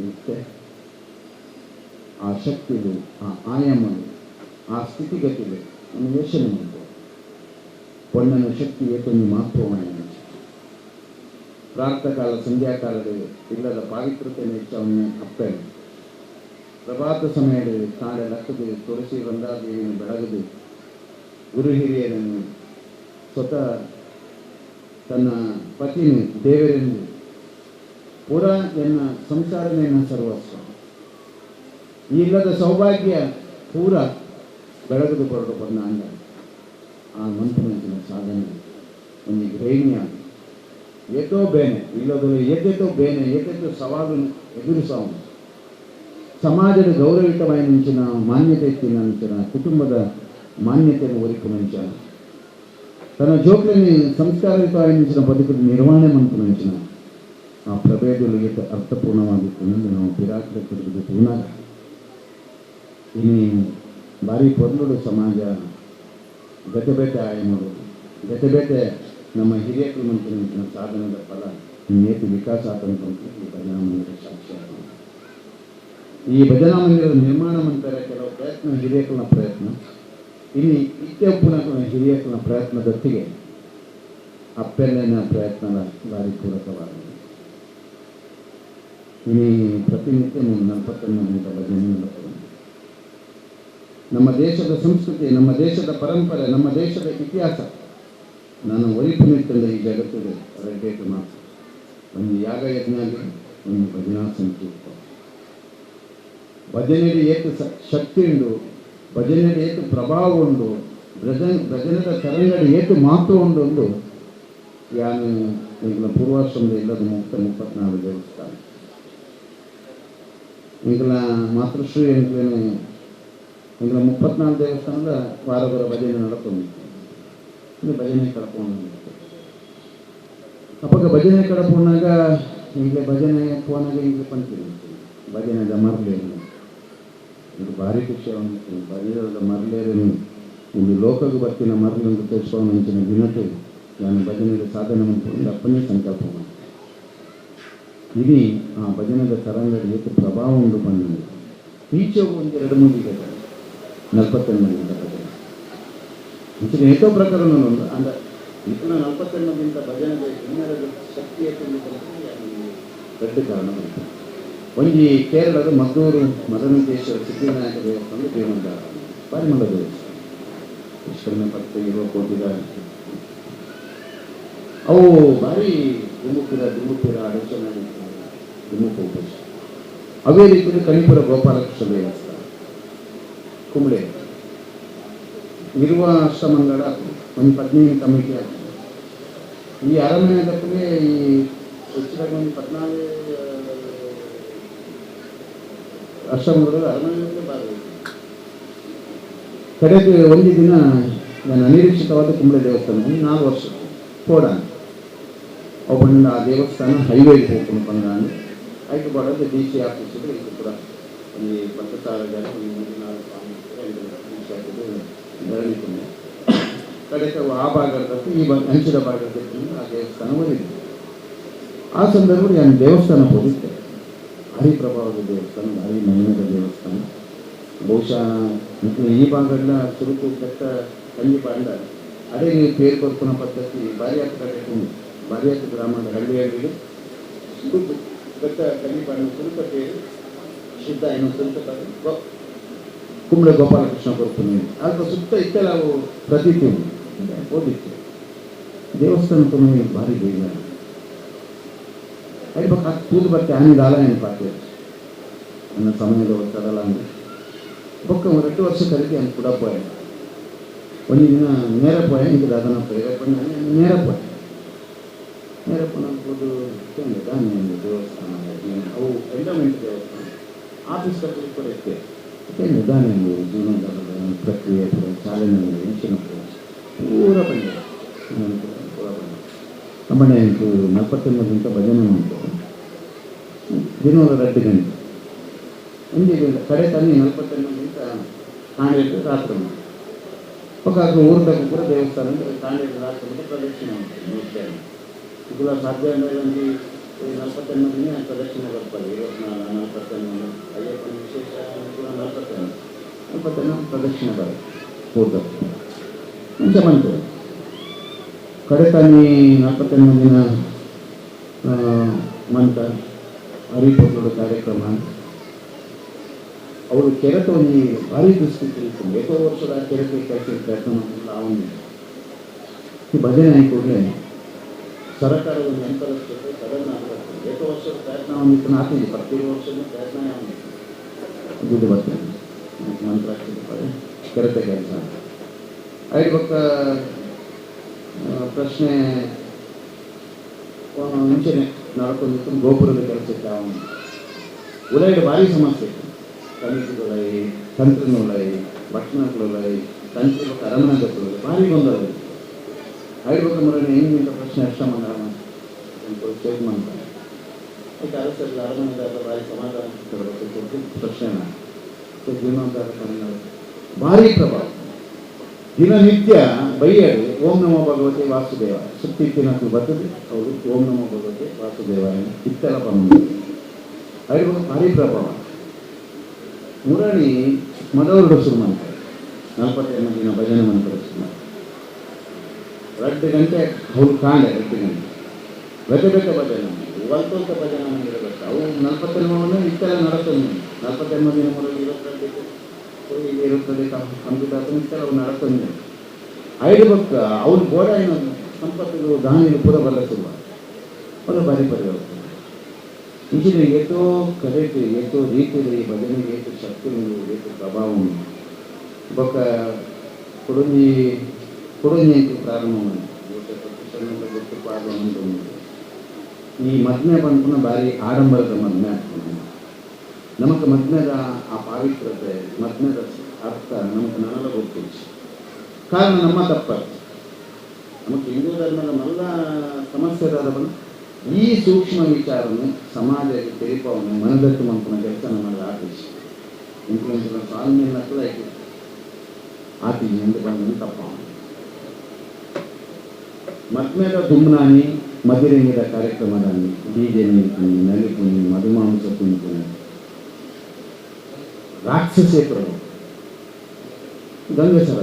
ಇತ್ತೆ ಆ ಶಕ್ತಿಗಳು ಆ ಆಯಾಮಗಳು ಆ ಸ್ಥಿತಿಗತಿಗಳು ನಮ್ಮ ಯೋಚನೆ ಮಾಡ್ಬೋದು. ಪೊಣ್ಣನ ಶಕ್ತಿ ಏಕೊಂದು ಮಹತ್ವವಾಗಿದೆ. ಪ್ರಾತಃಕಾಲ ಸಂಧ್ಯಾಕಾಲದಲ್ಲಿ ಇಲ್ಲದ ಪಾವಿತ್ರತೆಯನ್ನು ಹೆಚ್ಚವನ್ನು ಅಪ್ಪೆ ಪ್ರಭಾತ ಸಮಯದಲ್ಲಿ ಕಾಡೆ ಲಕ್ಕದು ತುಳಸಿ ರಂಧಾದೇವಿಯನ್ನು ಬೆಳಗದು ಗುರು ಹಿರಿಯರನ್ನು ಸ್ವತಃ ತನ್ನ ಪತಿನ ದೇವರೆಂದು ಪುರ ಎನ್ನ ಸಂಸಾರನೇನ ಸರ್ವಸ್ವ ಈ ಇಲ್ಲದ ಸೌಭಾಗ್ಯ ಪೂರ ಬೆಳಗದು ಬರಡು ಬಂದ ಅಂಗ ಆ ಮಂತ್ರನ ಸಾಧನೆ ಒಂದು ಗ್ರಹಣ್ಯ ಏತೋ ಬೇನೆ ಇಲ್ಲದ ಏತೇತೋ ಬೇನೆ ಏತೇತೋ ಸವಾಲನ್ನು ಎದುರಿಸವನು ಸಮಾಜದ ಗೌರವಿತವಾದ ಮುಂಚಿನ ಮಾನ್ಯತೆ ಇತ್ತಿನ ಮುಂಚಿನ ಕುಟುಂಬದ ಮಾನ್ಯತೆಯನ್ನು ಒರಿಕು ಮುಂಚಿನ ತನ್ನ ಜೋಕ್ರಲ್ಲಿ ಸಂಸ್ಕಾರಯುತವಾದ ಮುಂಚಿನ ಬದುಕು ನಿರ್ವಹಣೆ ಮಂತ್ರ ಮುಂಚಿನ ಆ ಪ್ರಭೇದಗಳು ಏಕ ಅರ್ಥಪೂರ್ಣವಾಗಿತ್ತು ಎಂದು ನಾವು ಪಿರಾಕರ ಕುಟುಂಬದ ತೂನಾಗ ಇನ್ನು ಭಾರಿ ಪೊರ್ಲುಡು ಸಮಾಜ ಗತಬೇಟೆ ಆಯಮರು ಗತಬೇಟೆ ನಮ್ಮ ಹಿರಿಯಕರು ಮಂತ್ರಿನ ಸಾಧನದ ಫಲ ನೇತು ವಿಕಾಸ ಆತಂಕ ಈ ಭಜನಾ ಮಂದಿರ ಸಾಕ್ಷಿ ಈ ಭಜನಾ ಮಂದಿರದ ನಿರ್ಮಾಣ ಮಂದಿರ ಕೆಲವು ಪ್ರಯತ್ನ ಹಿರಿಯಕನ ಪ್ರಯತ್ನ ಇನ್ನು ಇತ್ಯಪ್ಪನ ಹಿರಿಯಕನ ಪ್ರಯತ್ನದೊಟ್ಟಿಗೆ ಅಪ್ಪೆಲ್ಲಿನ ಪ್ರಯತ್ನದ ಭಾರಿ ಪೂರಕವಾಗಿದೆ. ಇನ್ನು ಪ್ರತಿನಿತ್ಯ 41 ಭಜನೆ ನಡೆಯುತ್ತದೆ. ನಮ್ಮ ದೇಶದ ಸಂಸ್ಕೃತಿ, ನಮ್ಮ ದೇಶದ ಪರಂಪರೆ, ನಮ್ಮ ದೇಶದ ಇತಿಹಾಸ ನಾನು ವೈಪುಣ್ಯದಿಂದ ಈ ಜಗತ್ತಿಗೆ ಹೊರಬೇಕು ಮಾತ್ರ. ಒಂದು ಯಾಗ ಯಜ್ಞ ಆಗಲಿ, ಒಂದು ಭಜನಾ ಸಂಕೀರ್ತ ಭಜನೆಗೆ ಏತು ಶಕ್ತಿ ಉಂಡು, ಭಜನೆಗೆ ಏತು ಪ್ರಭಾವ ಉಂಡು, ಭಜನದ ತರಂಗಡಿ ಏತು ಮಹತ್ವ ಉಂಡು ಒಂದು ಯಾನು ಈಗಲ ಪೂರ್ವಾಶ್ರಮದ ಇಲ್ಲದ 34 ದೇವಸ್ಥಾನ ಈಗಲ ಮಾತೃಶ್ರೀ ಎಂಟ್ಲೇನೆ ಈಗ 34 ದೇವಸ್ಥಾನದ ವಾರವರ ಭಜನೆ ನಡ್ಕೊಂಡು ಇದು ಭಜನೆ ಕಳ್ಕೊಂಡು ಅಪ್ಪಾಗ ಭಜನೆ ಕಳ್ಕೊಂಡಾಗ ಈಗಲೇ ಭಜನೆ ಫೋನಾಗ ಈಗಲೇ ಪಂಚಿ ಭಜನೆದ ಮರಲೇನು ಇದು ಭಾರಿ ಖುಷಿ ಅವನಿಗೆ ಭಜನದ ಮರಲೇನು ಇಲ್ಲಿ ಲೋಕಕ್ಕೆ ಬರ್ತಿನ ಮರಲಿಂದು ತೋರಿಸುವಂಚಿನ ದಿನತೆ ನಾನು ಭಜನೆಯ ಸಾಧನೆ ಮಾಡ್ಕೊಂಡು ಅಪ್ಪನೇ ಸಂಕಲ್ಪ ಮಾಡಿ ಇಡೀ ಆ ಭಜನದ ತರಂಗದ ಏಕ ಪ್ರಭಾವ ಉಂಟು ಬಂದಿದೆ. ಈಚೆ ಒಂದು 2-3 ಇದೆ 48 ಮಂದಿಗಿಂತ ಭಜನೆ ಇಂಚಿನ ಏಕೋ ಪ್ರಕರಣವನ್ನು ಅಂದ್ರೆ ಇಂಚಿನ 48 ಮಂದಿಗಿಂತ ಭಜನೆಗೆ ಇನ್ನರದ ಶಕ್ತಿಯ ದೊಡ್ಡ ಕಾರಣ ಬಂತು. ಒಂಜಿ ಕೇರಳದ ಮದ್ದೂರು ಮದನಂತೇಶ್ವರ ಸಿದ್ಧಿವಿನಾಯಕ ದೇವಸ್ಥಾನ ದೇವಂತ ಪಾರಿಮಂಡ ದೇವಸ್ಥಾನ ಇಷ್ಟೊಂದು 20 ಕೋಟಿದ ಅವು ಭಾರಿ ದುಮ್ಮುಪಿರ ಆಲೋಚನೆ ದುಮ್ಮುಪು ಉಪೇಶ ಅವೇ ರೀತಿಯಲ್ಲಿ ಕಣಿಪುರ ಗೋಪಾಲಕೃಷ್ಣ ದೇವಸ್ಥಾನ ಕುಂಬಳೆ ಇರುವ ಆಶ್ರಮಗಳ ಒಂದು 15 ಕಮಿಟಿ ಆಗ್ತದೆ. ಈ ಅರಮನೆಗಟ್ಟಲೆ ಈ ಹೆಚ್ಚಿದಾಗ ಒಂದು 14 ಆಶ್ರಮಗಳು ಅರಮನೆಯಲ್ಲೇ ಭಾಗವಹಿಸಿ ಕಡೆಗೆ ಒಂದು ದಿನ ನಾನು ಅನಿರೀಕ್ಷಿತವಾದ ಕುಂಬಳೆ ದೇವಸ್ಥಾನ 4 ವರ್ಷ ಕೋಡ ಒಬ್ಬನಿಂದ ಆ ದೇವಸ್ಥಾನ ಹೈವೇಗೆ ಹೋಗ್ಕೊಂಡು ಬಂದ ಆಯ್ತು ಬರೋದು ಡಿ ಸಿ ಆಫೀಸಿಗೆ ಇದು ಕೂಡ ಒಂದು 10,000 ಜನ ಒಂದು 3-4 ಕಡೆಗೆ ಆ ಭಾಗದಕ್ಕೂ ಈ ಅಂಚಿನ ಭಾಗದಕ್ಕೂ ಆ ದೇವಸ್ಥಾನ ಒಲಿದೆ. ಆ ಸಂದರ್ಭದಲ್ಲಿ ನಾನು ದೇವಸ್ಥಾನ ಹೋಗಿದ್ದೆ. ಭಾರಿ ಪ್ರಭಾವದ ದೇವಸ್ಥಾನ, ಭಾರಿ ಮಹಿಮೆದ ದೇವಸ್ಥಾನ. ಬಹುಶಃ ಈ ಭಾಗಗಳ ಸುರುಕು ಬೆಟ್ಟ ಕಂಜಿ ಬಾಂಡ ಅದೇ ನೀವು ಪೇರು ಕೊರ್ಪುನ ಪದ್ಧತಿ ಬಾರಿಯಾತ ಕಡೆ ಬಾರಿಯಾತ ಗ್ರಾಮದ ಹಳ್ಳಿಯಲ್ಲಿ ಸುರುಕು ಬೆಟ್ಟ ಕಲಿಪಾಡಿನ ಸುರುಕ ಪೇರು ಶುದ್ಧ ಏನು ಸುರುಕ ಕುಂಬಳ ಗೋಪಾಲಕೃಷ್ಣ ಕೊರ್ಪುನ ಅದರ ಸುತ್ತ ಇತ್ತೆಲ್ಲ ಅವು ಪ್ರತೀತಿ ಓದಿತ್ತು ದೇವಸ್ಥಾನಕ್ಕೂ ಭಾರಿ ಬೇಗ ಅಯ್ಯ ಬಕ್ಕ ತೂದು ಬಟ್ಟೆ ಆನಿದ ಆಲಯ ಪಾತ್ರ ನನ್ನ ಸಮಯದ ಒತ್ತಡಲ್ಲ ಅಂದರೆ ಬೊಕ್ಕ 2 ವರ್ಷ ಕಲಿಕೆ ಅಂತ ಕೂಡ ಪೋಯ ಒಂದು ದಿನ ನೇರ ಪೋಯ ಇಂಕದ ಅದನ್ನ ಪ್ರೇರೇಪಣೆ ನೇರ ಪೋಯ ಅನ್ಬೋದು ದಾನಿ ದೇವಸ್ಥಾನ ಅವು ಎಂಡೋಮೆಂಟ್ ದೇವಸ್ಥಾನ ಆಫೀಸ್ ಕಟ್ಟಲು ಕೂಡ ಇತ್ತೆ ದಾನಿ ಜೀವನದ ಪ್ರಕ್ರಿಯೆ ಚಾಲನೆ ಹೆಂಚಿನ ಪೂರ ಬಂದಿದೆ ನಮ್ಮನೆ 49 ಭಜನೆ ಮಾಡ್ತಾರೆ ದಿನವರ 2 ಗಂಟೆ ಹಿಂದೆ ಕಡೆ ತನ್ನಿ 48 ಕಾಂಡೇಟು ರಾತ್ರಿ ఒక ఊరుటకు కూడా దేవస్థానం కాండేటి రాష్ట్రంలో ప్రదక్షిణ ఉంటుంది ఇప్పుడు సాధ్యమైనటువంటి 48 ప్రదక్షిణ గొప్పది 24 48 అయ్యప్పని విశేషాలను కూడా 48 ప్రదక్షిణ పూర్తం కొంచెం అంతే ಕಡೆತನ್ನಿ 48 ದಿನ ಮಂತ ಹರಿಪೊತ್ತುಡು ಕಾರ್ಯಕ್ರಮ ಅವರು ಕೆರೆತ ಒಂದು ಭಾರಿ ದೃಷ್ಟಿ ತಿಳ್ಕೊಂಡು ಏಕೋ ವರ್ಷದ ಕೆರೆಗೆ ಕೆಲಸ ಪ್ರಯತ್ನ ಅವನು ಈ ಭಜನೆ ಆಯ್ಕೊಂಡ್ರೆ ಸರ್ಕಾರದ ಒಂದು ಅಂತರಕ್ಷತೆ ಸಡನ್ ಆಗ್ತದೆ ಏಕೋ ವರ್ಷದ ಪ್ರಯತ್ನ ಅವನಿತ್ತು ಆಗ್ತಿದೆ ಪ್ರತಿ ವರ್ಷದ ಪ್ರಯತ್ನ ದುಡ್ಡು ಬರ್ತದೆ ಮಂತ್ರಾಕ್ಷತೆ ಕೆರೆತ ಕೆಲಸ ಐದು ಪಕ್ಕ ಪ್ರಶ್ನೆ ಮುಂಚೆನೆ ನಡ್ಕೊಂಡಿತ್ತು ಗೋಪುರದ ಕೆಲಸಕ್ಕೆ ಅವನು ಉದಯದ ಭಾರಿ ಸಮಸ್ಯೆ ಇತ್ತು ಕಮಿಟಿಗಳೈ ತಂತ್ರಗಳೈ ಭಕ್ಷಣಗಳೈ ತಂತ್ರ ಅರಮನೆ ಗೊತ್ತುಗಳು ಭಾರಿ ಗೊಂದಲ ಐಡ್ಬೇಕು ಮರ ಹೆಂಗಿಂತ ಪ್ರಶ್ನೆ ಅಷ್ಟ ಮಂಡಲ ಚೇಕ್ ಮಾಡ್ತಾರೆ ಅದಕ್ಕೆ ಅರಸಲ್ಲ ಅರಮನೆದಾರ ಭಾರಿ ಸಮಾಧಾನ ಪ್ರಶ್ನೆ ಜೀವನೋದ್ಧಾರ ಭಾರಿ ಪ್ರಭಾವ ದಿನನಿತ್ಯ ಬೈಯರು ಓಂ ನಮೋ ಭಗವತಿ ವಾಸುದೇವ ಸುತ್ತಿತ್ತಿನಕ್ಕೂ ಬರ್ತದೆ ಅವರು ಓಂ ನಮೋ ಭಗವತಿ ವಾಸುದೇವ ಇತ್ತೆಲ್ಲ ಬಂದು ಐಡ್ಬೇಕು ಭಾರಿ ಪ್ರಭಾವ ಮುರಳಿ ಮದವರುಡು ಶುರು ಮಾಡ್ತಾರೆ 48 ದಿನ ಭಜನೆ ಮಾಡ್ತಾರೆ ಸುಮಾರು 2 ಗಂಟೆ ಅವ್ರು ಕಾಣೆ 2 ಗಂಟೆ ಬೆಟ್ಟ ಭಜನೆ ಒಲ್ಪೊಂತ ಭಜನೆ ಮಾಡಿರಬೇಕು ಅವು 48 ಇತ್ತೆಲ್ಲ ನಡತಂದು 48 ದಿನ ಮುರಳಿ 22 ಇರುತ್ತದೆ ಕಂಪ್ಯೂಟರ್ ಇತ್ತೆಲ್ಲ ಅವು ನಡತಂದು ಐದು ಪಕ್ಕ ಅವ್ರು ಗೋಡ ಏನು ಸಂಪತ್ತು ದಾನಿ ಪೂರ ಬರಸುವ ಅದು ಭಾರಿ ಪರಿವರ್ತನೆ ಇಂಜಿನ ಏತೋ ಕರೆಕ್ಟ್ ಏತೋ ರೀತಿಯಲ್ಲಿ ಭಜನೆಗೆ ಏತು ಶಕ್ತಿ ಉಂಟು ಏತು ಪ್ರಭಾವ ಉಂಟು ಬೊಕ್ಕ ಕೊಡುಂಜಿ ಪ್ರಾರಂಭ ಗೊತ್ತು ಪ್ರಾರಂಭ ಉಂಟು ಈ ಮದ್ಮೆ ಬಂದ್ಪುನ ಭಾರಿ ಆಡಂಬರದ ಮದ್ಮೆ ಆಗ್ತದೆ ನಮಗೆ ಮದ್ಮೆದ ಆ ಪಾವಿತ್ರತೆ ಮದ್ಮೆದ ಅರ್ಥ ನಮಗೆ ನನಗ ಗೊತ್ತಿಲ್ಲ ಕಾರಣ ನಮ್ಮ ತಪ್ಪದು ನಮಗೆ ಹಿಂದೂ ಧರ್ಮದ ಮಲ್ಲ ಸಮಸ್ಯೆ ಬಂದು ಈ ಸೂಕ್ಷ್ಮ ವಿಚಾರವನ್ನು ಸಮಾಜಕ್ಕೆ ತಿಳಿಪವನ್ನು ಮನದಟ್ಟು ಮಂಪನ ಕೆಲಸ ನಮ್ಮಲ್ಲಿ ಆದೇಶ ಇಂಪ್ಲೂಯೆನ್ಸ್ ಸ್ವಾಮಿಯನ್ನಕ್ಕೂ ಆತೀಜಿ ಎಂದು ಬಂದು ತಪ್ಪ ಮದ್ಮೇದ ದುಮ್ನಾನಿ ಮದಿರಂಗಿದ ಕಾರ್ಯಕ್ರಮದಲ್ಲಿ ಡಿಜೆ ನಿಂತೀನಿ ನಲಿಪುನಿ ಮಧುಮಾಂಸ ಕುಂತೀನಿ ರಾಕ್ಷಸೇತರ ಗಂಗಸರ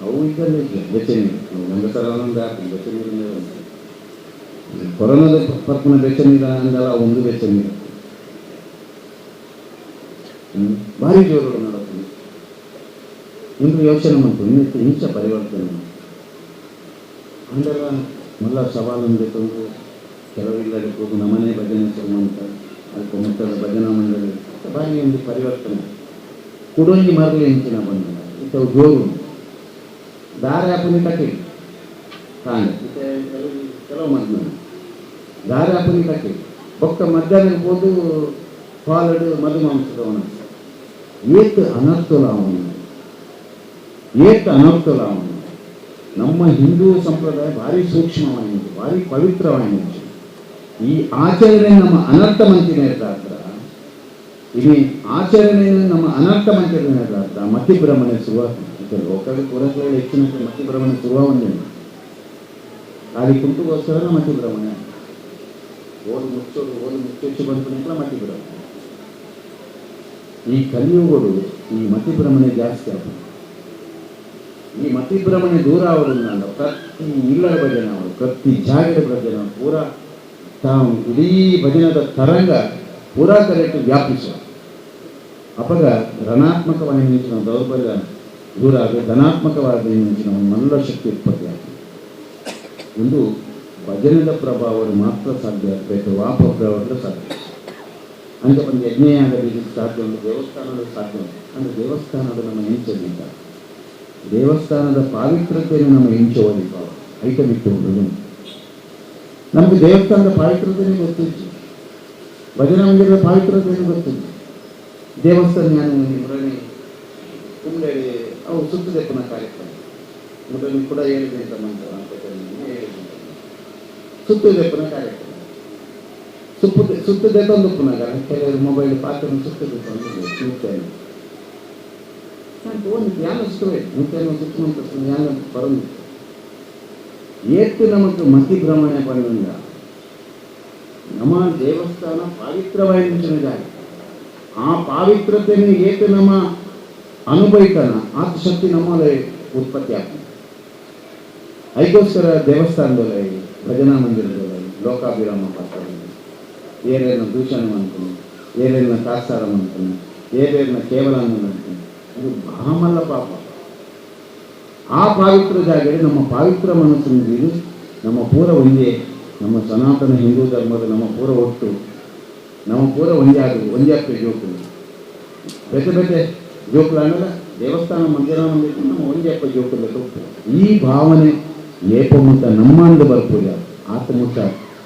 ಅವು ಇದ್ದಲ್ಲಿ ಬೆಚ್ಚನಿ ಗಂಗಸರಾನಂದ ಬೆಚ್ಚನಿ ಕೊರೋನಾದ ಪರ್ಪನ ಬೆಚ್ಚನಿದ ಅಂದಲ್ಲ ಒಂದು ಬೆಚ್ಚನಿ ಭಾರಿ ಜೋರು ನಡೆಸ್ತೀನಿ ಇಂದು ಯೋಚನೆ ಮಾಡ್ತು ಇನ್ನಿತ್ತು ಹಿಂಸ ಪರಿವರ್ತನೆ ಅಂದೆಲ್ಲ ಮಲ್ಲ ಸವಾಲನ್ನು ತಂದು ಕೆಲವಿಲ್ಲದೆ ಹೋಗು ನಮ್ಮನೆ ಭಜನೆ ಶುರು ಮಾಡ್ತಾರೆ ಅದಕ್ಕೆ ಮೊತ್ತದ ಭಜನಾ ಮಂಡಳಿ ಭಾರಿ ಒಂದು ಪರಿವರ್ತನೆ ಕುಡೊಂಜಿ ಮರಳಿ ಹೆಂಚಿನ ಬಂದ ಇತ್ತು ಜೋರು ದಾರ ಹಾಪನಿ ಕಟ್ಟಿ ಕಾಣೆ ಕೆಲವು ಮದ್ದು ದಾರ ಹಾಪನಿ ಕಟ್ಟಿ ಬೊಕ್ಕ ಮಧ್ಯಾಹ್ನ ಹೋದು ಪಾಲಡು ಮಧುಮಾಂಸದವನ ಏತು ಅನರ್ಥಲಾವನು ನಮ್ಮ ಹಿಂದೂ ಸಂಪ್ರದಾಯ ಭಾರಿ ಸೂಕ್ಷ್ಮವಾಗಿದೆ ಭಾರಿ ಪವಿತ್ರವಾಗಿದೆ ಈ ಆಚರಣೆ ನಮ್ಮ ಅನರ್ಥ ಮಂಚಿನ ಇರ್ತಾರ ಇಲ್ಲಿ ಆಚರಣೆ ನಮ್ಮ ಅನರ್ಥ ಮಂಚಿನ ಇರ್ತಾರ ಮತಿಭ್ರಮಣೆ ಶುರುವಾಗ್ತದೆ ಲೋಕದ ಪುರಗಳಲ್ಲಿ ಹೆಚ್ಚಿನ ಮತಿಭ್ರಮಣೆ ಶುರುವಾಗೊಂದೇ ಅಲ್ಲಿ ಕುಂಟುಗೋಸ್ಕರ ಮತಿಭ್ರಮಣೆ ಓದು ಮುಚ್ಚು ಬಂತು ಮತಿಭ್ರಮಣೆ ಈ ಕಲಿಯುಗಗಳು ಈ ಮತಿಭ್ರಮಣೆ ಜಾಸ್ತಿ ಆಗ್ತದೆ ಈ ಮತಿಭ್ರಮಣೆ ದೂರ ಆಗೋದನ್ನ ಪ್ರತಿ ಇಲ್ಲದ ಭಜನೆ ಅವರು ಪ್ರತಿ ಜಾಗದ ಭಜನೆ ಪೂರ ತಾವು ಇಡೀ ಭಜನದ ತರಂಗ ಪೂರಾ ಕರೆಕ್ಟ್ ವ್ಯಾಪಿಸುವ ಅಪಗ ಋಣಾತ್ಮಕವಾಗಿ ನಿಂಚಿನ ದೌರ್ಬಲ್ಯ ದೂರ ಆಗಿ ಧನಾತ್ಮಕವಾದ ನಿಂಚಿನ ಮಲ್ಲ ಶಕ್ತಿ ಉತ್ಪತ್ತಿ ಆಗ್ತದೆ. ಒಂದು ಭಜನದ ಪ್ರಭಾವಗಳು ಮಾತ್ರ ಸಾಧ್ಯ ಆಗಬೇಕು, ವಾಪ ಪ್ರಭಾವ ಸಾಧ್ಯ ಅಂತ ಒಂದು ಯಜ್ಞ ಆಗಲಿಕ್ಕೆ ಸಾಧ್ಯ ಉಂಟು, ದೇವಸ್ಥಾನದ ಸಾಧ್ಯ ಉಂಟು. ಅಂದರೆ ದೇವಸ್ಥಾನದ ನಮ್ಮ ಹೆಂಚಲಿಲ್ಲ, ದೇವಸ್ಥಾನದ ಪಾವಿತ್ರತೆಯನ್ನು ನಮ್ಮ ಹೆಂಚೋದಿಲ್ಲ, ಐಟಮಿಟ್ಟು ಉಂಟು. ನಮಗೆ ದೇವಸ್ಥಾನದ ಪಾವಿತ್ರತೆಯೇ ಗೊತ್ತಿತ್ತು, ಭಜನಾ ಮಂದಿರದ ಪಾವಿತ್ರತೆಯೂ ಗೊತ್ತಿತ್ತು. ದೇವಸ್ಥಾನ ನಾನು ಮುರಣಿ ಕುಂಬಳಿ ಅವು ಸುತ್ತದ ಪುನಃ ಕಾರ್ಯಕ್ರಮ ಮುರಣಿ ಕೂಡ ಹೇಳಿದೆ ಅಂತ ಮಂತ್ರ ಸುತ್ತದ ಪುನಃ ಕಾರ್ಯಕ್ರಮ ಸುತ್ತದ ತಂದು ಪುನಃ ಕೆಲವರು ಮೊಬೈಲ್ ಪಾತ್ರ ಸುತ್ತದ ತಂದು ಸುತ್ತೇನೆ ಒಂದು ಧ್ಯಾನ ಸುತ್ತವೆ ಮುತ್ತೇನೋ ಸುತ್ತಮುತ್ತ ಧ್ಯಾನ ಬರೋದು ಏತ್ತು ನಮಗೆ ಮತಿ ಭ್ರಮಣೆ ಪಡೆದ ನಮ್ಮ ದೇವಸ್ಥಾನ ಪಾವಿತ್ರವಾದ ಜಾಗ. ಆ ಪಾವಿತ್ರತೆಯನ್ನು ಏತು ನಮ್ಮ ಅನುಭವಿಕನ ಆ ಶಕ್ತಿ ನಮ್ಮಲ್ಲಿ ಉತ್ಪತ್ತಿ ಆಗ್ತದೆ. ಅದಕ್ಕೋಸ್ಕರ ದೇವಸ್ಥಾನದಲ್ಲಿ ಭಜನಾ ಮಂದಿರದಲ್ಲಿ ಲೋಕಾಭಿರಾಮ ಪಾತ್ರ ಏರೇನ ದೂಷಣ ಅಂತಾನೆ, ಏರೇನ ಕಾಸಾರ ಅಂತಾನೆ, ಏರೇನ ಕೇವಲ ಅಂತಾನೆ, ಅದು ಮಹಾಮಲ್ಲ ಪಾಪ. ಆ ಪಾವಿತ್ರ ಜಾಗದಲ್ಲಿ ನಮ್ಮ ಪಾವಿತ್ರ ಮನಸ್ಸು ನಮ್ಮ ಪೂರ ಒಂದೇ, ನಮ್ಮ ಸನಾತನ ಹಿಂದೂ ಧರ್ಮದ ನಮ್ಮ ಪೂರ ಒಟ್ಟು ನಮ್ಮ ಪೂರ ಒಂದೇ ಆಗ್ತದೆ ಜೋಕುಲು ಬೇತೆ ಬೇತೆ ಜೋಕುಲು ಅನ್ನೋಲ್ಲ ದೇವಸ್ಥಾನ ಮಂದಿರ ನಮ್ಮ ಒಂದೇ ಜೋಕುಲ ಈ ಭಾವನೆ ಏಪಮುತ್ತ ನಮ್ಮಂದು ಬರ್ಪೂರ ಆತಮುತ್ತ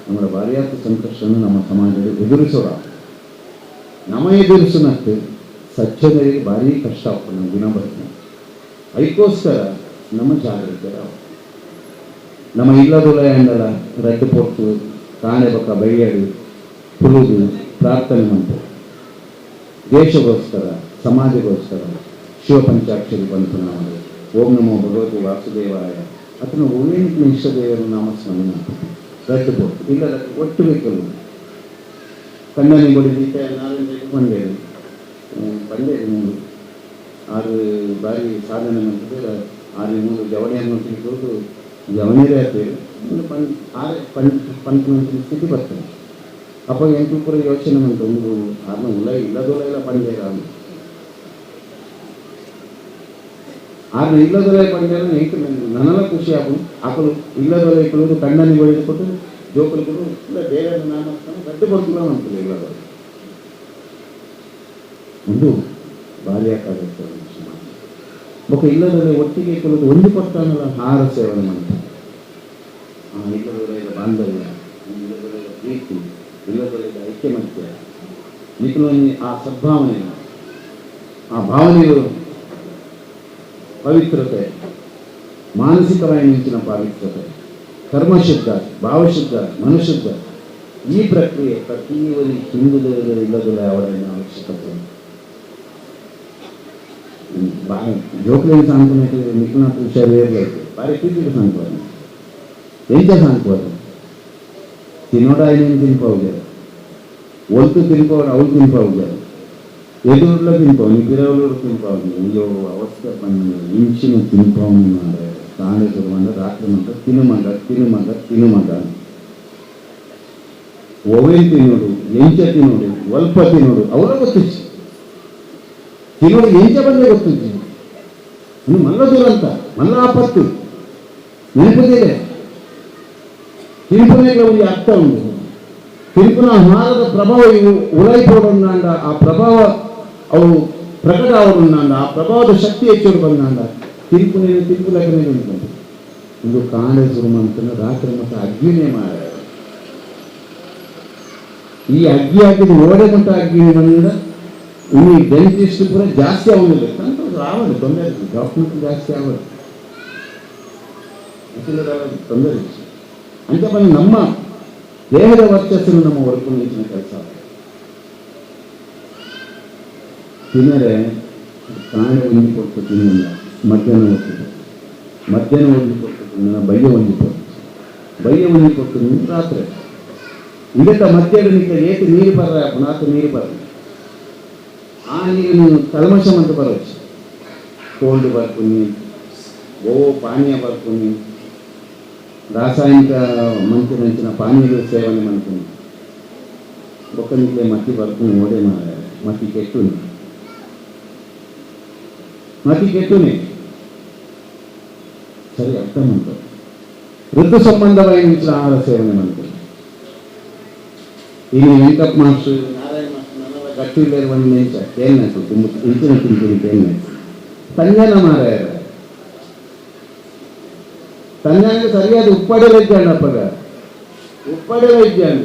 ನಮ್ಮ ಭಾರ್ಯಾತ ಸಂಕಷ್ಟವನ್ನು ನಮ್ಮ ಸಮಾಜದಲ್ಲಿ ಎದುರಿಸೋರ ನಮ್ಮ ಎದುರಿಸೋನಕ್ಕೆ ಸಜ್ಜನರಿಗೆ ಭಾರಿ ಕಷ್ಟ ಆಗ್ತದೆ ನಮ್ಮ ದಿನ ಬರ್ತೀನಿ. ಅದಕ್ಕೋಸ್ಕರ ನಮ್ಮ ಜಾಗೃತಿ ನಮ್ಮ ಇಲ್ಲದೊಲ ಎಂದಲ್ಲ ರಡ್ಡು ಪೊಟ್ಟು ಕಾಣೆ ಬಕ್ಕ ಬೈಯಡು ತುಳುದು ಪ್ರಾರ್ಥನೆ ಮಾಡ್ತಾರೆ ದೇಶಗೋಸ್ಕರ ಸಮಾಜಗೋಸ್ಕರ ಶಿವ ಪಂಚಾಕ್ಷರಿ ಬಂತು ನಾವು ಓಂ ನಮೋ ಭಗವತಿ ವಾಸುದೇವಾಯ ಅಥವಾ ಓವೇನಿನ ಇಷ್ಟದೇವರ ನಾಮಸ್ಮರಣೆ ಮಾಡ್ತಾರೆ. ರಡ್ಡು ಪೊಟ್ಟು ಇಲ್ಲ ಒಟ್ಟು ಬೇಕಲ್ಲ ಕಣ್ಣನಿ ಬಡಿದೀತೆ ಬಂದೇರು ಬಂದೇರು ಮೂರು 6 ಬಾರಿ ಸಾಧನೆ ಮಾಡಿದ್ರೆ 6 ಜವಳಿಯನ್ನು ತಿಳ್ಕೊಂಡು ಜವನಿರೇ ಆಗ್ತೇವೆ ಪಂಚಮಂತ್ರಿ ಸ್ಥಿತಿ ಬರ್ತದೆ. ಅಪ್ಪ ಎಂಟು ಪೂರ ಯೋಚನೆ ಉಂಟು ಒಂದು ಆರ್ನ ಉಲ ಇಲ್ಲದೋಲ ಎಲ್ಲ ಪಂಡೇರ ಆರ್ನ ಇಲ್ಲದೊಲೆ ಪಂಡೇರ ಎಂಟು ನನಲ ಖುಷಿ ಆಕಳು ಇಲ್ಲದೊಲೆ ಇಕ್ಕಳು ಕಣ್ಣನಿ ಬೆಳೆದುಕೊಟ್ಟು ಜೋಕಲು ಕೊಡು ಇಲ್ಲ ಬೇರೆ ನಾಮಸ್ತಾನ ಗಡ್ಡು ಬರ್ತಲ್ಲ ಅಂತದೆ ಇಲ್ಲದೊಲೆ ಒಂದು ಬಾಲ್ಯಕಾಲ ಬೊಕ್ಕ ಇಲ್ಲದೊಲೆ ಒಟ್ಟಿಗೆ ಕೆಲವು ಒಂದು ಕೊಟ್ಟಾನಲ್ಲ ಆಹಾರ ಸೇವನೆ ಮಾಡ್ತಾರೆ. ಆ ಇಲ್ಲದೊಲೆಯ ಬಾಂಧವ್ಯ, ಇಲ್ಲದೊಲೆಯ ಪ್ರೀತಿ, ಇಲ್ಲದೊಲೆಯ ಐಕ್ಯಮತ್ಯ, ನಿಖಲಲ್ಲಿ ಆ ಸದ್ಭಾವನೆ, ಆ ಭಾವನೆಗಳು ಪವಿತ್ರತೆ, ಮಾನಸಿಕವಾಗಿ ನಿಂಚಿನ ಪವಿತ್ರತೆ, ಕರ್ಮಶುದ್ಧ, ಭಾವಶುದ್ಧ, ಮನಶುದ್ಧ, ಈ ಪ್ರಕ್ರಿಯೆ ಪ್ರತಿಯೊಂದು ಹಿಂದೂ ಇಲ್ಲದೊಲೆ ಅವರ ಅವಶ್ಯಕತೆ. ಜೋಕ್ಲೇನು ಸಾಂತ್ವನ ನಿಖಿನಾಥ್ ಹುಷಾರು ಭಾರಿ ಪ್ರೀತಿಗೆ ಸಾಂತ್ವನ ಎಂತ ಸಾಂತ್ವನ ತಿನ್ನೋಡ ಐನೇನು ತಿನ್ಪೋಗ್ಯಾರ ಒಲ್ತು ತಿನ್ಪವ್ರು ಅವ್ರು ತಿನ್ಪೋಗ್ಯಾರ ಎದುರುಲ್ಲ ತಿನ್ಪವ್ ನೀವು ಬಿರವಲೂರು ತಿನ್ಪವ್ ಅಯ್ಯೋ ಅವಸ್ಥೆ ಬಂದು ಇಂಚಿನ ತಿನ್ಪವ್ ಮಾಡ ಕಾಣೆ ಶುರು ರಾತ್ರಿ ಮಂಟ ತಿನುಮಂಟ ಓವೇನ್ ತಿನ್ನೋಡು ಎಂಚ ತಿನ್ನೋಡು ಒಲ್ಪ ತಿನ್ನೋಡು ಅವರ ಗೊತ್ತಿಚ್ಚು ತಿನ್ನೋಡು ಎಂಚ ಬಂದೇ ಗೊತ್ತಿಚ್ಚು ಇನ್ನು ಮಲ್ಲ ದೂರ ಅಂತ ಮಲ್ಲ ಆಪತ್ತು ನೆನಪದಿದೆ. ತಿರುಪುನೆಗೆ ಒಂದು ಅರ್ಥ ಉಂಟು. ತಿರುಪುನ ಆಹಾರದ ಪ್ರಭಾವ ಇವು ಉಲೈಪೋಡನ್ನಾಂಡ ಆ ಪ್ರಭಾವ ಅವು ಪ್ರಕಟ ಅವರನ್ನಾಂಡ ಆ ಪ್ರಭಾವದ ಶಕ್ತಿ ಹೆಚ್ಚು ಬಂದಾಂಡ ತಿರುಪು ಲಗ್ನ ಉಂಟು. ಇದು ಕಾಂಡೆ ಸುರುಮಂತನ ರಾತ್ರಿ ಮತ್ತು ಅಗ್ನಿನೇ ಮಾಡ ಈ ಅಗ್ಗಿ ಹಾಕಿದ ಓಡೆ ಮಟ್ಟ ಅಗ್ನಿ ಬಂದ ಇನ್ನು ಡೆಂಟಿಸ್ಟ್ ಕೂಡ ಜಾಸ್ತಿ ಆಗೋದಿಲ್ಲ ಆಗೋದು ತೊಂದರೆ ಡಾಕ್ಟರ್ ಜಾಸ್ತಿ ಆಗೋದು ತೊಂದರೆ ಅಂತ ಬಂದು ನಮ್ಮ ದೇಹದ ವರ್ಚಸ್ಸನ್ನು ನಮ್ಮ ಹೊರಕೊಂಡು ನಿಂಚಿನ ಕೆಲಸ ತಿನ್ನರೆ ಕಾಣೆ ಒಂದು ಕೊಟ್ಟು ತಿನ್ನಿಲ್ಲ ಮಧ್ಯಾಹ್ನ ಒಂದು ಕೊಟ್ಟು ತಿನ್ನ ಬಯ್ಯ ಒಂದು ಕೊಟ್ಟು ನಿನ್ನ ರಾತ್ರಿ ಇದಕ್ಕ ಮಧ್ಯಾಹ್ನ ನಿಂತ ಏತು ನೀರು ಬರ್ರ ನಾಲ್ಕು ನೀರು ಬರ್ರ ಆ ನೀರು ನೀವು ಕಲ್ಮಶ ಅಂತ ಬರೋದು ಕೋಲ್ಡ್ ಬರ್ತೀನಿ ಪಾನೀಯ ಬರ್ತೀನಿ, ರಾಸಾಯನಿಕ ಮಂಚಿನ ಪಾನೀಯದ ಸೇವನೆ ಮಾಡ್ತೀನಿ, ಒಕ್ಕನಿಗೆ ಮತ್ತಿ ಬರ್ತೀನಿ ಓಡೆ ಮತ್ತಿ ಕೆಟ್ಟುನಿ ಸರಿ ಅರ್ಥ ಮಾಡ್ತಾರೆ. ಋತು ಸಂಬಂಧವಾದ ಆಹಾರ ಸೇವನೆ ಮಾಡ್ತೀನಿ. ಈಗ ವೆಂಕಪ್ಪ ಮಾಸ್ಟರ್, ನಾರಾಯಣ ಮಾಸ್ಟರ್ ನನ್ನ ಗಟ್ಟಿಲ್ಲೇ ಒಂದು ನಿಮಿಷ ಏನಾಯ್ತು ತುಂಬ ಇಂಚಿನ ತಿಂತೀನಿ ಏನಾಯ್ತು ತಂಜಾನ ಮಾರಾಯ ತಂಜಾನಿಗೆ ಸರಿಯಾದ ಉಪ್ಪಾಡೆಲ್ಲ ಇದ್ದಾನೆ ಅಪ್ಪಗ ಉಪ್ಪಾಡೆಲ್ಲ ಇದ್ದಾನೆ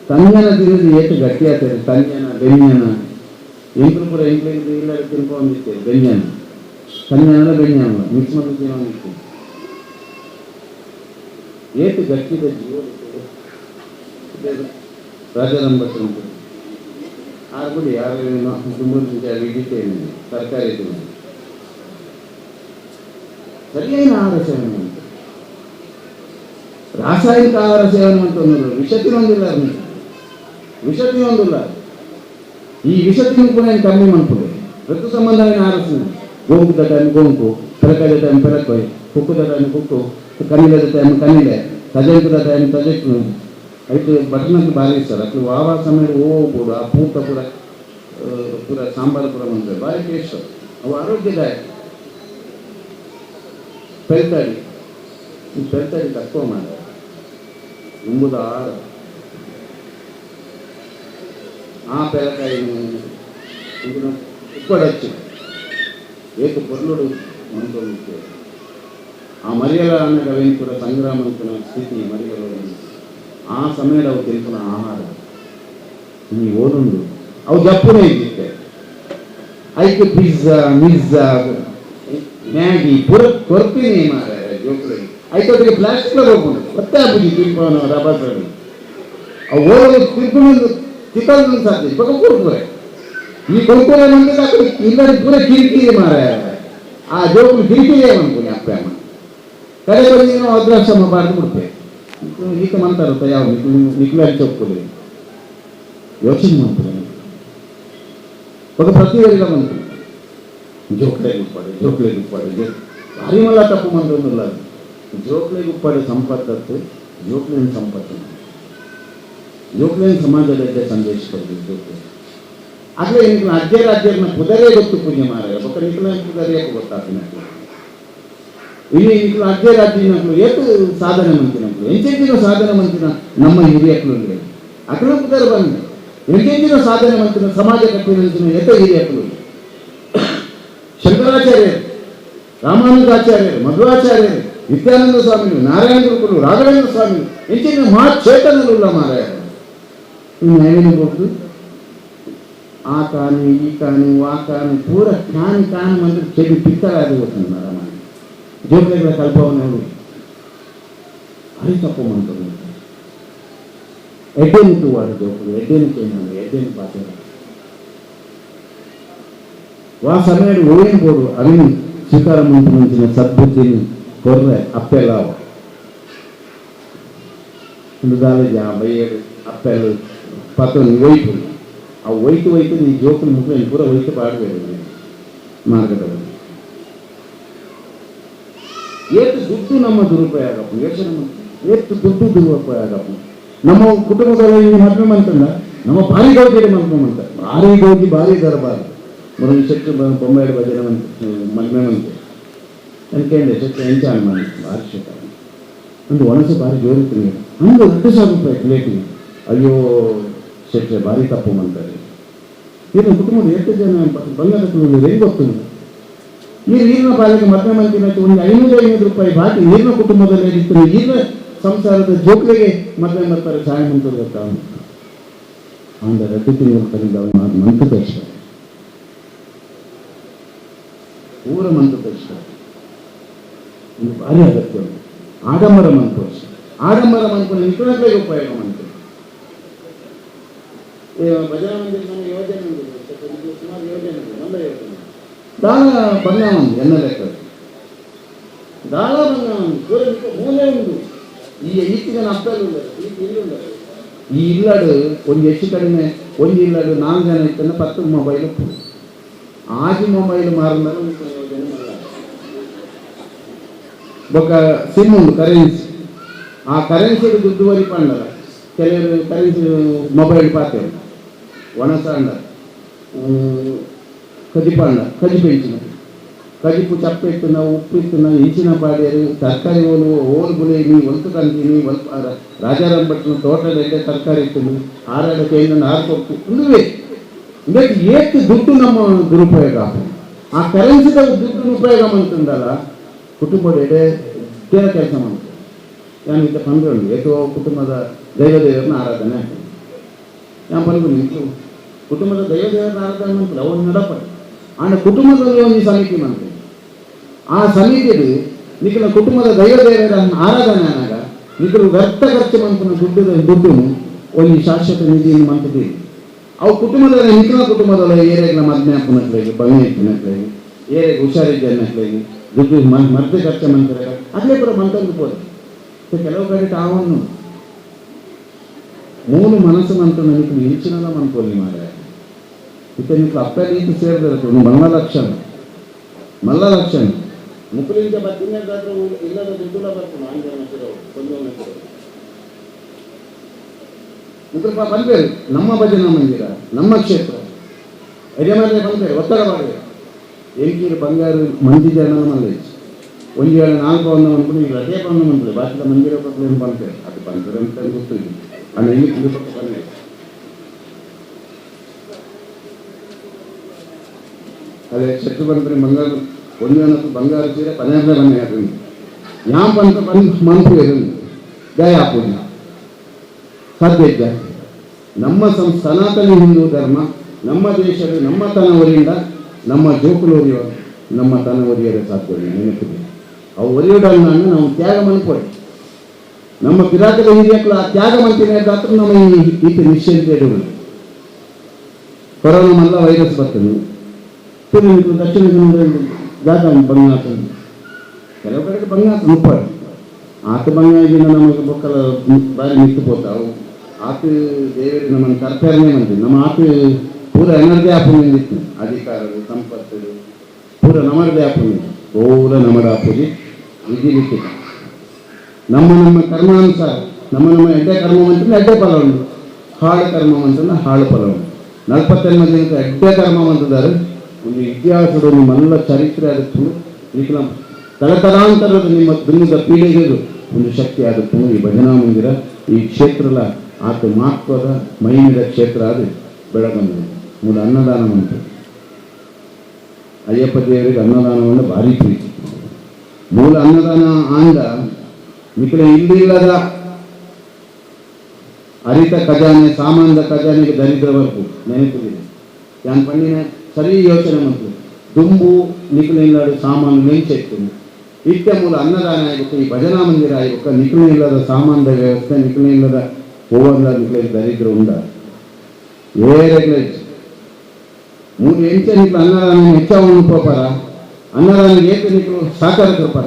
ತಂಜಾನ ತಿನ್ನೋದು ಏಟು ಗಟ್ಟಿ ಆಗ್ತದೆ. ತಂಜಾನ ಬೆಂಜನ ಎಂಟ್ರು ಪೂರ ಎಂಟ್ಲಿಂದ ಇಲ್ಲ ತಿನ್ಕೊಂಡಿರ್ತೇವೆ. ಬೆಂಜನ ತಂಜಾನಲ್ಲ ಬೆಂಜನ ಮಿಕ್ಸ್ ಮಾಡಿ ತಿನ್ನೋದಿತ್ತು ಏಟು ಗಟ್ಟಿದ ಜೀವ ರಾಜರಂಬತ್ತು ಉಂಟು ಆಗ್ಬಿಡಿ ಯಾರು ತುಂಬ ಇಡಿತೇನೆ ತರಕಾರಿ ತಿನ್ನೋದು ಸರಿಯಾದ ಆಹಾರ ಸೇವನೆ ಉಂಟು. ರಾಸಾಯನಿಕ ಆಹಾರ ಸೇವನೆ ಅಂತ ಅನ್ನೋದು ವಿಷ ತಿನ್ನೊಂದಿಲ್ಲ, ವಿಷ ತಿನ್ನೊಂದಿಲ್ಲ. ಈ ವಿಷ ತಿನ್ನು ಕೂಡ ಕಮ್ಮಿ ಮಾಡ್ಕೊಳ್ಳಿ. ಋತು ಸಂಬಂಧమైన ಆಹಾರ ಗೋಂಕುದ ಟೈಮ್ ಗೋಂಕು, ಪೆರಕಾದ ಟೈಮ್ ಪೆರಕಾಯಿ, ಕುಕ್ಕುದ ಟೈಮ್ ಕುಕ್ಕು, ಕನಿಲದ ಟೈಮ್ ಕನಿಲೆ, ತಜೆಂಕುದ ಟೈಮ್ ತಜೆಕ್ಕು. ಐದು ಬಟನಕ್ಕೆ ಭಾರಿ ಇಷ್ಟ ಅಟ್ಲು ವಾವ ಸಮಯ ಹೋಗ್ಬೋದು. ಆ ಪೂತ ಕೂಡ ಪೂರ ಸಾಂಬಾರು ಕೂಡ ಮಾಡ್ತಾರೆ, ಭಾರಿ ಟೇಸ್ಟ್. ಅವು ಆರೋಗ್ಯದಾಯಕ. ಪೆಲ್ತಾಡಿ ಈ ಪೆಲ್ತಾಡಿ ತక్కువ ಮಾಡ ಎಂಬುದ ಆಹಾರ. ಆ ಪೆಲಕಾಯಿ ಉಪ್ಪಡಚ್ಚು ಏಕ ಪೊರ್ಲುಡು ಮಂತ್ರಿ ಆ ಮರಿಯಲ ಅನ್ನಗವೇನು ಕೂಡ ಸಂಗ್ರಾಮಂತನ ಸ್ಥಿತಿ ಮರಿಯಲು ಆ ಸಮಯದ ಅವು ತಿಳ್ಕೊಂಡ ಆಹಾರ ನೀವು ಓದುಂಡು ಅವು ಜಪ್ಪುನೇ ಇದ್ದಿತ್ತೆ. ಐಕ್ ಪಿಜ್ಜಾ ಮಿಜ್ಜಾ ಮ್ಯಾಗಿ ಪೂರ ಕೊರ್ಪಿನಿ ಮಾರ ಜೋಕ್ಳಿಗೆ ಐತೊಟ್ಟಿಗೆ ಪ್ಲಾಸ್ಟಿಕ್ ಹೋಗ್ಕೊಂಡು ಮತ್ತೆ ಆಗ್ಬಿಟ್ಟು ತಿಳ್ಕೊಂಡು ರಬ್ಬರ್ ಅವು ಓದಲು ತಿಳ್ಕೊಂಡು ಚಿಕ್ಕದು ಸಾಧ್ಯ ಇವಾಗ ಕುರ್ಕುರೆ ಈ ಕುರ್ಕುರೆ ಮಂದಿಗೆ ಹಾಕಿ ಇಲ್ಲದ ಪೂರ ಕಿರಿಕಿರಿ ಮಾರ ಆ ಜೋಕ್ಳು ಕಿರಿಕಿರಿ ಅನ್ಕೊಳ್ಳಿ ಅಪ್ಪ ಅಮ್ಮ ಕಡೆ ಬಂದು ನಾವು ಅದ್ರಾಶ್ರಮ ಬಾರ್ದು ಬಿಡ್ತೇವೆ. ಈಗ ಮಂತಾರುತ್ತ ಯಾವ ನಿಕ್ಲಾಗಿ ಚೊಕ್ಕುಲಿ ಯೋಚನೆ ಮಾಡ್ತಾರೆ ఒక ప్రతివేదిగా మనకు జోక్లే గుప్పాడు భారీ మళ్ళా తప్పు మనకు జోక్లే గుప్పాడు ಸಂಪತ್ತು ಜೋಕ್ಲೇನ್ ಸಂಪತ್ತು ಜೋಕ್ಲೇನ್ ಸಮಾಜದಲ್ಲೇ ಸಂದೇಶ ಕೊಡ್ತೀವಿ. ಜೋಕ್ಲೆ ಆಗಲೇ ನಿಮ್ಗೆ ಅಜ್ಜರ ಕುದರೆ ಗೊತ್ತು ಪುಣ್ಯ ಮಾರಾಯ ಒಬ್ಬ ನಿಕ್ಲ ಕುದರಿಯಕ್ಕೆ ಗೊತ್ತಾಗ್ತೀನಿ. ಇಲ್ಲಿ ನಿಕ್ಲ ಅಜ್ಜರ ಏತು ಸಾಧನೆ ಮಂತಿನಕ್ಲು ಎಂಚೆಂಚಿನ ಸಾಧನೆ ಮಂತಿನ ನಮ್ಮ ಹಿರಿಯಕ್ಕಳು ಅಕಲ ಕುದರ ಬಂದು ಎಂಟೆಂಚಿನ ಸಾಧನೆ ಮಂತಿನ ಸಮಾಜ ಕಟ್ಟಿನ ಎತ್ತ ಹಿರಿಯಕ್ಕಳು ಶಂಕರಾಚಾರ್ಯರು, ರಾಮಾನುಜಾಚಾರ್ಯರು, ಮಧ್ವಾಚಾರ್ಯರು, ನಿತ್ಯಾನಂದ ಸ್ವಾಮಿಗಳು, ನಾರಾಯಣ ಗುರುಗಳು, ರಾಘವೇಂದ್ರ ಸ್ವಾಮಿಗಳು ಎಂಚಿನ ಮಹಾಚೇತನಲ್ಲ ಮಾರಾಯ. ಇನ್ನು ಗೊತ್ತು ಆ ಕಾನು ಈ ಕಾನು ಆ ಕಾನು ಪೂರ ಕಾನು ಮಂದಿ ಚೆಡಿ ಪಿತ್ತರಾಗಿ ಗೊತ್ತು ರಾಮಾಯಣ ಜೋಕ್ಲೆಗಳ ಕಲ್ಪವನ್ನು ಅರಿ ತಪ್ಪು ಮಾಡ್ತಾರೆ. ಎಡ್ಡೆನಿಟ್ಟು ವಾడు జోకులు ఎడ్డెని పాత్ర వా సమయాడు ఓయిన పోడు అవిని శ్రీకారమంత్రించిన సద్బుద్ధిని కొర్రె అప్పెలావ ఇందుదాలి 57 అప్పెలు పతని వైపు ఆ వైపు నీ జోకులు ముఖ్యం పూర వైపు పాడవేడు మార్గದಲ್ಲಿ ಏತು ದುಡ್ಡು ನಮ್ಮ ದುರುಪಯೋಗ ಏತು ದುಡ್ಡು ದುರುಪಯೋಗ ನಮ್ಮ ಕುಟುಂಬದಲ್ಲಿ ಮದುವೆ ಮಾಡ್ಕೊಂಡ ನಮ್ಮ ಭಾರಿ ಗೌಜಿಗೆ ಮದುವೆ ಮಾಡ್ತಾರೆ. ಭಾರಿ ಗೌಜಿ ಭಾರಿ ದರಬಾರ ಮರೊಂದು ಶೆಟ್ಟು ಬೊಂಬಾಯಿ ಭಜನೆ ಮದುವೆ ಮಂತೆ ಅನ್ಕಂಡೆ ಶೆಟ್ಟು ಎಂಚಾಣ್ ಮಾಡಿ ಭಾರಿ ಶೆಟ್ಟ ಒಂದು ಒಣಸೆ ಭಾರಿ ಜೋರಿರ್ತೀನಿ ಹಂಗೆ 10,000 ರೂಪಾಯಿ ಪ್ಲೇಟಿಗೆ. ಅಯ್ಯೋ ಶೆಟ್ಟೆ ಭಾರಿ ತಪ್ಪು ಮಾಡ್ತಾರೆ. ಏನು ಕುಟುಂಬದ ಎಷ್ಟು ಜನ ಬಂಗಾರಕ್ಕೆ ಹೆಂಗೆ ಗೊತ್ತು ನೀರಿನ ಪಾಲಿಗೆ ಮದುವೆ ಮಂತಿನ ಒಂದು 500 ರೂಪಾಯಿ ಬಾಕಿ ನೀರಿನ ಕುಟುಂಬದಲ್ಲಿ ಇರ್ತಾರೆ. ನೀರಿನ ಸಂಸಾರದ ಜೋಕ್ಲೆಗೆ ಮದುವೆ ಮಾಡ್ತಾರೆ. ಛಾಯೆ ಮಂತ್ರದ ಗೊತ್ತಾಗ ಅವನ ರದ್ದು ತಿಂಗಳಿಂದ ಮಂತ್ರ ತೋರಿಸ್ತಾರೆ, ಪೂರ ಮಂತ್ರ ತೋರಿಸ್ತಾರೆ. ಒಂದು ಭಾರಿ ಅಗತ್ಯ ಆಡಂಬರ ಮಂತ್ರ ಆಡಂಬರ ಮಂತ್ರ ನಿಖರಗಳಿಗೆ ಉಪಯೋಗ ಮಾಡ್ತಾರೆ. ಭಜನಾ ಮಂದಿರ ಯೋಜನೆ ಸುಮಾರು ಯೋಜನೆ ಒಂದೇ ಯೋಜನೆ ದಾಳ ಬಂಗಾವ ಎನ್ನ ಲೆಕ್ಕ ದಾಳ ಬಂಗಾವ ಮೂಲೆ ಉಂಟು. ಈ ಈತಿನ ಅಪ್ಪಲು ಈ ಇಲ್ಲಡು ಒಂದು ಹೆಚ್ಚು ಕಡಿಮೆ ಒಂದು ಇಲ್ಲಡು 4 ಜನ ಇತ್ತಂದ್ರೆ 10 ಮೊಬೈಲ್ ಆಜಿ ಮೊಬೈಲ್ ಮಾರಿದಾಗ ಯೋಜನೆ ಮಾಡಲಾಗಿದೆ. ఒక సిమ్ ఉంది కరెన్సీ, ఆ కరెన్సీ దుడ్డు వరి పండగ ಕೆಲವರು ಕರೆನ್ಸಿ ಮೊಬೈಲ್ ಪಾತೇವೆ ಒಣಸ ಅಂಡ ಕಜಿಪಂಡ ಕಜಿ ಪೆಂಚಿನ ಕಜಿಪು ಚಪ್ಪ ಇತ್ತುನ ಉಪ್ಪು ಇತ್ತುನ ಇಂಚಿನ ಪಾಡ್ಯರು ತರಕಾರಿ ಓಲು ಬುಲೆ ನೀ ಒಲ್ತು ಕಂತೀನಿ ಒಲ್ಪ ರಾಜಾರಾಮ್ ಭಟ್ನ ತೋಟದಲ್ಲೇ ತರಕಾರಿ ಇತ್ತು ಆರಾಡ ಕೈಯಿಂದ ಆರ್ಕೊಟ್ಟು ಇದುವೇ ಇದಕ್ಕೆ ಏತು ದುಡ್ಡು ನಮ್ಮ ದುರುಪಯೋಗ ಆ ಕರೆನ್ಸಿದ ದುಡ್ಡು ಉಪಯೋಗ ಮಾಡ್ತಂದಲ್ಲ ಕುಟುಂಬದ ಎಡೆ ಕೆಲಸ ಮಾಡ್ತಾರೆ. ನಾನು ಇಂಥ ಪಂದ್ಯ ಉಂಟು ಏಕೋ ಕುಟುಂಬದ ದೈವದೇವರನ್ನ ಆರಾಧನೆ ಆಗ್ತದೆ. ನಾನು ಪಂದ್ಯ ನಿಂತು ಕುಟುಂಬದ ದೈವದೇವರನ್ನ ಆರಾಧನೆ ಮಾಡ್ತಾರೆ ಅವ್ರು ನಡಪಡಿ ಆಂಡ ಕುಟುಂಬದಲ್ಲಿ ಒಂದು ಸಮಿತಿ ಮಾಡ್ತೇವೆ. ಆ ಸಮಿತಿಯಲ್ಲಿ ನಿಖಿಲ ಕುಟುಂಬದ ದೈವದೇವರ ಆರಾಧನೆ ಆನಾಗ ನಿಖಲು ವ್ಯರ್ಥ ಖರ್ಚು ಮಾಡ್ತಾನೆ ದುಡ್ಡು ಒಂದು ಶಾಶ್ವತ ನಿಧಿಯನ್ನು ಮಾಡ್ತಿದ್ದೀವಿ. ಅವು ಕುಟುಂಬದಲ್ಲಿ ನಿಖಿಲ ಕುಟುಂಬದಲ್ಲಿ ಏರಿಯಾಗಳ ಮದ್ನೆ ಹಾಕಿನಟ್ಲಾಗಿ ಬಂಗೆ ಹಾಕಿನಟ್ಲಾಗಿ ಏರಿಯಾಗ ಹುಷಾರಿದ್ದನ್ನಟ್ಲಾಗಿ ದುಡ್ಡು ಮತ್ತೆ ಖರ್ಚು ಮಾಡ್ತಾರೆ ಅದೇ ಪುರ ಮಂತಂದು ಹೋದೆ. ಕೆಲವು ಕಡೆ ತಾವನ್ನು ಮೂಲು ಮನಸ್ಸು ಮಂತ್ರ ನನಗೆ ನಿಲ್ಚಿನಲ್ಲ ಮನ್ಕೊಳ್ಳಿ ಮಾರ ಇತ್ತೆ ನಿಕ್ಲು ಅಪ್ಪ ರೀತಿ ಸೇರಿದಿರುತ್ತೆ ಒಂದು ಮಲ್ಲ ಲಕ್ಷಣ ಮುಕ್ಕಲಿಂದ ಬತ್ತಿನಾದ್ರೂ ಇಲ್ಲದ ದುಡ್ಡುಲ ಬರ್ತಾನೆ ಆಂಜನ ಮುಕ್ಕಲ್ಪ ಬಂದ್ಬೇರು ನಮ್ಮ ಭಜನಾ ಮಂದಿರ ನಮ್ಮ ಕ್ಷೇತ್ರ ಹಿರಿಯಮನೆ ಬಂದ್ಬೇರು ಒತ್ತಡ ಮಾಡಬೇಕು ಏಕೀರು ಬಂಗಾರು ಮಂದಿ ಜನ ಮಲ್ಲ ಒಂದು ವೇಳೆ 4 ಒಂದು ಅನ್ಕೊಂಡು ಈಗ ಅದೇ ಬಂದು ಬಂದ್ರೆ ಬಾಕಿದ ಮಂದಿರ ಏನು ಬಂತೇವೆ ಅದು ಬಂದರೆ ಅಂತ ಗೊತ್ತಿಲ್ಲ ಅಣ್ಣ ಇಲ್ಲಿ ಬಂದೆ ಅದೇ ಶಕ್ತಿ ಬಂದರೆ ಬಂಗಾರು ಒಂದು ಏನತ್ತು ಬಂಗಾರ ಸೀರೆ 12 ಬನ್ನಿ ಹಾಕಿ ಯಾವ ಬಂತ ಬಂದು ಮನಸ್ಸು ಇರಲಿ ದಯ ಹಾಕೋದು ಸಾಧ್ಯ ನಮ್ಮ ಸನಾತನ ಹಿಂದೂ ಧರ್ಮ ನಮ್ಮ ದೇಶದ ನಮ್ಮ ತನವರಿಂದ ನಮ್ಮ ಜೋಕುಲೋರಿಯ ನಮ್ಮ ತನವರಿಯರ ಸಾಧ್ಯ ನೆನಪಿದೆ. ಅವು ಒಲಿಯೋಡನ್ನು ನಾವು ತ್ಯಾಗ ಮನ್ಕೊಡಿ ನಮ್ಮ ಪಿರಾಟದ ಹಿರಿಯಕ್ಕಳು ಆ ತ್ಯಾಗ ಮಂತಿನ ಹತ್ರ ನಮ್ಮ ಈತ ನಿಶ್ಚಯ ಇಡುವುದು. ಕೊರೋನಾ ಮಲ್ಲ ವೈರಸ್ ಬರ್ತದೆ ದಕ್ಷಿಣ ಕನ್ನಡ ಜಾಗ ಬಂಗಾತ ಕೆಲವು ಕಡೆಗೆ ಬಂಗಾತ ಮುಪ್ಪಾಡು ಆತ ಬಂಗಾಗಿನ ನಮಗೆ ಮಕ್ಕಳ ಬಾರಿ ನಿಂತು ಹೋತಾವು ಆತ ದೇವರಿಗೆ ನಮ್ಮನ್ನು ಕರ್ತವ್ಯನೇ ಮಾಡ್ತೀವಿ. ನಮ್ಮ ಆತ ಪೂರ ಎನರ್ಜಿ ಆಪುನಿಂದಿತ್ತು ಅಧಿಕಾರಗಳು ಸಂಪತ್ತು ಪೂರ ನಮರದೇ ಆಪುನಿ ಪೂರ ನಮರ ಆಪುಜಿ ವಿಧಿ ರೀತಿ ನಮ್ಮ ಕರ್ಮಾನುಸಾರ ನಮ್ಮ ಎಡ್ಡೆ ಕರ್ಮ ಅಂತಂದ್ರೆ ಎಡ್ಡೆ ಫಲ ಉಂಟು ಹಾಳು ಕರ್ಮ ಅಂತಂದ್ರೆ ಹಾಳು ಫಲ ಉಂಟು 48 ಜನಕ್ಕೆ ಎಡ್ಡೆ ಕರ್ಮ ಅಂತಿದ್ದಾರೆ. ಒಂದು ಇತಿಹಾಸದ ನಿಮ್ಮೆಲ್ಲ ಚರಿತ್ರೆ ಆಗುತ್ತೆ ಈಗ ನಮ್ಮ ತಲತಲಾಂತರದ ನಿಮ್ಮ ದುನಿದ ಪೀಳಿಗೆಗೂ ಒಂದು ಶಕ್ತಿ ಆಗುತ್ತೆ. ಈ ಭಜನಾ ಮಂದಿರ ಈ ಕ್ಷೇತ್ರದ ಆತ ಮಹತ್ವದ ಮೈನಿದ ಕ್ಷೇತ್ರ ಅದು ಬೆಳಗಂದು ಮೂಲ ಅನ್ನದಾನ ಉಂಟು. ಅಯ್ಯಪ್ಪ ದೇವರಿಗೆ ಅನ್ನದಾನವನ್ನು ಭಾರಿ ಪ್ರೀತಿ. ಮೂಲ ಅನ್ನದಾನ ಆಂಡ ಮಿಕ್ಕಿನ ಇಲ್ಲಿಲ್ಲದ ಅರಿತ ಖಜಾನೆ ಸಾಮಾನ್ಯ ಖಜಾನೆಗೆ ದರಿದ್ರವರೆಗೂ ನೆನಪಿದೆ. ಯಾನ್ ಪಣ್ಣಿನ ಸರಿ ಯೋಚನೆ ಮಾಡ್ತೀವಿ ದುಂಬು ನಿಖಿಲ ಇಲ್ಲದ ಸಾಮಾನು ನೆಂಚೆತ್ತು ಇತ್ಯ ಮೂಲ ಅನ್ನದಾನ ಆಗಬೇಕು. ಈ ಭಜನಾ ಮಂದಿರ ಆಗಬೇಕು. ನಿಖಿಲ ಇಲ್ಲದ ಸಾಮಾನ್ಯ ವ್ಯವಸ್ಥೆ ನಿಖಿಲ ಇಲ್ಲದ ಹೋಗಲ್ಲ ನಿಖಿಲ ದರಿದ್ರ ಉಂಡ ಏರೆಗ್ಲ ಮೂರು ಎಂಚ ನಿಖಿಲ ಅನ್ನದಾನ ಹೆಚ್ಚಾವನ್ನು ಪೋಪರ ಅನ್ನದಾನಿಗೆ ಏಕೆ ನಿಖಲು ಸಾಕಾರ ಕೃಪರ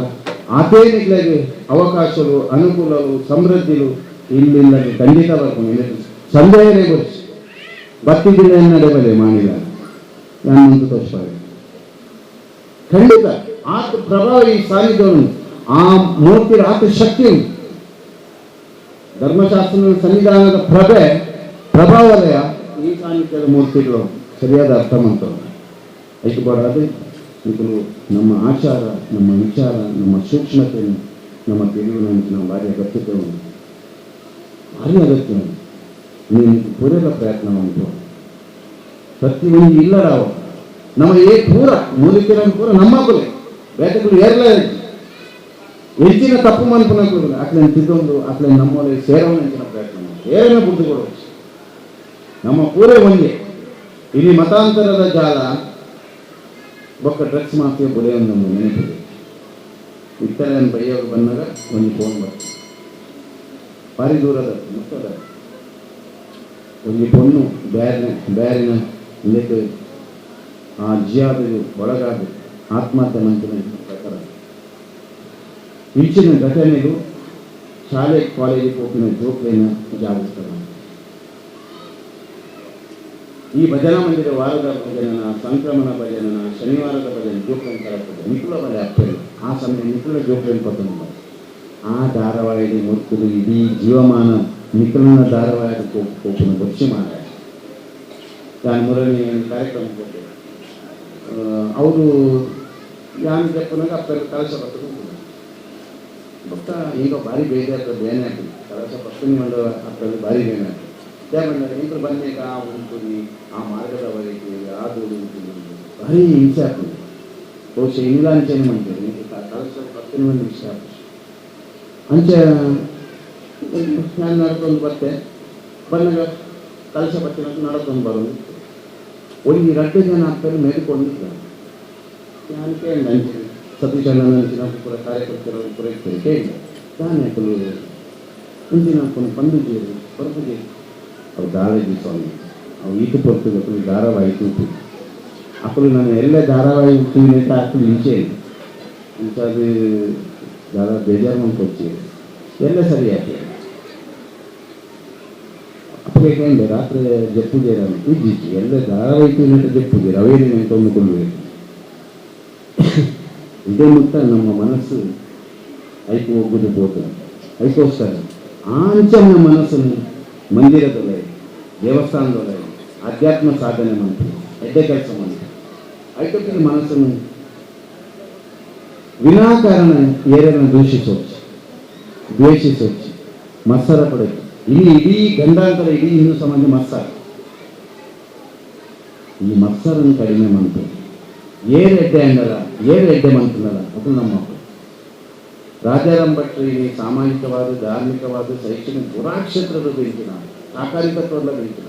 ಆತೇ ನಿಖಿಲಿಗೆ ಅವಕಾಶಗಳು ಅನುಕೂಲಗಳು ಸಮೃದ್ಧಿಗಳು ಇಲ್ಲಿಂದ ಖಂಡಿತ ಬರ್ಕೊಂಡು ಸಂದೇಹನೇ ಬರಿಸಿ ಬತ್ತಿದ್ದಿನ ನಡೆಬಲೆ ಮಾಡಿಲ್ಲ ನಾನು ತೋರಿಸ್ತಾರೆ ಖಂಡಿತ ಆತ ಪ್ರಭಾವ ಈ ಸಾನ್ನಿಧ್ಯ ಆ ಮೂರ್ತಿ ಆತ ಶಕ್ತಿ ಉಂಟು. ಧರ್ಮಶಾಸ್ತ್ರದ ಸನ್ನಿಧಾನದ ಪ್ರಭಾವಲಯ ಈ ಸಾನ್ನಿಧ್ಯದ ಮೂರ್ತಿಗಳು ಸರಿಯಾದ ಅರ್ಥ ಮಾಡ್ತಾರೆ. ಐದು ಬರೋದು ಇದು ನಮ್ಮ ಆಚಾರ ನಮ್ಮ ವಿಚಾರ ನಮ್ಮ ಸೂಕ್ಷ್ಮತೆಯನ್ನು ನಮ್ಮ ತಿಳಿವಿನ ನಾವು ಭಾರಿ ಅಗತ್ಯತೆ ಉಂಟು ಭಾರಿ ಅಗತ್ಯ ಉಂಟು. ನೀನು ಪೂರಕ ಪ್ರಯತ್ನ ಉಂಟು ಪ್ರತಿಯೊಂದು ಇಲ್ಲಡಾವ ನಮ್ಮ ಪೂರ ಮೂಲಿಕೆರ ಪೂರ ನಮ್ಮ ಕೊಲೆ ಬೇಟೆಗಳು ಏರ್ಲೇ ಹೆಚ್ಚಿನ ತಪ್ಪು ಮನ್ಪುನಗಳು ಅಕ್ಲೇನು ತಿದ್ದೊಂದು ಅಕ್ಲೇನು ನಮ್ಮಲ್ಲಿ ಸೇರೋಣ ಪ್ರಯತ್ನ ಏರೇನ ಬುದ್ಧಿ ಕೊಡೋದು ನಮ್ಮ ಪೂರೇ ಒಂದೇ. ಇಲ್ಲಿ ಮತಾಂತರದ ಜಾಲ ಬೊಕ್ಕ ಡ್ರಗ್ಸ್ ಮಾಫಿಯಾ ಬುಲೆ ಒಂದು ನೆನಪಿದೆ. ಇತ್ತಾಲಿಯನ್ ಬೈಯವರು ಬಂದಾಗ ಒಂದು ಫೋನ್ ಬರ್ತದೆ ಭಾರಿ ದೂರದ ಮುಟ್ಟದ ಒಂದು ಪೊಣ್ಣು ಬ್ಯಾರಿನ ಇದಕ್ಕೆ ಆ ಜಿಯಾದ ಒಳಗಾದ ಆತ್ಮಹತ್ಯೆ ಮಂಚಿನ ಪ್ರಕಾರ ಈಚಿನ ಘಟನೆಗಳು ಶಾಲೆ ಕಾಲೇಜಿಗೆ ಹೋಗಿನ ಜೋಕ್ಲೇನ ಜಾಗೃತ ಈ ಭಜನಾ ಮಂದಿರ ವಾರದ ಭಜನನ, ಸಂಕ್ರಮಣ ಭಜನನ, ಶನಿವಾರದ ಭಜನೆ ಜೋಕ್ರನ್ ಕರೆಕ್ತದೆ ನಿಖುಲ ಬಲೆ ಆಗ್ತದೆ. ಆ ಸಮಯ ನಿಖುಲ ಜೋಕ್ರನ್ ಪತ್ತೊಂದು ಆ ಧಾರಾವಾಹಿಯಲ್ಲಿ ಮೊತ್ತಲು ಇಡೀ ಜೀವಮಾನ ನಿಖಲನ ಧಾರಾವಾಹಿಯ ಕೋಪನ ಬಚ್ಚಿ ಮಾಡ ನಾನು ಮೂರನೇ ಕಾರ್ಯಕ್ರಮ ಕೊಟ್ಟೆ. ಅವರು ಯಾನು చెప్పినాక ಅಪ್ಪಲ್ಲಿ ಕಲಶ ಪತ್ರ ಬಟ್ ಈಗ ಭಾರಿ ಬೇರೆ ಆಗ್ತದೆ ಬೇನೆ ಆಗ್ತದೆ ಕಲಶ ಪಕ್ಕನಿ ಒಂದು ಅಪ್ಪಲ್ಲಿ ಭಾರಿ ಬೇನೆ ಆಗ್ತದೆ. ಯಾಕಂದ್ರೆ ಇಂಟ್ರು ಬಂದಾಗ ಆ ಉಂಟುನಿ ಆ ಮಾರ್ಗದವರೆಗೆ ಅದು ಉಂಟು ಭಾರಿ ಹಿಂಸೆ ಆಗ್ತದೆ. ಬಹುಶಃ ಇಲ್ಲ ಅಂಚೆನೆ ಮಾಡ್ತೇವೆ ಕಲಶ ಪಕ್ಕನಿ ಒಂದು ವಿಷಯ ಅಂಚೆ ನಾನು ನಡ್ಕೊಂಡು ಬರ್ತೆ ಬಂದಾಗ ಕಲಶ ಪತ್ತಿನ ನಡ್ಕೊಂಡು ಬರೋದು ಒಂದು 2 ಜನ ಆಗ್ತಾರೆ ಮೇಲ್ಕೊಂಡಿದ್ದಾರೆ. ನಾನು ಕೇಳಿದೆ ಅಂಚೆ ಸತೀಶ್ ಅಣ್ಣ ಅಂಚಿನ ಕೂಡ ಕಾರ್ಯಕರ್ತರು ಕೂಡ ಇರ್ತಾರೆ ಕೇಳಿದೆ ನಾನು ಯಾಕಲು ಮುಂಚಿನ ಹಾಕೊಂಡು ಬಂದಿದ್ದೀರಿ ಬರ್ತದೆ ಅವ್ರು ದಾಳಜಿ ಸ್ವಾಮಿ ಅವು ಈಟು ಬರ್ತದೆ ಧಾರಾವಾಹಿ ತೂತು ಅಕ್ಕಳು ನಾನು ಎಲ್ಲ ಧಾರಾವಾಹಿ ಟಿವಿ ಅಂತ ಅಕ್ಕಳು ಹಿಂಸೆ ಅಂತ ಅದು ದಾರ ಬೇಜಾರು ಮಾಡ್ಕೊಡ್ತೀವಿ ಎಲ್ಲ ಸರಿ ಆಗ್ತದೆ. ಅಪ್ಪಗೆ ಕೇಳಿದೆ ರಾತ್ರಿ ಜಪ್ಪುಗೇರ ಇದ್ದಿತ್ತು ಎಲ್ಲ ಧಾರಾವಾಹಿ ಟಿವಿ ಅಂತ ಜಪ್ಪುಗೇರ ಅವೇನೇ ಅಂತ ಅಂದುಕೊಳ್ಬೇಕು. ಇದೇ ಮುತ್ತ ನಮ್ಮ ಮನಸ್ಸು ಐಕು ಹೋಗುದು ಬೋದು ಐಕೋಸ್ಕರ ಆಂಚನ ಮನಸ್ಸನ್ನು ಮಂದಿರದೊಳಗೆ ದೇವಸ್ಥಾನದೊಳಗೆ ಆಧ್ಯಾತ್ಮ ಸಾಧನೆ ಮಾಡ್ತೀವಿ ಎಡ್ಡೆ ಕೆಲಸ ಮಾಡ್ತೀವಿ ಐಕೊಟ್ಟಿಗೆ ಮನಸ್ಸನ್ನು ವಿನಾಕಾರಣ ಏರನ್ನು ದ್ವೇಷಿಸೋಚಿ ಮತ್ಸರ ಪಡೆದು ಇಡೀ ಗಂಡಾಂತರ ಇಡೀ ಹಿಂದೂ ಸಮಾಜ ಮತ್ಸರ ಈ ಮತ್ಸರನ್ನು ಕಡಿಮೆ ಮಾಡ್ತೀವಿ. ಏರು ಎಡ್ಡೆ ಅಂಡಲ್ಲ ಏರು ಎಡ್ಡೆ ಮಾಡ್ತಿದ್ದಲ್ಲ ಅದು ನಮ್ಮ ಮಕ್ಕಳು. ರಾಜಾರಾಮ್ ಭಟ್ರು ಇಲ್ಲಿ ಸಾಮಾಜಿಕವಾದ ಧಾರ್ಮಿಕವಾದ ಶೈಕ್ಷಣಿಕ ಪುರಾಕ್ಷೇತ್ರದ ಬೆಂಕಿನ ಸಾಕಾರಿಕತ್ವದ ಬೆಂಕಿನ